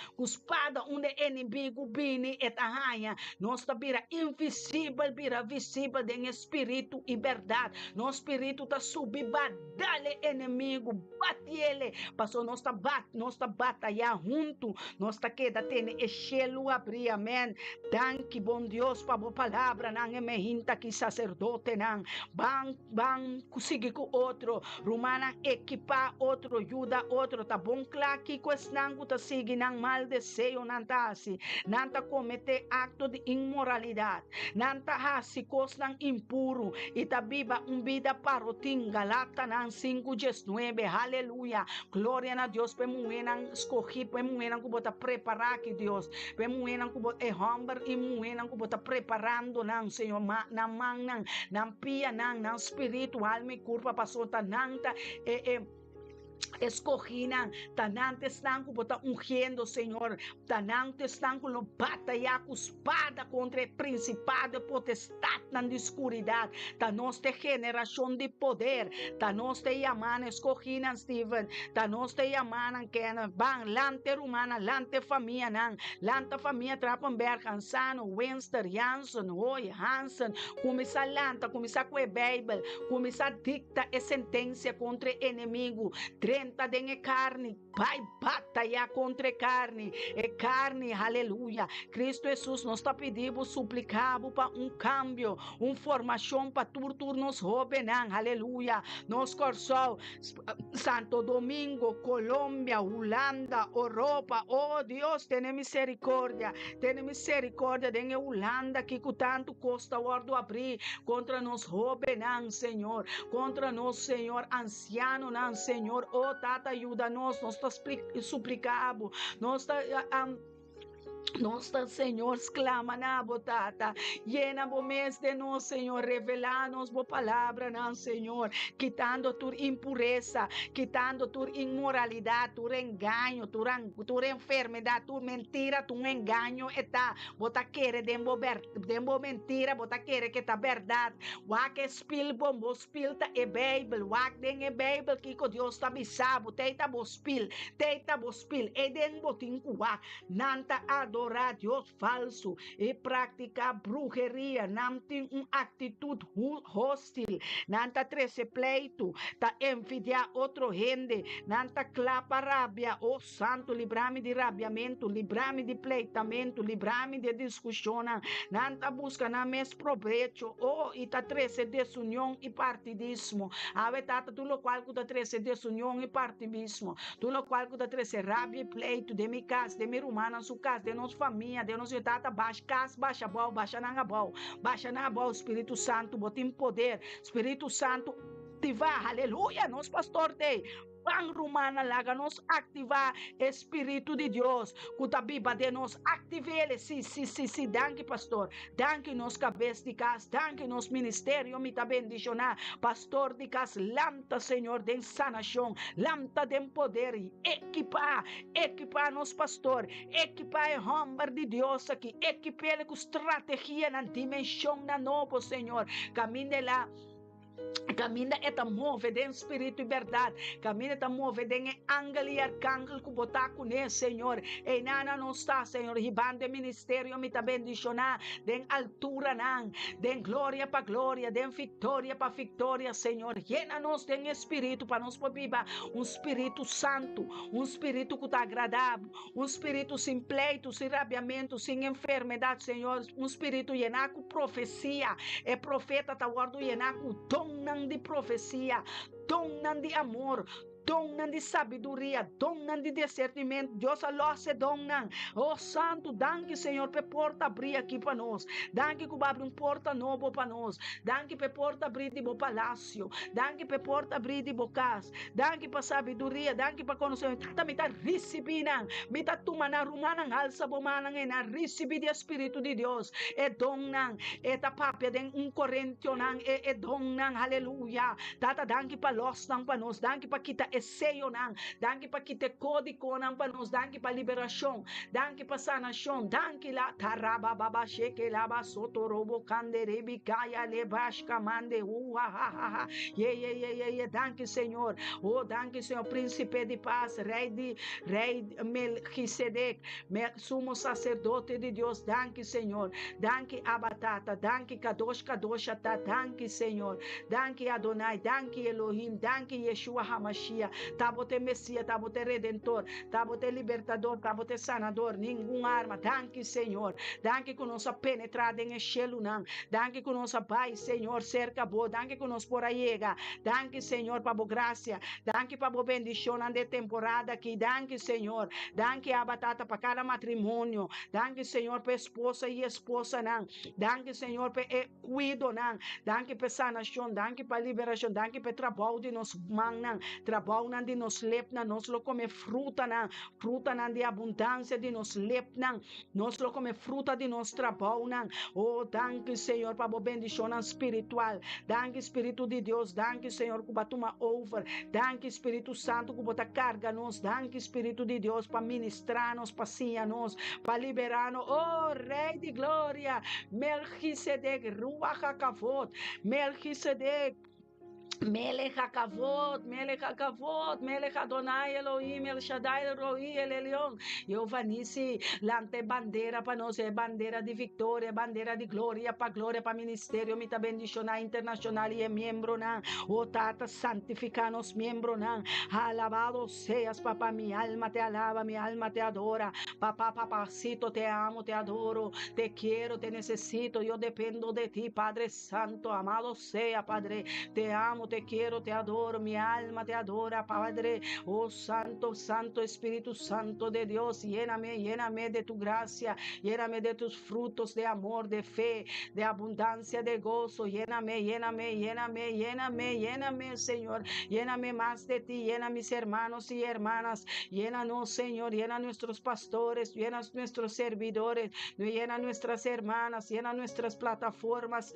onde inimigo bini eta raia, nossa bira invisível, bira visível em espírito e verdade, nosso espírito tá subir, badale inimigo, bate ele, passou nossa batalha junto, nossa queda tem chelo abrir, amém. Danke, bom Deus, para a palavra, não é mehinta que sacerdote, não, bang, conseguir com outro, romana equipar outro, ajuda outro, tá bom, claro que questão tá seguir, não mal desejo, não tá assim, não tá cometer acto de imoralidade, não tá assim, coisa impuro, e tá viva vida parotim, Galata, não 5:19, aleluia, glória a Deus, pemuenang escolhi, pemuenang kubota preparar que Deus, pemuenang kubota hombre e muenang kubota preparando nang Senhor, na mang nang pia nang espírito, alma e corpo, passou tá nanta escorrina, tanante estão com botar ungindo, Senhor, tanante estão com no batalha com espada contra o principado e potestade na escuridade, ta nossa geração de poder, ta nossa chamada escorrina, Steven, ta nossa chamada que bang lante romana, lante família não, lante família Trappenberg, Hansano, Winster, Jansson, Hoy, Hansen, começar lanta, começar com a Bíblia, começar dicta a sentença contra o inimigo, 30 de carne, pai batalha contra carne, aleluia. Cristo Jesus nos está pedindo, suplicando para cambio, formação para turnos jovens, aleluia. Nos corsou Santo Domingo, Colômbia, Holanda, Europa, oh Deus, tem misericórdia de Holanda que com tanto custa guardo abrir contra nós jovens, Senhor, contra nós, Senhor, anciano, Senhor, oh Tata, ajuda-nos, nós suplicamos, nós nossa Senhor, exclama na botata, llena o mês de nós, Senhor, revela-nos a palavra, não, Senhor, quitando tua impureza, quitando tua imoralidade, tu engano, tu enfermidade, tu mentira, tu engano, eta, bota querer dembo mentira, bota querer que tá verdade, wak espil bombo spilta e Bíblia, wak den e Bíblia que Deus tá bisabo, teita bospil, e den botinho wak, nanta adorar Deus falso e praticar brujeria, não tem atitude hostil, não tá trece pleito, tá envidiar outro gente, não tá clapa rabia, oh santo, livra-me de rabiamento, livra-me de pleitamento, livra-me de discussão, não tá busca na mes proveito, oh, e tá trece desunião e partidismo, ave tata, tu lo qual que tá trece desunião e partidismo, tu lo qual que tá trece rabia e pleito, de mi casa, de mi rumana, su casa, de nos família, de nos tata, baixa casa, baixa na bol, Espírito Santo, botem poder, Espírito Santo, ativar, aleluia, nos pastor tem, Bang Romana laga nos ativar Espírito de Deus, cuta biba de nos activar, sim, danke pastor, danke nos cabeça de casa, danke nos ministério, me tá bendicionar, pastor de casa, lanta Senhor de sanação, lanta de poder, equipar nos pastor, equipar o homem de Deus aqui, equipar ele com estratégia na dimensão na novo Senhor, caminhe lá, Camina eta move den espírito e verdade. Camina eta move den ángel e arcángel que botar com ele, Senhor. E nana não está, Senhor. Ribande ministério me tá bendicionar. Den altura nan, den glória para glória, den vitória para vitória, Senhor. Llena nos den espírito para nos viver espírito santo, espírito que está agradável, espírito sem pleito, sem rabiamento, sem enfermidade, Senhor. Espírito llenar com profecia. É profeta tá guardo llenar com dom de profecia, dom de amor, dom de sabedoria, dom de discernimento. Deus aloce dom. Oh Santo, danke Senhor, pe porta abrir aqui para nós. Danke que abre porta novo para nós. Danke pe porta abrir de bo palácio. Danke pe porta abrir de bo casa. Danke para sabedoria, danke para conhecimento. Também tá recebendo, me tá tomando rumana alça bomana na receber de Espírito de Deus. É dom é ta papia den Corinthians é dom aleluia. Tata danke para los para nós, danke para kita seio danke para kita código para nós, danke para liberação, danke para sanação, danke la taraba baba sheke laba soto robo kanderebi kaya lebashka mande ye danke Senhor, oh danke Senhor, príncipe de paz, rei Melquisedec, sumo sacerdote de Deus, danke Senhor, danke Abatata, danke Kadosh Kadoshata, danke Senhor, danke Adonai, danke Elohim, danke Yeshua HaMashiach, tabote Messias, tabote Redentor, tabote Libertador, tabote Sanador, nenhuma arma, danke Senhor, danke que nossa penetrada em Eshelu não, danke que nossa Pai, Senhor, cerca boa, danke que nos por aiega, danke Senhor, para boa graça, danke para boa bendição de temporada aqui, danke Senhor, danke Abatata para cada matrimônio, danke Senhor, para esposa e esposa não, danke Senhor, para cuido não, danke para sanação, danke para liberação, danke para trabalho de nos mãos, trabalho de nos lep, nos lo come fruta de abundância de nos lep, nos lo come fruta de nos trabalho, oh, danke Senhor, para a bendição espiritual, danke Espírito de Deus, danke Senhor, que batuma over, danke Espírito Santo, que bota carga nos, danke Espírito de Deus, para ministrar-nos, para nos, para liberar-nos, oh, Rei de Glória, Melquisedec, Ruach HaKavod, Melquisedec, Melech HaKavod, Melech HaKavod, Melech Adonai Elohim, El Shaddai Eloi, El Elyon. Jeová Nissi, lante bandeira para nós, é bandeira de vitória, bandeira de glória para ministério, mita bendicionar internacional e é membro na, o tata santificar nos membro na, alabado seas, papá, mi alma te alaba, mi alma te adora, papá, papacito, te amo, te adoro, te quiero, te necesito, yo dependo de ti, Padre Santo, amado sea, Padre, te amo, te quiero, te adoro, mi alma te adora, Padre, oh Santo, Santo Espíritu Santo de Dios, lléname de tu gracia, lléname de tus frutos de amor, de fe, de abundancia, de gozo, lléname, Señor, lléname más de ti, llena mis hermanos y hermanas, llénanos, Señor, llena nuestros pastores, llena nuestros servidores, llena nuestras hermanas, llena nuestras plataformas,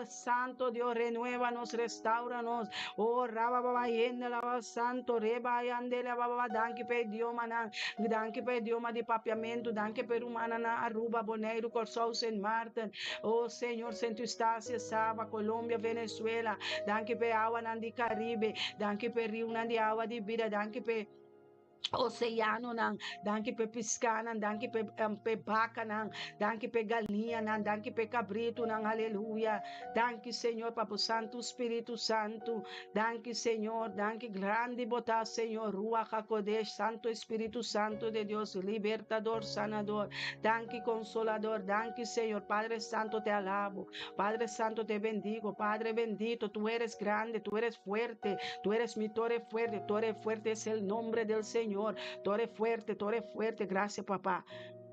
Santo Dios, renuévanos, restauranos, oh Rabba yende lava santo, reba yande lava, danke per idioma de papiamento, danke per humana na Aruba, Bonaire, Corsol, Saint Martin, oh Senhor, Santo Estácia, Saba, Colômbia, Venezuela, danke per água nandi Caribe, danke per rio nandi água de vida, danke per oceano nang, danke pe pisca nang, danke pe vaca nang, danke pe galinha nang, danke pe cabrito nang, aleluia, danke Senhor, Papo Santo, Espírito Santo, danke Senhor, danke grande botar Senhor, Ruach HaKodesh, Santo Espírito Santo de Deus, libertador, sanador, danke consolador, danke Senhor, Padre Santo te alabo, Padre Santo te bendigo, Padre bendito, tú eres grande, tú eres fuerte, tú eres mi torre fuerte es el nombre del Señor. Torre fuerte, gracias papá.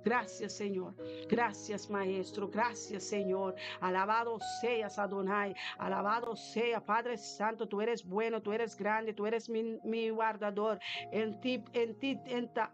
Gracias, Señor. Gracias, Maestro. Gracias, Señor. Alabado seas, Adonai. Alabado sea, Padre Santo. Tú eres bueno, tú eres grande, tú eres mi guardador. En ti,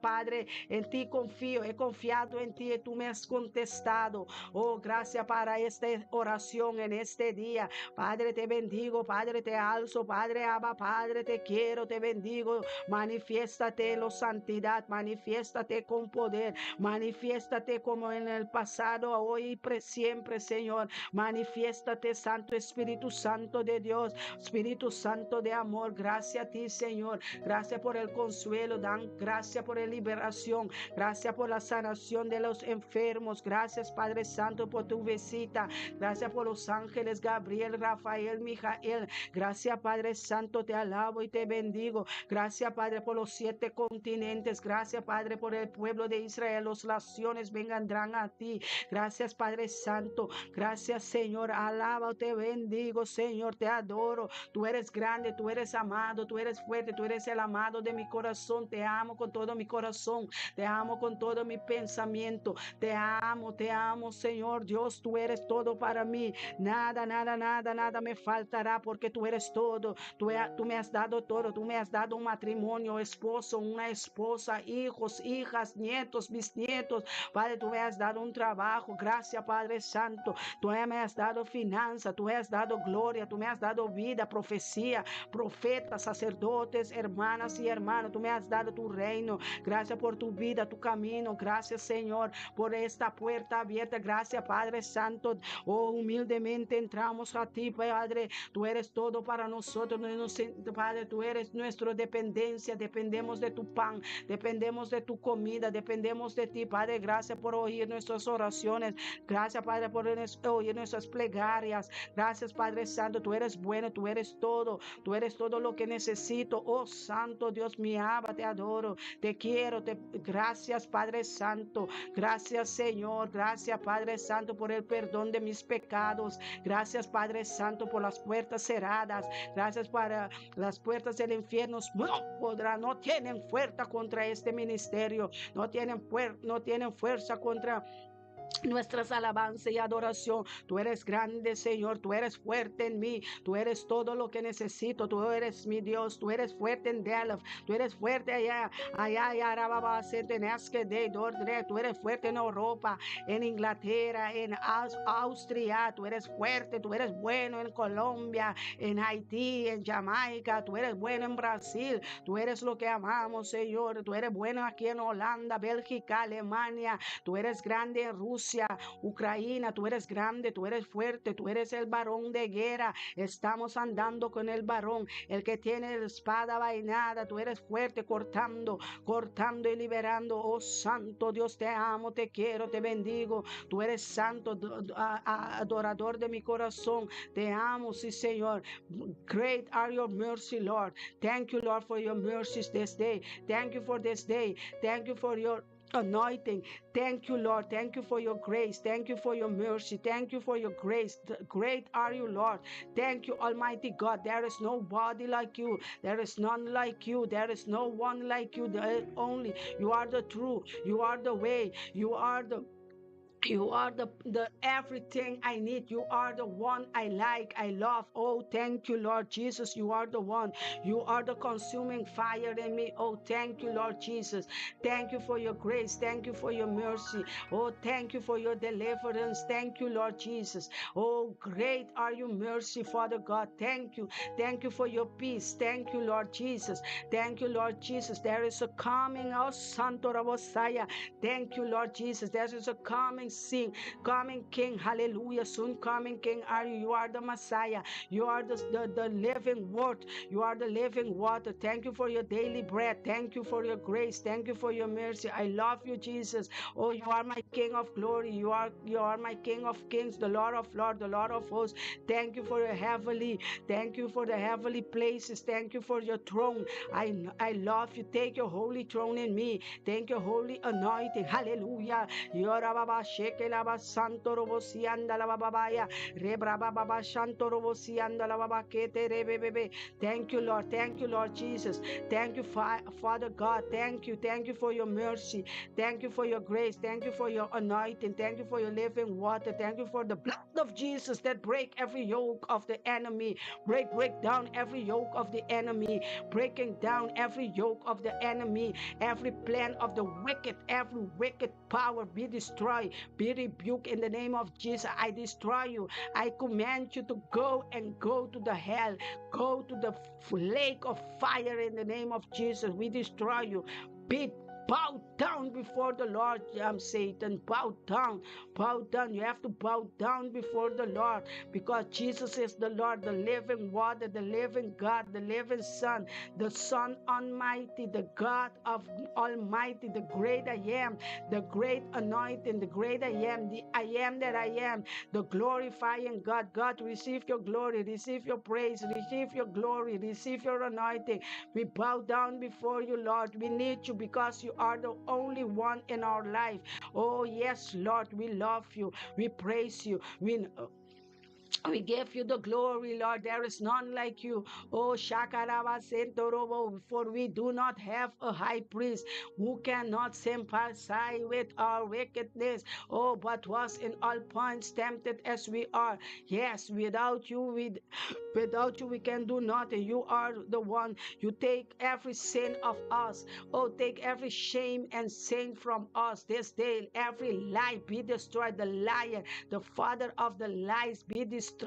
Padre, en ti confío. He confiado en ti y tú me has contestado. Oh, gracias para esta oración en este día. Padre, te bendigo. Padre, te alzo. Padre, Abba, Padre, te quiero, te bendigo. Manifiéstate en la santidad. Manifiéstate con poder. Manifiéstate Manifiéstate como en el pasado, hoy y siempre, Señor. Manifiéstate, Santo Espíritu Santo de Dios, Espíritu Santo de amor. Gracias a ti, Señor. Gracias por el consuelo, dan gracias por la liberación, gracias por la sanación de los enfermos. Gracias, Padre Santo, por tu visita. Gracias por los ángeles Gabriel, Rafael, Mijael. Gracias, Padre Santo, te alabo y te bendigo. Gracias, Padre, por los 7 continentes. Gracias, Padre, por el pueblo de Israel. Las naciones vendrán a ti. Gracias, Padre Santo. Gracias, Señor. Alaba, te bendigo, Señor. Te adoro. Tú eres grande, tú eres amado, tú eres fuerte, tú eres el amado de mi corazón. Te amo con todo mi corazón. Te amo con todo mi pensamiento. Te amo, Señor Dios. Tú eres todo para mí. Nada, nada, nada, nada me faltará porque tú eres todo. Tú me has dado todo. Tú me has dado un matrimonio, esposo, una esposa, hijos, hijas, nietos, bisnietos. Padre, tú me has dado un trabajo. Gracias, Padre Santo. Tú me has dado finanza. Tú me has dado gloria. Tú me has dado vida, profecía, profetas, sacerdotes, hermanas y hermanos. Tú me has dado tu reino. Gracias por tu vida, tu camino. Gracias, Señor, por esta puerta abierta. Gracias, Padre Santo. Oh, humildemente entramos a ti, Padre. Tú eres todo para nosotros. Padre, tú eres nuestra dependencia. Dependemos de tu pan, dependemos de tu comida, dependemos de ti, Padre. Gracias por oír nuestras oraciones. Gracias, Padre, por oír nuestras plegarias. Gracias, Padre Santo. Tú eres bueno, tú eres todo. Tú eres todo lo que necesito. Oh, Santo Dios, mi Abba, te adoro, te quiero. Gracias, Padre Santo. Gracias, Señor. Gracias, Padre Santo, por el perdón de mis pecados. Gracias, Padre Santo, por las puertas cerradas. Gracias para las puertas del infierno. No tienen fuerza contra este ministerio. No tienen fuerza contra nuestras alabanzas y adoración. Tú eres grande, Señor. Tú eres fuerte en mí. Tú eres todo lo que necesito. Tú eres mi Dios. Tú eres fuerte en Delft. Tú eres fuerte allá. Tú eres fuerte en Europa, en Inglaterra, en Austria. Tú eres fuerte. Tú eres bueno en Colombia, en Haití, en Jamaica. Tú eres bueno en Brasil. Tú eres lo que amamos, Señor. Tú eres bueno aquí en Holanda, Bélgica, Alemania. Tú eres grande en Rusia, Ucrania. Tú eres grande, tú eres fuerte, tú eres el varón de guerra. Estamos andando con el varón, el que tiene la espada vainada. Tú eres fuerte, cortando y liberando. Oh, Santo Dios, te amo, te quiero, te bendigo. Tú eres santo, adorador de mi corazón. Te amo, sí, Señor. Great are your mercy, Lord. Thank you, Lord, for your mercies this day. Thank you for this day. Thank you for your anointing. Thank you, Lord. Thank you for your grace. Thank you for your mercy. Thank you for your grace. Great are you, Lord. Thank you, Almighty God. There is nobody like you. There is none like you. There is no one like you. There is only you are the truth. You are the way. You are the everything I need. You are the one I like, I love. Oh, thank you, Lord Jesus. You are the one. You are the consuming fire in me. Oh, thank you, Lord Jesus. Thank you for your grace. Thank you for your mercy. Oh, thank you for your deliverance. Thank you, Lord Jesus. Oh, great are your mercy, Father God. Thank you. Thank you for your peace. Thank you, Lord Jesus. Thank you, Lord Jesus. There is a coming, oh, Santo Rabosaya. Thank you, Lord Jesus. There is a coming King. Hallelujah. Soon coming King are you. You are the Messiah. You are the living word. You are the living water. Thank you for your daily bread. Thank you for your grace. Thank you for your mercy. I love you, Jesus. Oh, you are my King of glory. You are my King of kings, the Lord of lords, the Lord of hosts. Thank you for your heavenly. Thank you for the heavenly places. Thank you for your throne. I love you. Take your holy throne in me. Thank your holy anointing. Hallelujah. Sheke la ba santo robo sianda la babaya rebra baba shanto robo sianda la baba kete rebebebe. Thank you, Lord. Thank you, Lord Jesus. Thank you, Father God. Thank you for your mercy. Thank you for your grace. Thank you for your anointing. Thank you for your living water. Thank you for the blood of Jesus that break every yoke of the enemy. Break down every yoke of the enemy. Breaking down every yoke of the enemy. Every plan of the wicked, every wicked power be destroyed, be rebuked in the name of Jesus. I destroy you. I command you to go to the hell, go to the lake of fire in the name of Jesus. We destroy you. Be Bow down before the Lord, Satan. Bow down. Bow down. You have to bow down before the Lord, because Jesus is the Lord, the living water, the living God, the living Son, the Son Almighty, the God of Almighty, the great I am, the great anointing, the great I am that I am, the glorifying God. God, receive your glory, receive your praise, receive your glory, receive your anointing. We bow down before you, Lord. We need you because you are the only one in our life. Oh, yes, Lord, we love you. We praise you. We give you the glory, Lord. There is none like you. Oh, Shakaraba Sentorobo, for we do not have a high priest who cannot sympathize with our wickedness. Oh, but was in all points tempted as we are. Yes, without you, we can do nothing. You are the one. You take every sin of us. Oh, take every shame and sin from us this day. Every lie be destroyed. The liar, the father of the lies, be destroyed.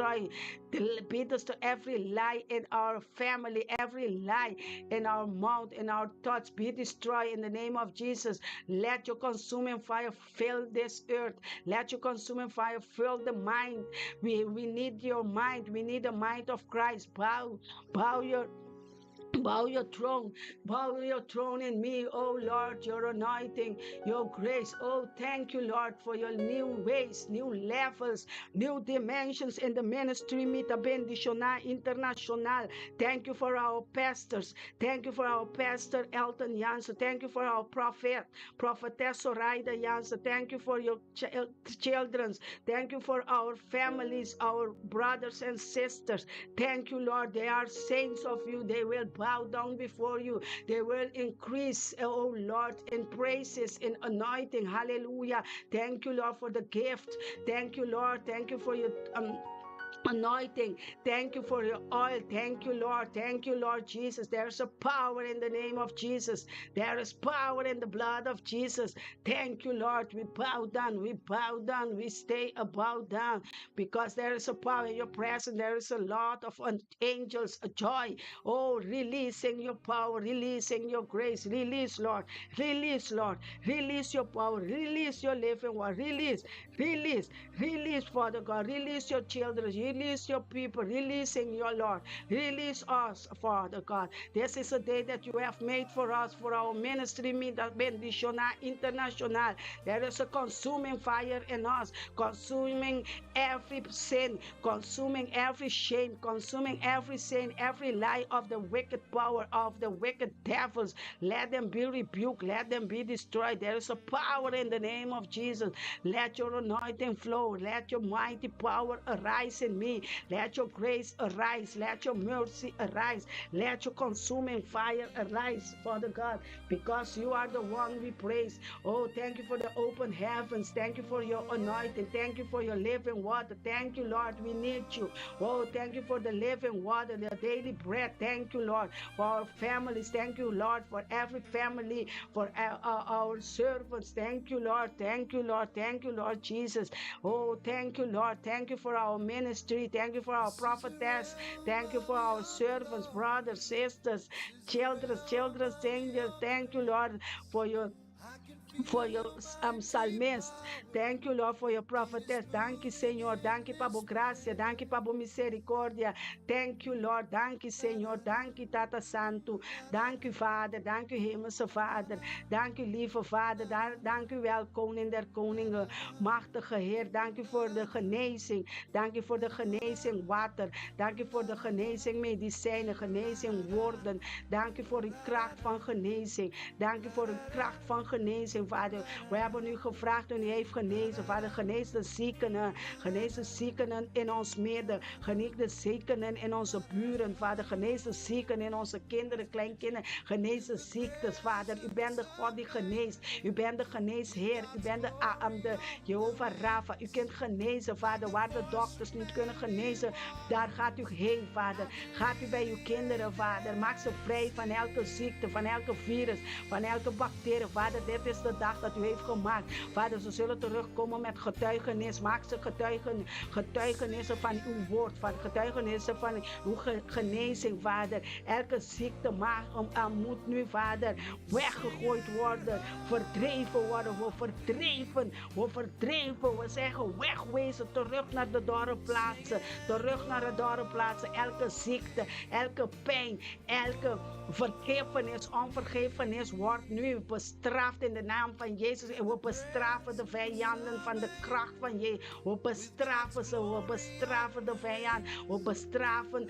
Be destroyed. Every lie in our family, every lie in our mouth, in our thoughts, be destroyed in the name of Jesus. Let your consuming fire fill this earth. Let your consuming fire fill the mind. We need your mind. We need the mind of Christ. Bow bow your throne in me, oh Lord, your anointing, your grace. Oh, thank you, Lord, for your new ways, new levels, new dimensions in the ministry, Mita Benditiona International. Thank you for our pastors. Thank you for our pastor, Elton Jansen. Thank you for our prophetess Zoraida Jansen. Thank you for your children. Thank you for our families, our brothers and sisters. Thank you, Lord. They are saints of you. They will bow down before you. They will increase, oh Lord, in praises, in anointing. Hallelujah. Thank you, Lord, for the gift. Thank you, Lord. Thank you for your anointing. Thank you for your oil. Thank you, Lord. Thank you, Lord Jesus. There's a power in the name of Jesus. There is power in the blood of Jesus. Thank you, Lord. We bow down. We bow down. We stay bowed down because there is a power in your presence. There is a lot of angels, a joy. Oh, releasing your power, releasing your grace. Release, Lord. Release, Lord. Release your power. Release your living word. Release, Father God. Release your children. Release your people. Releasing your Lord. Release us, Father God. This is a day that you have made for us, for our ministry, Mita Benditiona International. There is a consuming fire in us, consuming every sin, consuming every shame, consuming every sin, every lie of the wicked power of the wicked devils. Let them be rebuked. Let them be destroyed. There is a power in the name of Jesus. Let your anointing flow. Let your mighty power arise in me. Let your grace arise. Let your mercy arise. Let your consuming fire arise, Father God, because you are the one we praise. Oh, thank you for the open heavens. Thank you for your anointing. Thank you for your living water. Thank you, Lord. We need you. Oh, thank you for the living water, the daily bread. Thank you, Lord, for our families. Thank you, Lord, for every family, for our servants. Thank you, Lord. Thank you, Lord. Thank you, Lord Jesus. Oh, thank you, Lord. Thank you for our ministry. Thank you for our prophetess. Thank you for our servants, brothers, sisters, children, strangers. Thank you, Lord, for your psalmist. Thank you, Lord, for your prophetess. Thank you, Senhor. Thank you, Pabo Gracia. Thank you, Pabo Misericórdia. Thank you, Lord. Thank you, Senhor. Thank you, Tata Santo. Thank you, Vader. Thank you, Hemelse Vader. Thank you, lieve Vader. Dank u wel, Koning der Koningen, machtige Heer. Dank u voor de genezing. Dank u voor de genezing water. Dank u voor de genezing medicijnen, genezing woorden. Dank u voor de kracht van genezing. Dank u voor de kracht van genezing, Vader. We hebben u gevraagd en u heeft genezen, Vader. Genees de ziekenen in ons midden. Genees de ziekenen in onze buren, Vader. Genees de zieken in onze kinderen, kleinkinderen. Genees de ziektes, Vader. U bent de God die geneest. U bent de geneesheer. U bent de Jehovah Rafa. U kunt genezen, Vader. Waar de dokters niet kunnen genezen, daar gaat u heen, Vader. Gaat u bij uw kinderen, Vader. Maak ze vrij van elke ziekte, van elke virus, van elke bacterie, Vader. Dit is de de dag dat u heeft gemaakt. Vader, ze zullen terugkomen met getuigenis. Maak ze getuigenissen van uw woord, van getuigenissen van uw genezing, Vader. Elke ziekte moet nu, Vader, weggegooid worden, verdreven worden. We verdreven. We zeggen wegwezen, terug naar de dorre plaatsen. Terug naar de dorre plaatsen. Elke ziekte, elke pijn, elke vergevenis, onvergevenis wordt nu bestraft in de naam van Jezus. En we bestrafen de vijanden van de kracht van Jezus. We bestrafen ze, we bestrafen de vijand. We bestrafen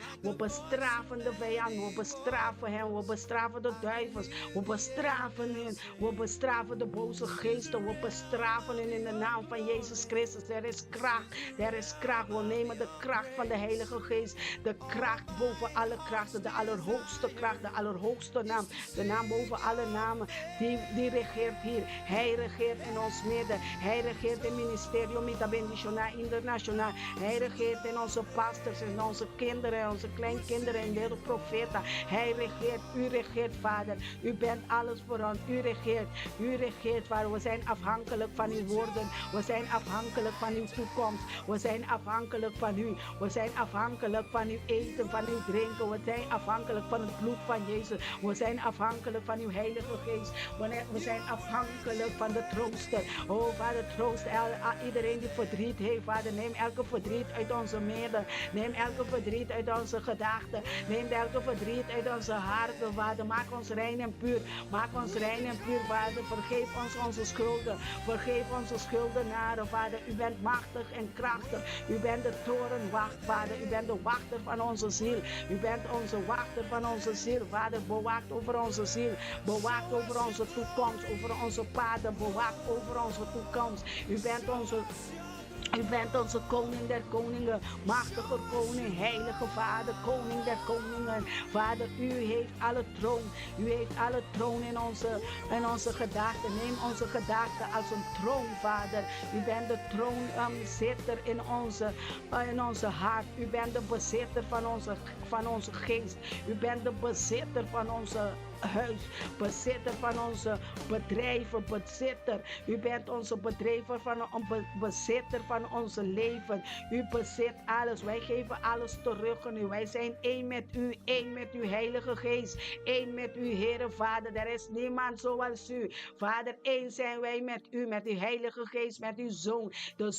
de vijand. We bestrafen hen, we bestrafen de duivels. We bestrafen hen, we bestrafen de boze geesten. We bestrafen hen in de naam van Jezus Christus. Er is kracht. We nemen de kracht van de Heilige Geest. De kracht boven alle krachten, de allerhoogste kracht, de allerhoogste naam. De naam boven alle namen, die regeert hier. Hij regeert in ons midden. Hij regeert in het ministerio Mitabendicionaal Internationaal. Hij regeert in onze pastors, in onze kinderen, onze kleinkinderen, in de profeten. Hij regeert, u regeert, Vader. U bent alles voor ons. U regeert, Vader. We zijn afhankelijk van uw woorden. We zijn afhankelijk van uw toekomst. We zijn afhankelijk van u. We zijn afhankelijk van uw eten, van uw drinken. We zijn afhankelijk van het bloed van Jezus. We zijn afhankelijk van uw Heilige Geest. We zijn afhankelijk van de trooster. Oh, Vader, troost iedereen die verdriet heeft. Vader, neem elke verdriet uit onze midden. Neem elke verdriet uit onze gedachten. Neem elke verdriet uit onze harten, Vader. Maak ons rein en puur. Maak ons rein en puur, Vader. Vergeef ons onze schulden. Vergeef onze schuldenaren, Vader. U bent machtig en krachtig. U bent de torenwacht, Vader. U bent de wachter van onze ziel. U bent onze wachter van onze ziel, Vader. Bewaak over onze ziel. Bewaak over onze toekomst, over onze paden. Bewaak over onze toekomst. U bent onze koning der koningen, machtige koning, heilige Vader, koning der koningen. Vader, u heeft alle troon. U heeft alle troon in onze gedachten. Neem onze gedachten als een troon, Vader. U bent de troonzitter in onze hart. U bent de bezitter van onze geest. U bent de bezitter van onze huis, bezitter van onze bedrijven, bezitter. U bent onze bezitter van onze leven. U bezit alles. Wij geven alles terug aan u. Wij zijn één met uw Heilige Geest, één met u, Heere Vader. Er is niemand zoals u. Vader, één zijn wij met u, met uw Heilige Geest, met uw Zoon. De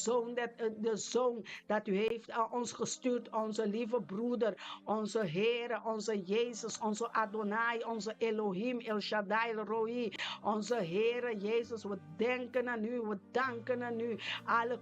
Zoon dat u heeft aan ons gestuurd, onze lieve broeder, onze Heere, onze Jezus, onze Adonai, onze Elohim, El Shaddai, El Roi, onze Heere Jezus, we denken aan u, we danken aan u. Alle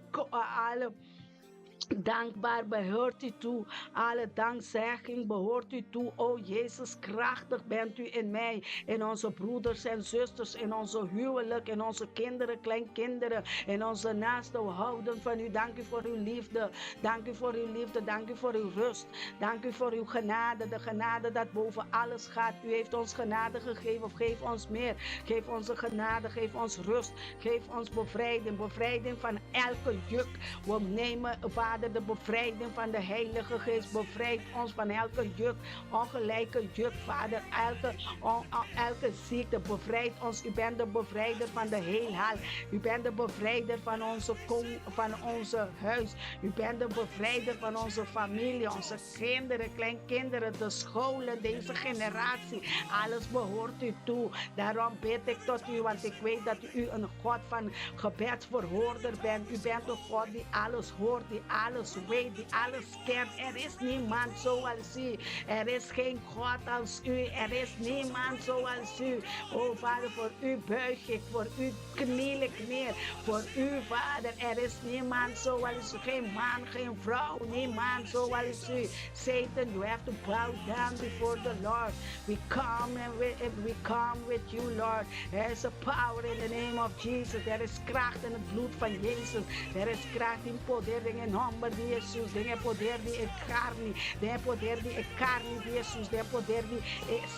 dankbaar behoort u toe. Alle dankzegging behoort u toe. O Jezus, krachtig bent u in mij, in onze broeders en zusters, in onze huwelijk, in onze kinderen, kleinkinderen, in onze naasten. We houden van u. Dank u voor uw liefde. Dank u voor uw liefde. Dank u voor uw rust. Dank u voor uw genade. De genade dat boven alles gaat. U heeft ons genade gegeven. Of geef ons meer. Geef onze genade. Geef ons rust. Geef ons bevrijding. Bevrijding van elke juk. We nemen, Vader, de bevrijding van de Heilige Geest. Bevrijd ons van elke juk, ongelijke juk, Vader. Elke ziekte, bevrijd ons. U bent de bevrijder van de heelal. U bent de bevrijder van onze huis. U bent de bevrijder van onze familie, onze kinderen, kleinkinderen, de scholen, deze generatie. Alles behoort u toe. Daarom bid ik tot u, want ik weet dat u een God van gebedsverhoorder bent. U bent een God die alles hoort, die alles weet, die alles kent. Er is niemand zoals u. Er is geen God als u. Er is niemand zoals u. O Vader, voor u buig ik, voor u kniel ik neer. Voor u, Vader, er is niemand zoals u. Geen man, geen vrouw, niemand zoals u. Satan, you have to bow down before the Lord. We come with you, Lord. There is a power in the name of Jesus. Er is kracht in het bloed van Jezus. Er is kracht in poder in nombre de Jesús. Tem poder de carne. Tem poder de carne de Jesús. Tem poder de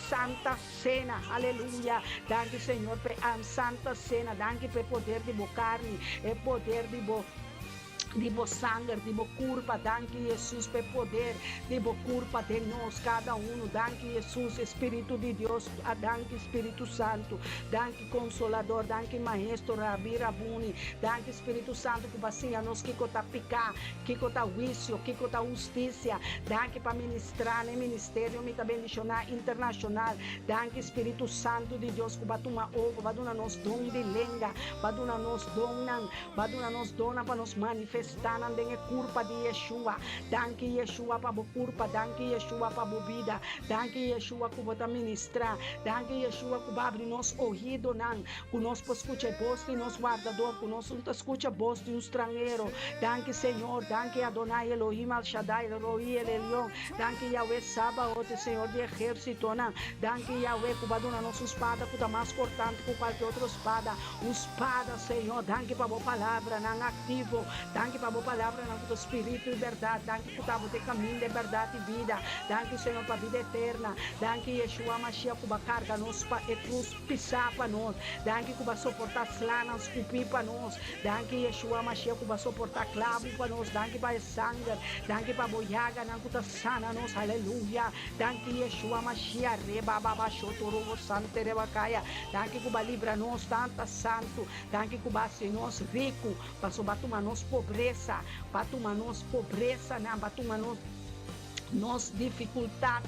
Santa Cena. Aleluia. Dank u, Senhor, por Santa Cena. Dank u por poder de carne. É poder de Dibo sangue, dibo curva, danke Jesus pe poder, dibo curva de nós, cada um, danke Jesus, Espírito de Deus, danke Espírito Santo, danke Consolador, danke Maestro, Rabi Rabuni, danke Espírito Santo, que bacia nos que cota picar, que cota juízo, que cota justiça, danke para ministrar, no ministério, me também missionar internacional, danke Espírito Santo de Deus, que batuma ovo, baduna nos dom de lenga, baduna nos donan, baduna nos dona para nos manifestar, dengan curva de Yeshua, danke Yeshua para bo curva, danke Yeshua para bo vida, danke Yeshua que bota ministrar, danke Yeshua que abre nos ouvido nan, que nos escuta voz de nos guardador, que nos escuta voz de estrangeiro, danke Senhor, danke Adonai Elohim Al Shaddai, Eloi El Elyon, danke Yahweh Sabaoth, Senhor de exército nan, danke Yahweh que baduna nossa espada que está mais cortante que qualquer outra espada, espada Senhor, danke para boa palavra nan ativo, danke para boa palavra nan do espírito e verdade, danke que está de caminho de verdade e vida, danke Senhor para vida eterna, danke Yeshua Mashiach que vai carga nos para e cruz pisar para nós, danke que vai suportar slanas cupi para nós, danke Yeshua Mashiach que vai suportar clavo para nós, danke para sangue, danke para boiaga nan que está sana nós, aleluia, danke Yeshua Mashiach reba baba shotoro santo rebacaya, danke que vai livrar nós tanta santo, danke que vai ser nós rico, para sobatuma nós pobreza, batuma nós pobreza, não batuma nós dificuldade,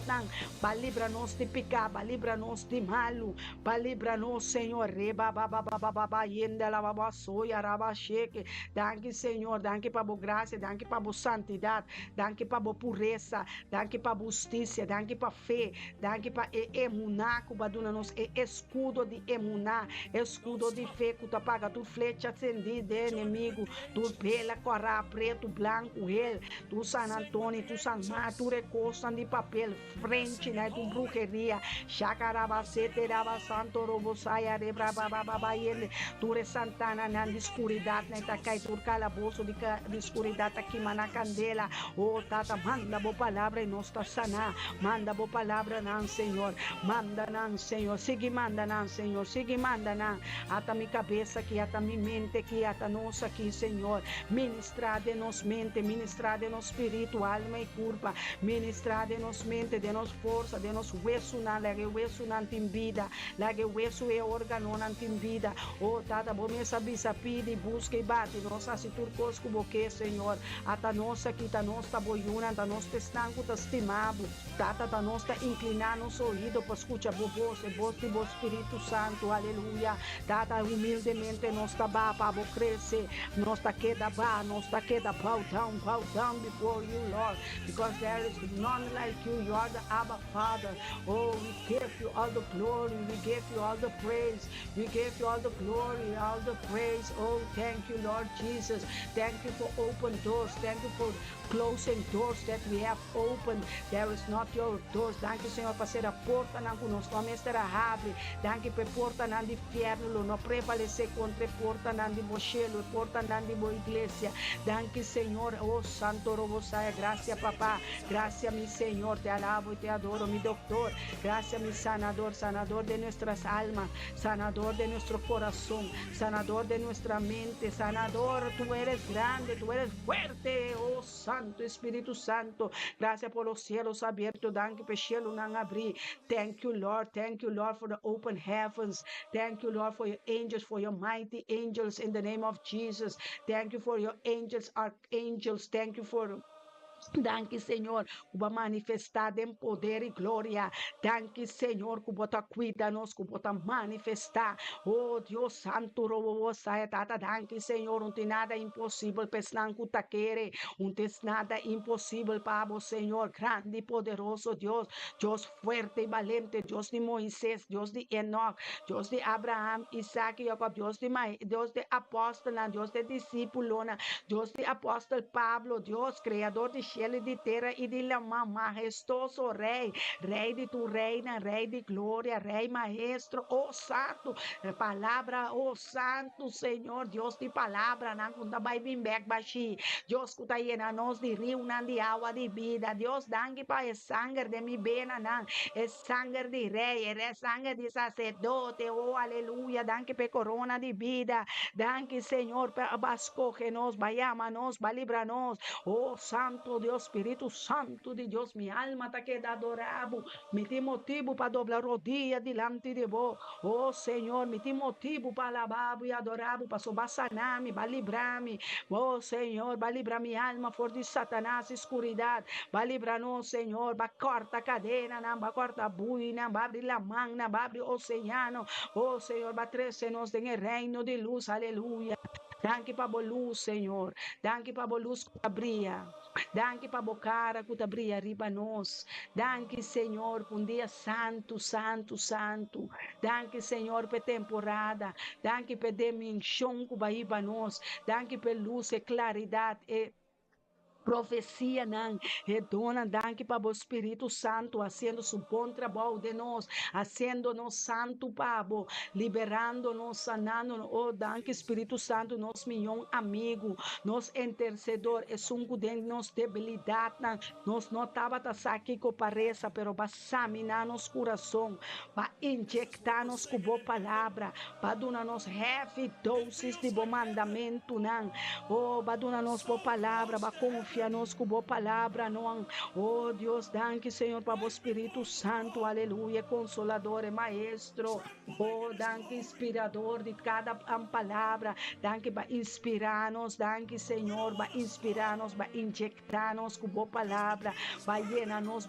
balibra-nos de picar, balibra-nos de malo, balibra-nos, Senhor, danke, Senhor, danke para a graça, danke para a santidade, danke para a pureza, danke para a justiça, danke para a fé, danke para emuná, que baduna-nos escudo de emuná, escudo de fé, que tu apaga tu flecha acendida, inimigo, tu pela, corá, preto, branco, ele, tu San Antônio, tu San Mato, recostam de papel, frente, né, de bruxeria, chacarabacete, raba santo, robosaia, rebrabababaiele, ture santana, na escuridade, né, tá cai, tur calabouço de escuridade, aqui, mana candela, oh, tata, manda boa palavra e nós tá sanar, manda boa palavra, não, Senhor, manda, não, Senhor, sigue, manda, não, Senhor, sigue, manda, não, ata minha cabeça aqui, ata minha mente aqui, ata nossa aqui, Senhor, ministrar de nos mente, ministrar de nos espírito, alma e corpo, ministrar de nos mente, de nos força, de nos hueso, na lage hueso não tem vida, lage hueso é órgão não tem vida, oh, tata, bom, me pide, busca e bate, nossa, se turcos como que, Senhor, ata nossa aqui, ta nossa boiuna, ta nossa estanco, ta estimado, tata, ta nossa inclinar nos ouvidos para escutar a voz de bo Espírito Santo, aleluia, tata, humildemente, nossa baba, bo crescer, nossa queda ba, nossa queda bow down before you, Lord, because there is none like you. You are the Abba Father. Oh, we give you all the glory. We give you all the praise. We give you all the glory, all the praise. Oh, thank you, Lord Jesus. Thank you for open doors. Thank you for closing doors that we have opened. There is not your doors. Danke, Senhor, para ser a porta na conosco. Nome estará abre. Danke per porta na di inferno. No prevalecer contra porta na di bochelo. Porta na di boa igreja. Danke, Senhor. Oh, Santo Robosaia. Gracias, papá. Gracias, mi Señor, te alabo y te adoro, mi doctor. Gracias, mi sanador, sanador de nuestras almas, sanador de nuestro corazón, sanador de nuestra mente, sanador. Tú eres grande, tú eres fuerte, oh Santo Espíritu Santo. Gracias por los cielos abiertos. Danke por cielo não abrir. Thank you, Lord. Thank you, Lord, for the open heavens. Thank you, Lord, for your angels, for your mighty angels in the name of Jesus. Thank you for your angels, archangels. Thank you for danke, Senhor, que vai manifestar em poder e glória. Danke, Senhor, que bota cuida nos, que bota manifestar. Oh, Deus Santo, robosaia, tata, danke, Senhor, não tem nada impossível, pesnan que taquere, não tem nada impossível para o Senhor, grande e poderoso Deus, Deus forte e valente, Deus de Moisés, Deus de Enoch, Deus de Abraham, Isaac e Jacob, Deus de apóstolo, Deus de discípulo, Deus de apóstolo Pablo, Deus criador de cielo y de tierra y de la majestuoso Rey, Rey de tu reina, Rey de gloria, Rey maestro, oh santo, palavra, oh santo Senhor, Deus de palavra, não kunda vai vir back baixi, Deus kuta yena nos de rio, nan de água de vida, Deus dangue pa é sangue de mi bena, nan, é sangue de rei, é sangue de sacerdote, oh aleluia, dangue pe corona de vida, dangue Senhor, bascoge-nos, vayámanos, valibra-nos, oh santo Deus, Espírito Santo de Deus, mi alma ta queda adorado, me tem motivo para dobrar rodilha delante de vós, oh Senhor, me tem motivo para alabar e adorar, para sobasanar-me, para livrar-me, oh Senhor, para livrar minha alma for de Satanás, escuridade, para livrar-nos, Senhor, para corta a cadeira, para corta a buina, para abrir a mão, para abrir o oceano, oh Senhor, para trazer-nos em reino de luz, aleluia. Danke para a luz, Senhor. Danke para a luz que abria. Danke para a cara que abria riba nós. Danke, Senhor, por um dia santo, santo, santo. Danke, Senhor, por temporada. Danke por dimensão que vai para nós. Danke por luz e claridade e profecia não, dona, danke para o Espírito Santo, fazendo su bom trabalho de nós, fazendo-nos santo, Pabo, liberando-nos, sanando-nos, oh, danke Espírito Santo, nos melhor amigo, nos intercedor, é sungo de nos debilidade, nos não estava aqui com pareza, pero para examinar nos coração, para injectar-nos com boa palavra, para dar-nos heavy doses de bom mandamento, não, oh, para dar-nos boa palavra, para confiar nos com boa palavra, não. Oh Deus, danke, Senhor, para o Espírito Santo, aleluia, consolador e maestro. Oh, danke, inspirador de cada palavra. Danke para inspirar-nos, danke, Senhor, para inspirar-nos, para injectar-nos com boa palavra. Vai llenar-nos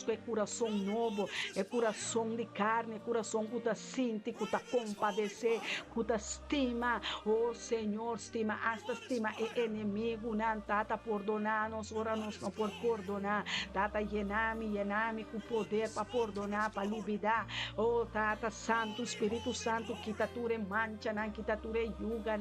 com coração novo, coração de carne, coração que te sente, que te compadecer, que te estima. Oh Senhor, estima, hasta estima é inimigo, não tata por perdonar-nos, ora-nos não por perdonar, Tata, llenar-me com poder para perdonar, para liberar, oh Tata, Santo, Espírito Santo, quitature mancha, não quitature yuga,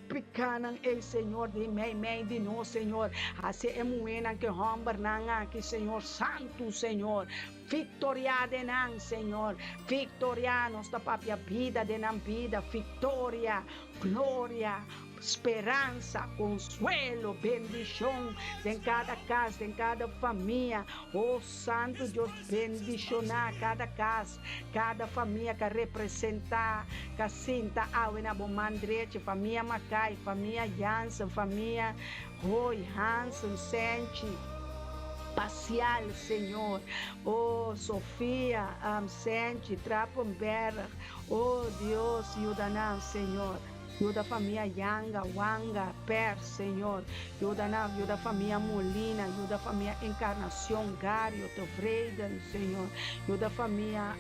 picanan, Senhor, de mei, de nós, Senhor, assim é moena que hombar, não, que Senhor, Santo, Senhor, Victoria de nan, Senhor, Victoria, nossa própria vida de nan vida, Victoria, glória, esperança, consuelo, bendição em cada casa, em cada família. Oh Santo Deus, bendicionar cada casa, cada família que representa, que sinta a na bomandrete, família Macai, família Jansen, família Roy, Hansen, Sente, Parcial, Senhor, oh Sofia, Sente, Trapomberg, oh Deus, ajuda-nos, Senhor. Ajuda a família Yanga, Wanga, Per, Senhor. Ajuda a família Molina, ajuda a família Encarnação, Gário, Tovreiden, Senhor. Ajuda a família,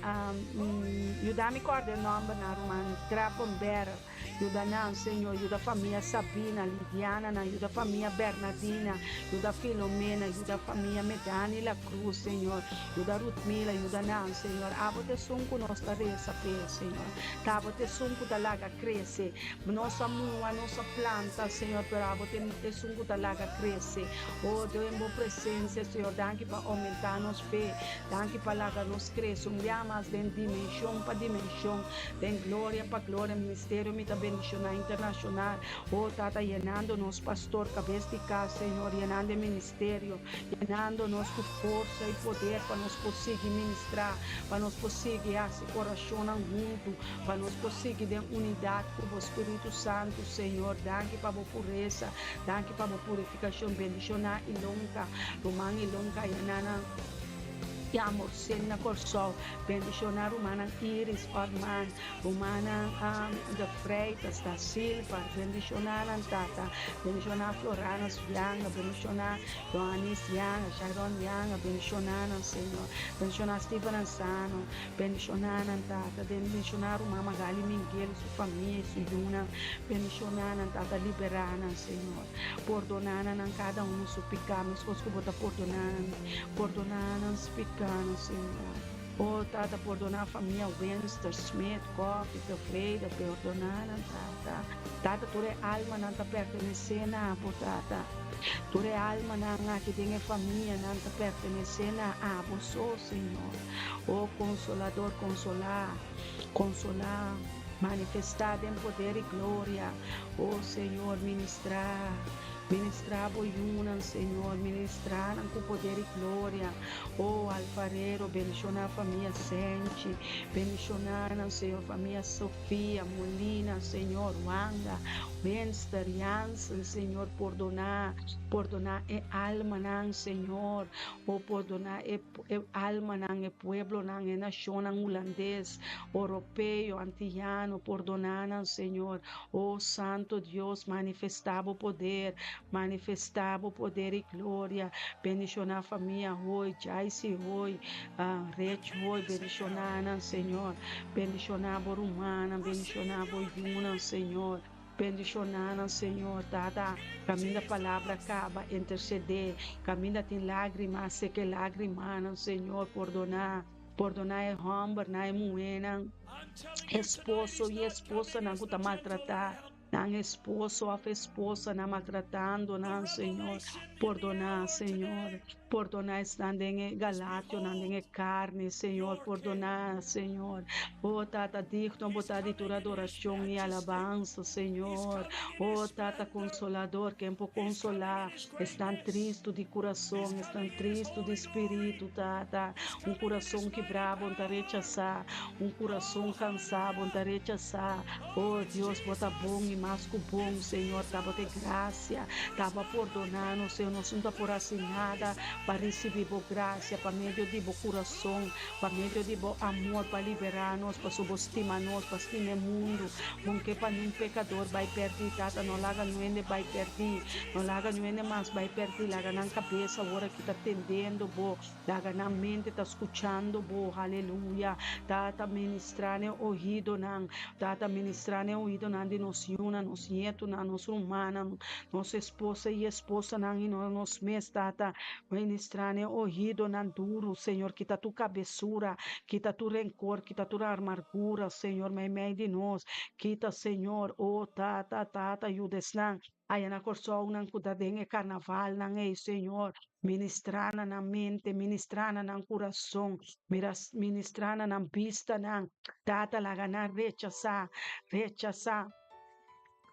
ajuda-me a corda o nome, Naruman, Trapomberg. Ajuda-nos, Senhor. Ajuda a família Sabina, Lidiana, ajuda a família Bernardina, ajuda a Filomena, ajuda a família Medani, La Cruz, Senhor. Ajuda a Rutmila, ajuda-nos, Senhor. Abo-te sunco nossa reza, Senhor. Abo-te sunco talaga cresce. Nossa mua, nossa planta, Senhor, para abo-te sunco talaga cresce. Oh, Deus, em boa presença, Senhor. Danke para aumentar nos fé. Danke para laga nos cresce. Llamas de dimensão para dimensão. De glória para glória. Ministério, me também bendicionar internacional, oh Tata, llenando-nos, pastor, cabeça de casa, Senhor, llenando o ministério, llenando-nos com força e poder para nós conseguir ministrar, para nós conseguir esse coração junto, para nós conseguir ter unidade com o Espírito Santo, Senhor, danke para a pureza, danke para a purificação, bendicionar e longa, Román e longa, llenando e amor na corsol, bendicionar humana Iris, Orman, humana de Freitas, da Silva, bendicionar Tata, bendicionar Floranas Yanga, bendicionar Joanis Yanga, Sharon Yanga, bendicionar Senhor, bendicionar Steven Ansano, bendicionar Tata, bendicionar uma Magali Miguel, sua família, sua Luna, bendicionar Tata, liberar Senhor, perdonar cada um, seu pecado, as coisas que você perdonar, Senhor. Oh, Tata, perdonar a família Winster, Smith, Coffee, da Freida, perdonar, Tata. Tata, tu é alma, não tá pertencendo a Tata. Tu é alma, não que tem família, não tá pertencendo a você, Senhor. Oh, Consolador, consolar, manifestar em poder e glória. Oh, Senhor, ministrar boiunan, Senhor, ministrar com poder e glória. Oh, alfarero, bendicionar a família Sente, bendicionar, Senhor, família Sofia, Molina, Senhor, Wanda, Wenster, Jansen, Senhor, perdonar é alma, não, Senhor, oh, perdonar é alma, não, é pueblo, não, é nação, não, holandês, europeu, antillano, perdonar, não, Senhor, oh, Santo Deus, manifestar o poder e glória, bendicionar a família hoje, Jaisi hoje, Rech hoje, bendicionar, Senhor, bendicionar a Borumana, bendicionar a Boiuna, Senhor, bendicionar, Senhor, Tata, caminho da palavra acaba, interceder, caminho tem lágrimas, sei que lágrimas, Senhor, perdonar é humber, não é moena, esposo e esposa não está maltratar, não esposo ou esposa não maltratando, não, Senhor, perdonar, Senhor, perdonar estando em galatio, não em carne, Senhor, perdonar, Senhor, oh, Tata, digno, botar de tua adoração e alabança, Senhor, oh, Tata, consolador, quem pode consolar, estão tristes de coração, estão tristes de espírito, Tata, coração quebrado, onde rechazar, coração cansado, onde rechazar, oh, Deus, bota bom e mais que bom, Senhor, tava de graça, tava perdonando, Senhor, não está por assim nada, para receber boa graça, para meio de bom coração, para meio de bom amor, para liberar-nos, para subestimar-nos, para estimar o mundo, porque para nenhum pecador vai perder, Tata, não larga não vai perder, não larga não mais vai perder, larga na cabeça, agora que está atendendo, bo, larga na mente, está escutando, bo, aleluia, Tata, ministrar o ouvido, Tata, ministrar o ouvido, de nos una, nos nieto, nos humana, nos esposa e esposa, e nos mes, Tata, ministrar o ouvido, duro, Senhor, quita tu cabeçura, quita tu rencor, quita tu amargura, Senhor, meio de nós, quita, Senhor, oh, Tata, ajudes, aí na corção, cuidadinha, carnaval, Senhor, ministrar na mente, ministrar na coração, ministrar na vista, Tata, la ganar, rechazar,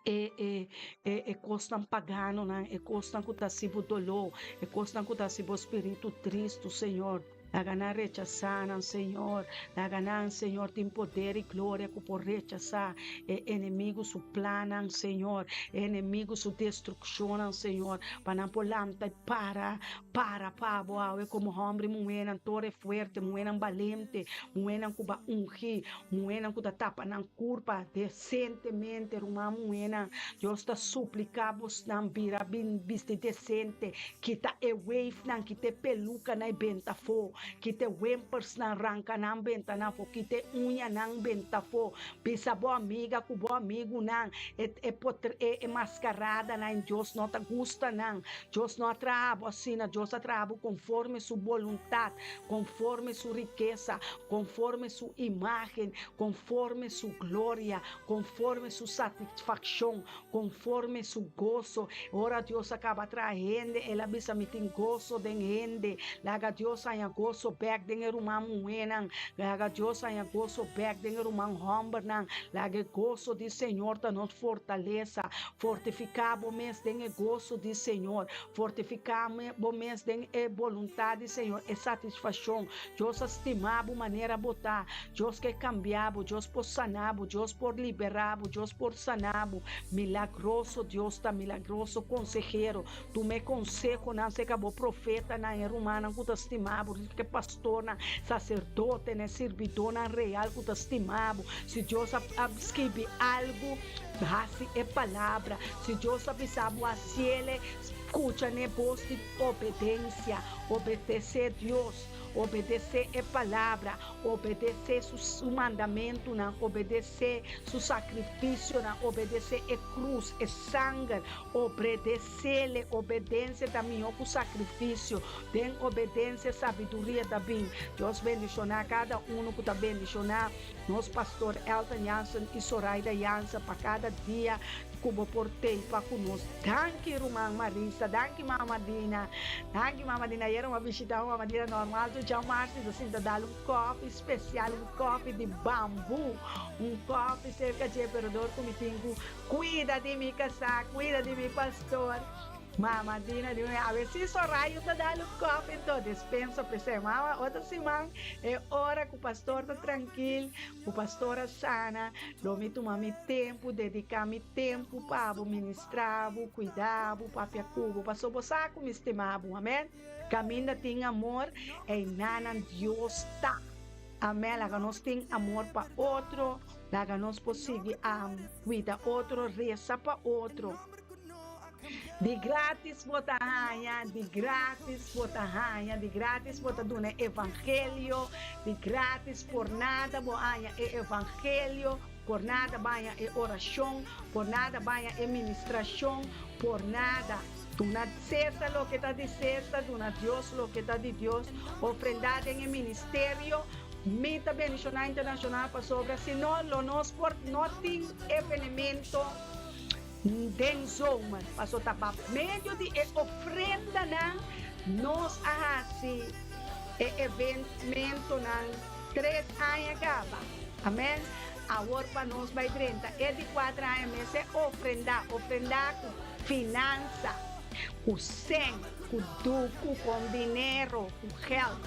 e costam pagano, e costam que está se dolor, e costam que está se espírito triste, Senhor. La ganar rechazar, Senhor. La ganar, Senhor, tem poder e glória que por rechazar. Inimigo su planan, Senhor. Inimigo su destruccionan, Senhor. Para não polanta, para, é como homem, muenan, torre fuerte, muenan valente, muenan cuba ungi, muenan cuba tapa, nan curva, decentemente, rumá muenan. Deus está suplicamos, nan vira, viste decente, kita e wave, nan kita peluca, na benta fo, kita wimpers na ranca, nan benta na fo, kita unha, nan benta fo, bisa boa amiga, com boa amigo, nan, mascarada, nan, Deus não te gusta, nan, Deus não atrabo, assim, Deus atrabo conforme sua vontade, conforme sua riqueza, conforme sua imagem, conforme sua glória, conforme sua satisfação, conforme seu gozo. Ora Deus acaba traindo, ela bisa me tem gozo de gente, laga Deus haya gozo back de rumah muenan, laga Deus haya gozo back de rumah homber nan, laga gozo de Senhor ta nos fortaleza, fortificabo mes de gozo de Senhor, fortificabo mes de vontade, Senhor, e satisfação. Deus estimabo maneira botar, Deus que cambiabo, Deus por sanabo, Deus por liberabo, Deus por sanabo, milagroso Deus tá milagroso consejero, tu me consejo, não se acabou profeta na romana, que tu estimabo, que pastor, na sacerdote, na servidona real, que tu estimabo, se Deus escreve algo, assim é palavra, se Deus avisava a cielo, escucha ne voz de obediencia, obedecer Dios, obedecer a palavra, obedecer su mandamento, obedecer su sacrifício, obedecer a cruz, a sangue, obedecer-lhe, obediência também ao sacrifício, den obediência, sabedoria também. Deus bendicionar cada um que está bendicionar, nosso pastor Elton Jansen e Soraida Jansen, para cada dia, como portei para conosco. Danke, Romang Marisa, danke, Mama Dina. Danke, Mama Dina. Era uma visita, uma Dina normal. Do João Márcio, do Sinta Dal, coffee especial, coffee de bambu. Coffee cerca de emperador, como tenho. Cuida de mim, casa, cuida de mim, pastor. Mama Dina, a ver se Soraya está dando coffee, então dispensa para você. Mama, outra semana é hora que o pastor está tranquilo, o pastor é sana, eu me tomar meu tempo, dedicar meu tempo para ministrar, cuidar, para cubo, para sob o saco, me estimar, amém? Caminha tem amor, e nada Deus está. Amém? Lá nós tem amor para outro, lá nós podemos cuidar outro, reza para outro. De grátis bota raia, de grátis bota raia, de grátis bota duna evangelho, de grátis por nada boaia é evangelho, por nada baia é oração, por nada baia é ministração, por nada. Duna cesta lo que está de cesta, duna Dios lo que está de Dios, ofrendada em ministério, mita bendicionar internacional para sobra, senão lo nos por não tem evento den zomer, passou tapa meio de ofrenda nos assim evento 3 anos acaba, amém? Agora para nós vai 30, é de 4 anos é ofrendar com finança, com sangue, com duco, com dinheiro, com health,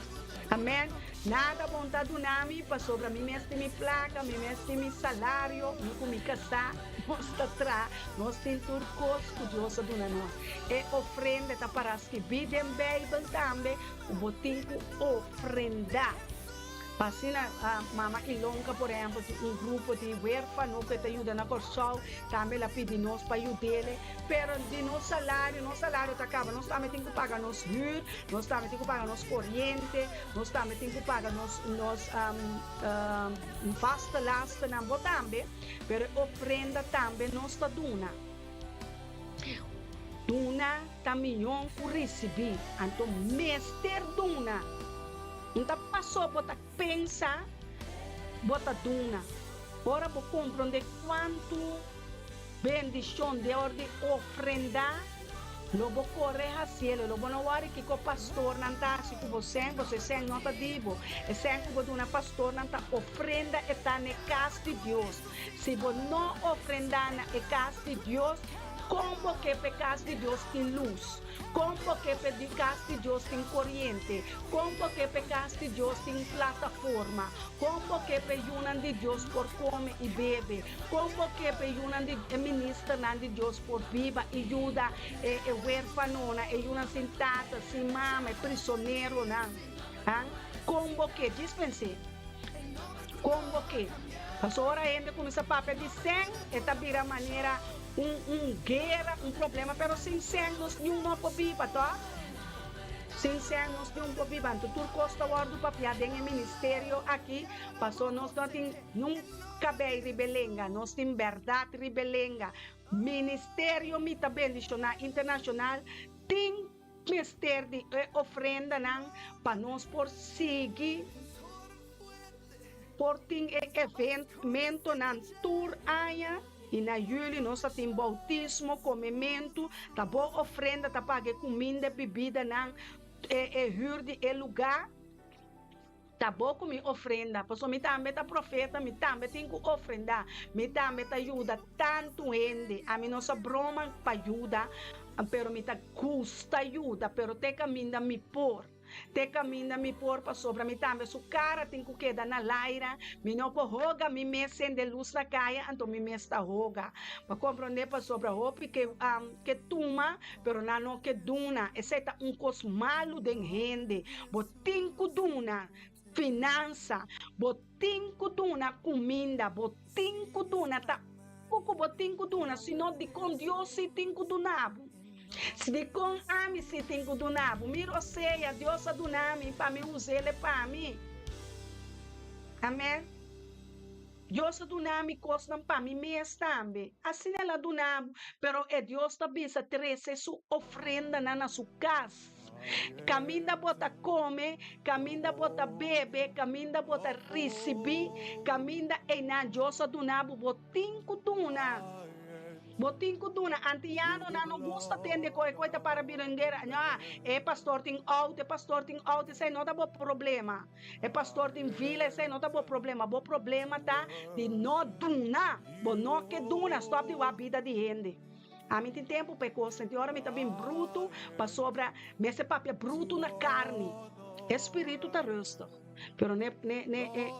amém? Nada vontade do nome para sobre mim mesmo minha placa, mim mesmo meu salário, não com minha casa, nós está atrás, nós temos tudo que Deus do nós. É ofrenda tá para as que vivem bem também, o botinho ofrendar. Passina a Mama Ilonga, por exemplo, grupo de huérfanos que te ajuda na Corsol, também lá pede nós para ajudar, pero de nosso salário tá acaba, nós também temos que pagar nosso hyr, nós também temos que pagar nosso corrente, nós também temos que pagar nosso vasta lasta, não também, pero ofrenda também nós tá duna. Duna também que receber, então mestre duna. Então passou, bota pensa, bota duna. Ora vou compreender quanto bendição de ordem ofrenda, logo correr a cielo, logo não hora que o pastor não está, se você não está vivo, e se você não pastor não está ofrenda está na casa de Deus. Se você não ofrendar na casa de Deus, como que pecado de Deus tem luz? Como que pecado de Deus tem corrente? Como que pecado de Deus tem plataforma? Como que pejunam de Deus por comer e beber? Como que pejunam de ministra de Deus por viva e ajuda huérfano, ajuda sentada, sem mama, prisioneiro, como que dispense? Como que? A hora ainda começa a papel de sangue, esta vira maneira guerra, problema, pero sem sangue nós não podemos, tá? Sem sangue nós não podemos. Tudo custa o do papel em ministério aqui, passou nós não tem nunca bem ribelenga, nós tem verdade ribelenga. Ministério mita bendicionar internacional tem mistério de ofrenda para nós por seguir por tem evento tour aia. E na julho nós temos bautismo, comimento, tá boa ofrenda, tá paga comida, bebida, de lugar. Tá bom com minha ofrenda, porque me também tá profeta, me também tenho que ofrendar, me também tá ajuda tanto gente, a mim nossa broma para ajuda, pero me tá custa ajuda, pero te caminha me por. Te caminha me por para sobre mim também, sua cara tem que quedar na laira, me não por roga, me acende luz na caia, então me está roga. Para compreender para sobre a roupa que tuma, pero não que duna, esse é coisa malo de gente, botem que duna, finança, botem que duna, comida, botem que duna, tá, pouco botem que duna, senão de com Deus se tem que dunar. Se de com ami se tem que donar, miro seia, Deus a donar para me usar ele para mim. Amém? Deus a donar coisa para mim mesmo também. Assim ela donar, pero é Deus também se trece sua ofrenda na sua casa. Caminha bota come, caminha bota bebe, caminha bota receber, caminha e na Deus a donar, botin kutuna. Botin kutuna, antiano na não gosta tende coisa para birangueira. É pastor tem out, sei não dá bom problema. É pastor tem vila, sei não dá bom problema. Bom problema tá de não duna, bom não que duna, stop de a vida de gente. A mim tem tempo para senti hora me tá bem bruto, para sobra, me se papel bruto na carne. Espírito tá resto. Pero ne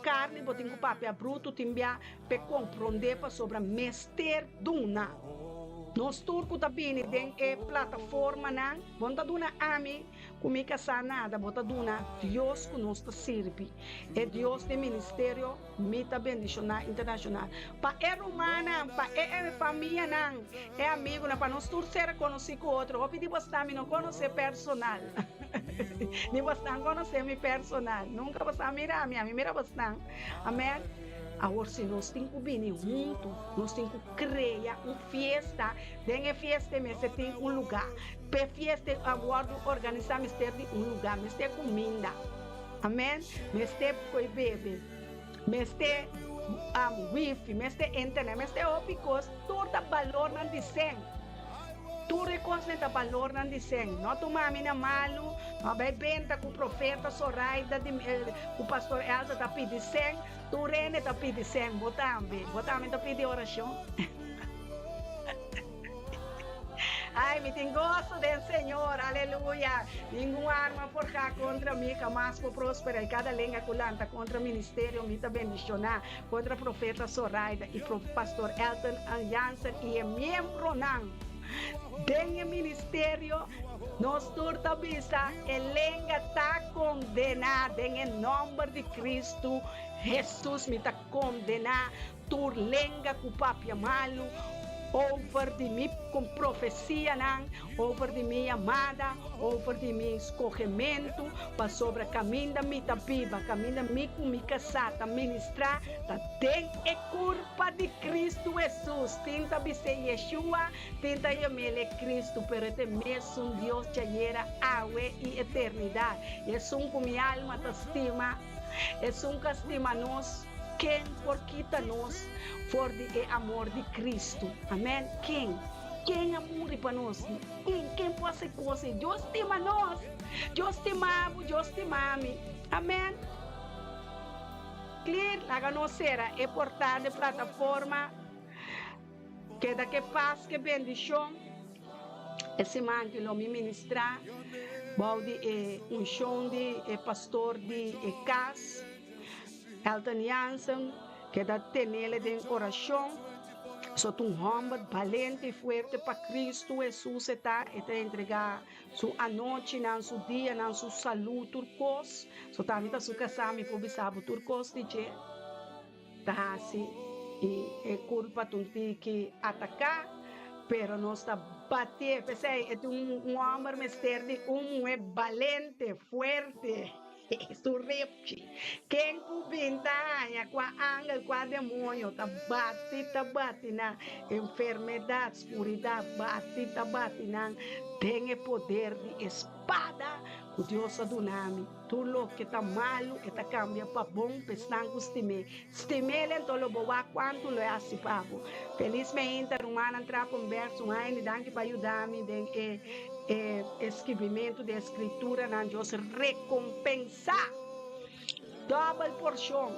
carne botin com papel bruto timbia para compreender para sobra mester duna. Nós turco também tem plataforma na, bonta duna ami, comica sanada, bonta duna Deus que nos serve. É Deus de ministério, mita bendicional internacional. Pa é romana, pa é família não, é amigo na, pa nós torcer conhecer com outro. Eu pedi bastante não conhecer personal. Nem bastante conhecer mi personal. Nunca bastante mirar me mira bastante. Amém. Agora, se nós temos que vir juntos, nós temos que criar uma festa. Dentro da festa, mas tem um lugar. Para a festa, agora, organizar mistério de um lugar, mistério comida. Amém? Mistério para beber. Mistério wifi, mistério internet, mistério opicos, todo valor não dizem. Tu reconhece o valor não dizem. Não toma a minha malo, não vai benta com o profeta Soraida, com o pastor Elsa está pedindo, tu rene está pedindo, botame está pedindo oração. Ai, me tem gosto do Senhor, aleluia. Nenhuma arma forjada contra mim, jamais vou prosperar. E cada língua culanta contra o ministério, me está bendicionar. Contra o profeta Soraida e o pastor Elton Jansen e é membro não. Dentro do ministério, nós turta vista, elenga está condenada em nome de Cristo. Jesus me está condenado, tur lenga com papia malo, over de mim com profecia, não, over de minha amada, over de meu escorrimento, para sobre caminho da minha vida, caminho da minha com minha casata, ministrar, tá tem é culpa de Cristo Jesus, tenta ser Yeshua, tenta chamar Cristo, pero este mesmo Deus te gera água e eternidade, é um com minha alma te estima, é um que estima nós, quem porquita nós, for de amor de Cristo. Amém? Quem amor para nós? Quem pode ser coisa? Deus estima nós. Deus estimamos, Deus estimamos. Amém? Clique, laga nós será é portada de plataforma que daqui paz, que bendição. Esse man que lo me ministrar, balde um chão de pastor de casa, Elton Jansen, que dá tenele de oração, só um homem valente e forte para Cristo Jesus está entregar sua anoite, não seu dia, não sua saúde turcos, só também sua casamento por bisabo turcos de que tá assim e é culpa de que atacar, pero nós está bater, pensei é um homem mistério, é valente, forte. Surrepte. Quem cubintanha com a ángel, com a demônio, tá bate na enfermidade, escuridão, bate na tem poder de espada, o Deus do nome. Tudo que tá malo, que tá cambia para bom, pessoal costime. Stime então lo boa quanto lo é assim papo. Felizmente, romana entrar com verso, ainda danke para ajudar-me escrevimento de escritura, não Deus recompensar double porção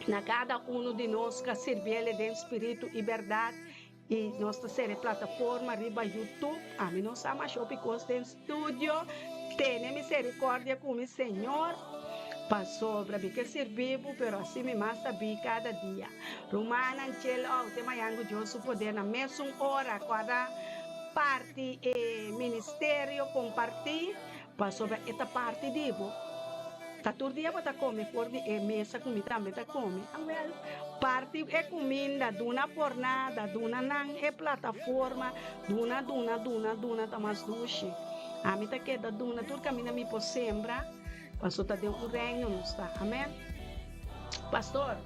na cada de nós que serve ele de espírito e verdade e nossa série plataforma riba YouTube a mim não sabe mais porque tem estúdio tem misericórdia com o Senhor para sobre que servimos, pero assim me mais sabia cada dia. Romana anchel o tema yango Deus o poder na mesma hora cada parte ministério compartilhar para sobre esta parte digo Tatur dia bota come, por di mesa kumi também tá come. Well, parte é comida, duna por nada, duna nang é plataforma, duna tamas duche. A mim tá queda duna, tudo caminha me por sembra, passou tá deu o reino, não está. Amém? Pastor,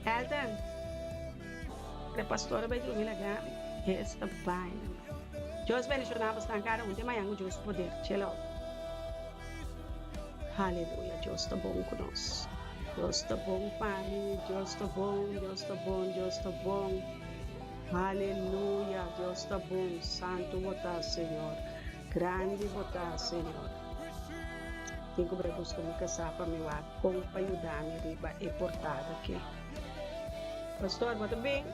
Elton, a pastora vai dormir lá, esta pai. Deus bendiga na bastante cara, onde mais amo Deus poder. Tchau. Aleluia, Deus está bom conosco. Deus está bom, Pai. Deus está bom, Deus está bom, Deus está bom. Aleluia, Deus está bom. Santo votar, Senhor. Grande votar, Senhor. Tenho que buscar me casar para me lá, como para ajudar me riba e portar aqui. Pastor, bota bem?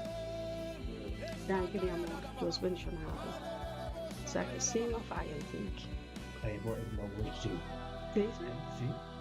Danke, meu amor. Deus bendiga. Sabe, sim ou falha, eu tenho que. Aí, vou sim. Sim? Sim.